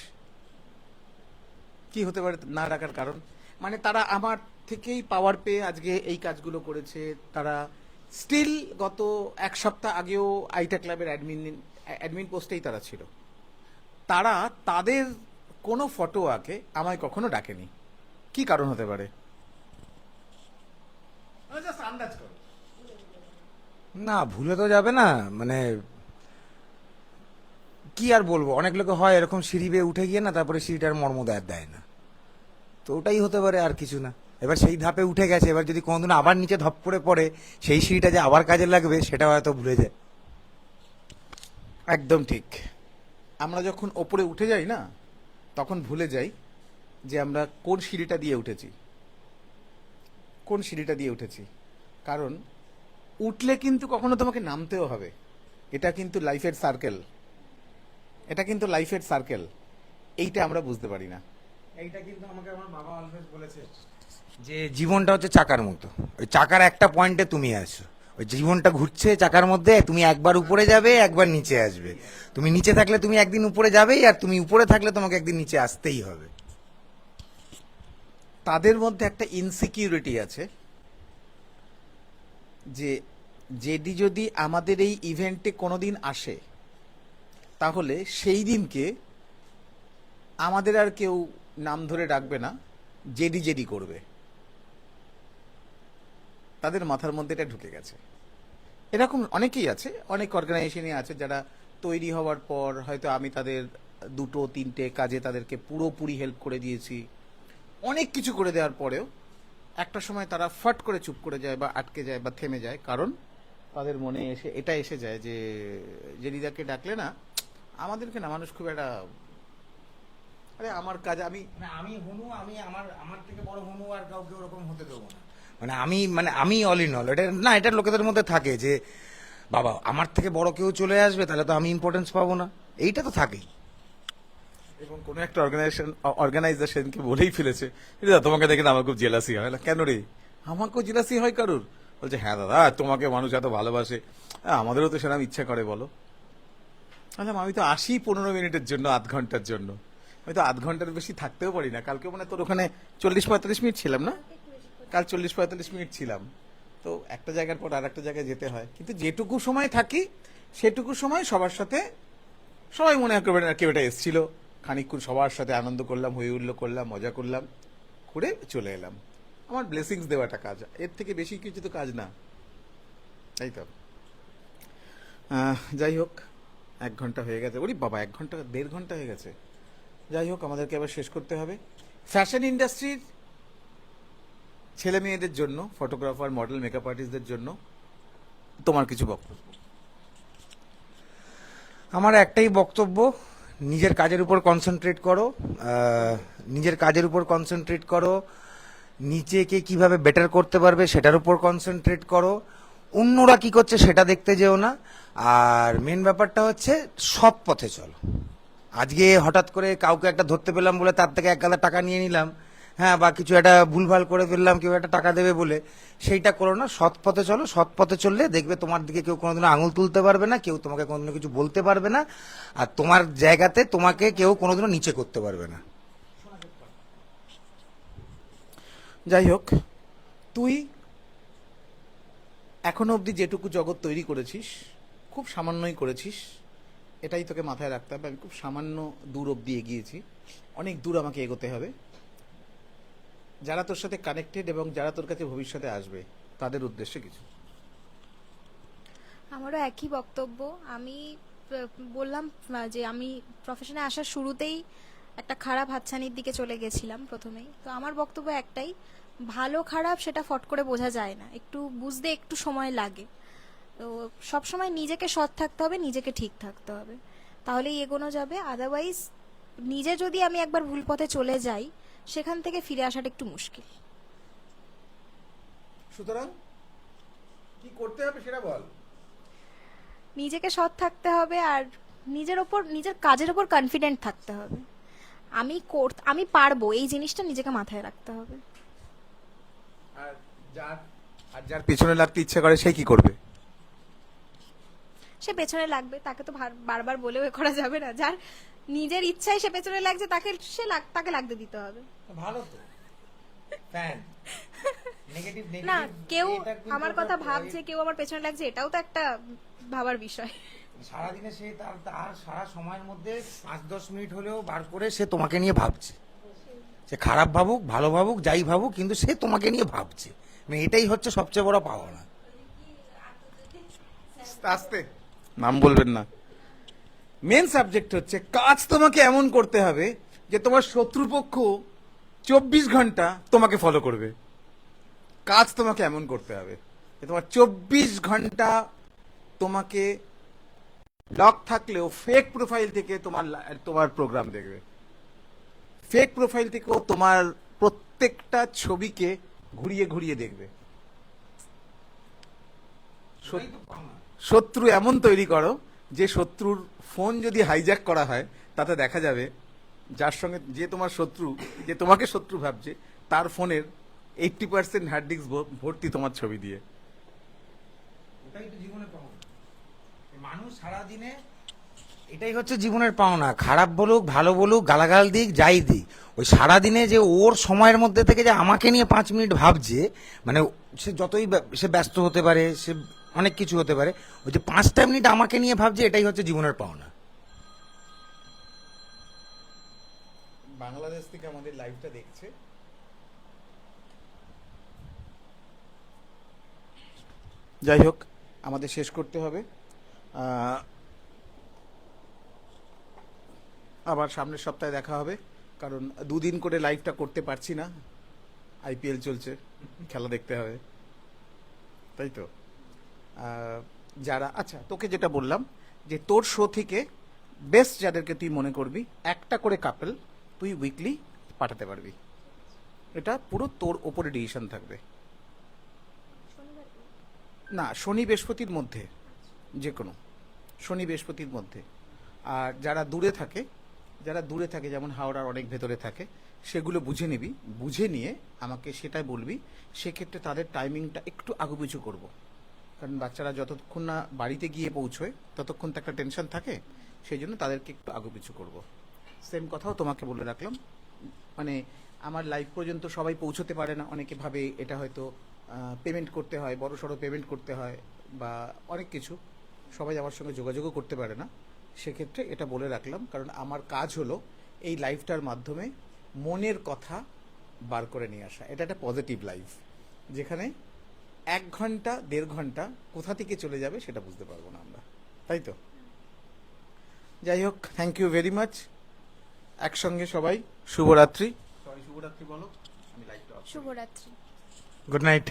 কি হতে পারে না ডাকার কারণ? মানে তারা আমার থেকেই পাওয়ার পেয়ে আজকে এই কাজগুলো করেছে। তারা স্টিল গত 1 সপ্তাহ আগেও আইটা ক্লাবের অ্যাডমিন পোস্টেই তারা ছিল। তারা তাদের কোনো ফটোওয়াকে আমায় কখনো ডাকেনি। কি কারণ হতে পারে? জাস্ট আন্দাজ করো। না, ভুলে তো যাবে না, মানে কি আর বলবো, অনেক লোকে হয় এরকম সিঁড়ি বেয়ে উঠে গিয়ে না, তারপরে সিঁড়িটার মর্ম দেয় না, তো ওটাই হতে পারে, আর কিছু না। এবার সেই ধাপে উঠে গেছে, এবার যদি কোনোদিন আবার নিচে ধপ করে পড়ে, সেই সিঁড়িটা যে আবার কাজে লাগবে সেটা হয়তো ভুলে যায়। একদম ঠিক। আমরা যখন ওপরে উঠে যাই না, তখন ভুলে যাই যে আমরা কোন সিঁড়িটা দিয়ে উঠেছি, কোন সিঁড়িটা দিয়ে উঠেছি। কারণ উঠলে কিন্তু কখনো তোমাকে নামতেও হবে। এটা কিন্তু লাইফের সার্কেল, এটা কিন্তু লাইফের সার্কেল। এইটা আমরা বুঝতে পারি না। এইটা কিন্তু আমাকে আমার বাবা অলওয়েজ বলেছে যে জীবনটা হচ্ছে চাকার মতো, ওই চাকার একটা পয়েন্টে তুমি আছো, ওই জীবনটা ঘুরছে চাকার মধ্যে, তুমি একবার উপরে যাবে একবার নিচে আসবে, তুমি নিচে থাকলে তুমি একদিন উপরে যাবেই, আর তুমি উপরে থাকলে তোমাকে একদিন নিচে আসতেই হবে। তাদের মধ্যে একটা ইনসিকিউরিটি আছে যে জেডি যদি আমাদের এই ইভেন্টে কোনোদিন আসে, তাহলে সেই দিনকে আমাদের আর কেউ নাম ধরে ডাকবে না, জেডি জেডি করবে। তাদের মাথার মধ্যে এটা ঢুকে গেছে। এরকম অনেকেই আছে, অনেক অর্গানাইজেশনই আছে যারা তৈরি হওয়ার পর হয়তো আমি তাদের 2-3টে কাজে তাদেরকে পুরোপুরি হেল্প করে দিয়েছি, অনেক কিছু করে দেওয়ার পরেও একটা সময় তারা ফট করে চুপ করে যায় বা আটকে যায় বা থেমে যায়। কারণ তাদের মনে এটা এসে যায় যে জেডিদাকে ডাকলে না আমাদেরকে না মানুষ খুব একটা, আরে আমার কাজ আমি হনু, আমি আমার থেকে বড় হনু আর কাউকে ওরকম হতে দেবো না। আমি অল ইন অল, এটা না, এটা লোকেদের মধ্যে থাকে যে বাবা আমার থেকে বড় কেউ চলে আসবে তাহলে তো আমি ইম্পর্টেন্স পাবো না, এইটা তো থাকেই। এবং কোনো একটা অর্গানাইজেশনকে বলেই ফেলেছে, দাদা তোমাকে দেখে না আমার খুব জেলাসি হয়। কেন রে, আমাকেও জেলাসি হয় কারুর? বলছে হ্যাঁ দাদা, তোমাকে মানুষ এত ভালোবাসে, আমাদেরও তো সেরকম ইচ্ছা করে বলো। আমি তো আসি 15 মিনিটের জন্য, আধ ঘন্টার জন্য, আমি তো আধ ঘন্টার বেশি থাকতেও পারি না। কালকে মানে তোর ওখানে 40-45 মিনিট ছিলাম না, কাল 40-45 মিনিট ছিলাম। তো একটা জায়গার পর আর একটা জায়গায় যেতে হয়, কিন্তু যেটুকু সময় থাকি সেটুকু সময় সবার সাথে, সবাই মনে করবে না কেউ এটা এসেছিল, খানিকক্ষণ সবার সাথে আনন্দ করলাম, হই হুল্লোড় করলাম, মজা করলাম, করে চলে এলাম। আমার ব্লেসিংস দেওয়াটা কাজ, এর থেকে বেশি কিছু তো কাজ না, তাই তো। যাই হোক, 1 ঘন্টা হয়ে গেছে। ওরে বাবা, 1 ঘন্টা 1.5 ঘন্টা হয়ে গেছে। যাই হোক, আমাদেরকে আবার শেষ করতে হবে। ফ্যাশন ইন্ডাস্ট্রির ছেলে মেয়েদের জন্য, ফটোগ্রাফার, মডেল, মেকআপ আর্টিস্টদের জন্য তোমার কিছু বক্তব্য? আমার একটাই বক্তব্য, নিজের কাজের উপর কনসেন্ট্রেট করো, নিজের কাজের উপর কনসেন্ট্রেট করো, নিজেকে কিভাবে বেটার করতে পারবে সেটার উপর কনসেন্ট্রেট করো, অন্যরা কি করছে সেটা দেখতে যেও না। আর মেন ব্যাপারটা হচ্ছে সৎ পথে চলো। আজকে হঠাৎ করে কাউকে একটা ধরতে পেলাম বলে তার থেকে 1,000 টাকা নিয়ে নিলাম, হ্যাঁ, বা কিছু একটা ভুলভাল করে ফেললাম কেউ একটা টাকা দেবে বলে, সেইটা করো না। সৎ পথে চলো, সৎ পথে চললে দেখবে তোমার দিকে কেউ কোনোদিনও আঙুল তুলতে পারবে না, কেউ তোমাকে কোনোদিনও কিছু বলতে পারবে না, আর তোমার জায়গাতে তোমাকে কেউ কোনোদিনও নিচে করতে পারবে না। যাই হোক, তুই এখনো অবধি যেটুকু জগৎ তৈরি করেছিস খুব সামান্যই করেছিস, এটাই তোকে মাথায় রাখতে হবে। আমি খুব সামান্য দূর অবধি এগিয়েছি, অনেক দূর আমাকে এগোতে হবে। যারা তোর সাথে কানেক্টেড এবং যারা তোর কাছে ভবিষ্যতে আসবে তাদের উদ্দেশ্যে কিছু? আমারও একই বক্তব্য। আমি বললাম যে আমি প্রফেশনে আসার শুরুতেই একটা খারাপ হাতছানির দিকে চলে গেছিলাম প্রথমেই। তো আমার বক্তব্য একটাই, ভালো খারাপ সেটা ফট করে বোঝা যায় না, একটু বুঝতে একটু সময় লাগে। তো সবসময় নিজেকে সৎ থাকতে হবে, নিজেকে ঠিক থাকতে হবে, তাহলেই এগোনো যাবে। আদারওয়াইজ নিজে যদি আমি একবার ভুল পথে চলে যাই, সেখান থেকে ফিরে আসাটা একটু মুশকিল। সুতরাং কি করতে হবে সেটা বল। নিজেকে সৎ থাকতে হবে আর নিজের ওপর, নিজের কাজের ওপর কনফিডেন্ট থাকতে হবে। আমি পারবো, এই জিনিসটা নিজেকে মাথায় রাখতে হবে। আর যার পেছনে লাগতে ইচ্ছে করে সে কি করবে? সে পেছনে লাগবে, তাকে তো বারবার বলেও এ করা যাবে না। যার নিজের ইচ্ছায় সে পেছনে লাগছে, তাকে লাগতে দিতে হবে। ভালো তো ফ্যান নেগেটিভ না, কেউ আমার কথা ভাবছে, কেউ আমার পেছনে লাগছে, এটাও তো একটা ভাবার বিষয়। সারাদিনে সে তার সারা সময়ের মধ্যে 5-10 মিনিট হলেও বার করে সে তোমাকে নিয়ে ভাবছে। সে খারাপ ভাবুক, ভালো ভাবুক, যাই ভাবুক, কিন্তু সে তোমাকে নিয়ে ভাবছে। এটাই হচ্ছে সবচেয়ে বড় পাওনা। আস্তে নাম বলবেন না। মেন সাবজেক্ট হচ্ছে কাজ তোমাকে এমন করতে হবে যে তোমার শত্রুপক্ষ 24 ঘন্টা তোমাকে ফলো করবে। কাজ তোমাকে এমন করতে হবে যে তোমার 24 ঘন্টা তোমাকে লক থাকলেও ফেক প্রোফাইল থেকে তোমার প্রোগ্রাম দেখবে, ফেক প্রোফাইল থেকেও তোমার প্রত্যেকটা ছবিকে ঘুরিয়ে ঘুরিয়ে দেখবে। শত্রু এমন তৈরি করো যে শত্রুর ফোন যদি হাইজ্যাক করা হয় তাতে দেখা যাবে যার সঙ্গে যে তোমার শত্রু, যে তোমাকে শত্রু ভাবছে, তার ফোনের 80% হার্ড ডিস্ক ভর্তি তোমার ছবি দিয়ে। এটাই তো জীবনের পাওনা। মানুষ সারাদিনে এটাই হচ্ছে জীবনের পাওনা, খারাপ বলুক ভালো বলুক গালাগাল দিক যাই দিক, ওই সারাদিনে যে ওর সময়ের মধ্যে থেকে যে আমাকে নিয়ে 5 মিনিট ভাবছে, মানে সে যতই সে ব্যস্ত হতে পারে, সে অনেক কিছু হতে পারে, ওই যে 5টা মিনিট আমাকে নিয়ে ভাবছে, এটাই হচ্ছে জীবনের পাওনা। বাংলাদেশ থেকে আমাদের লাইভটা দেখছে। যাই হোক, আমাদের শেষ করতে হবে। আবার সামনের সপ্তাহে দেখা হবে, কারণ 2 দিন করে লাইভটা করতে পারছি না, আইপিএল চলছে, খেলা দেখতে হবে, তাই তো। যারা, আচ্ছা তোকে যেটা বললাম যে তোর শো থেকে বেস্ট যাদেরকে তুই মনে করবি একটা করে কাপল তুই উইকলি পাঠাতে পারবি, এটা পুরো তোর ওপরে ডিসিশন থাকবে। না, শনি বৃহস্পতির মধ্যে, যে কোনো শনি বৃহস্পতির মধ্যে। আর যারা দূরে থাকে, যেমন হাওড়ার অনেক ভেতরে থাকে, সেগুলো বুঝে নিবি, বুঝে নিয়ে আমাকে সেটাই বলবি। সেক্ষেত্রে তাদের টাইমিংটা একটু আগুপিছু করব, কারণ বাচ্চারা যতক্ষণ না বাড়িতে গিয়ে পৌঁছয় ততক্ষণ তো একটা টেনশন থাকে, সেই জন্য তাদেরকে একটু আগুপিছু করব। সেম কথাও তোমাকে বলে রাখলাম, মানে আমার লাইফ পর্যন্ত সবাই পৌঁছতে পারে না, অনেকে ভাবে এটা হয়তো পেমেন্ট করতে হয়, বড় সড়ো পেমেন্ট করতে হয় বা অনেক কিছু, সবাই আমার সঙ্গে যোগাযোগও করতে পারে না। সেক্ষেত্রে এটা বলে রাখলাম, কারণ আমার কাজ হলো এই লাইফটার মাধ্যমে মনের কথা বার করে নিয়ে আসা। এটা একটা পজিটিভ লাইফ, যেখানে 1 ঘন্টা 1.5 ঘন্টা কোথা থেকে চলে যাবে সেটা বুঝতে পারবো না আমরা, তাই তো। যাই হোক, থ্যাংক ইউ ভেরি মাচ। একসঙ্গে সবাই শুভরাত্রি। সবাই শুভরাত্রি বলো, আমি লাইভটা অফ করি। শুভরাত্রি। Good night.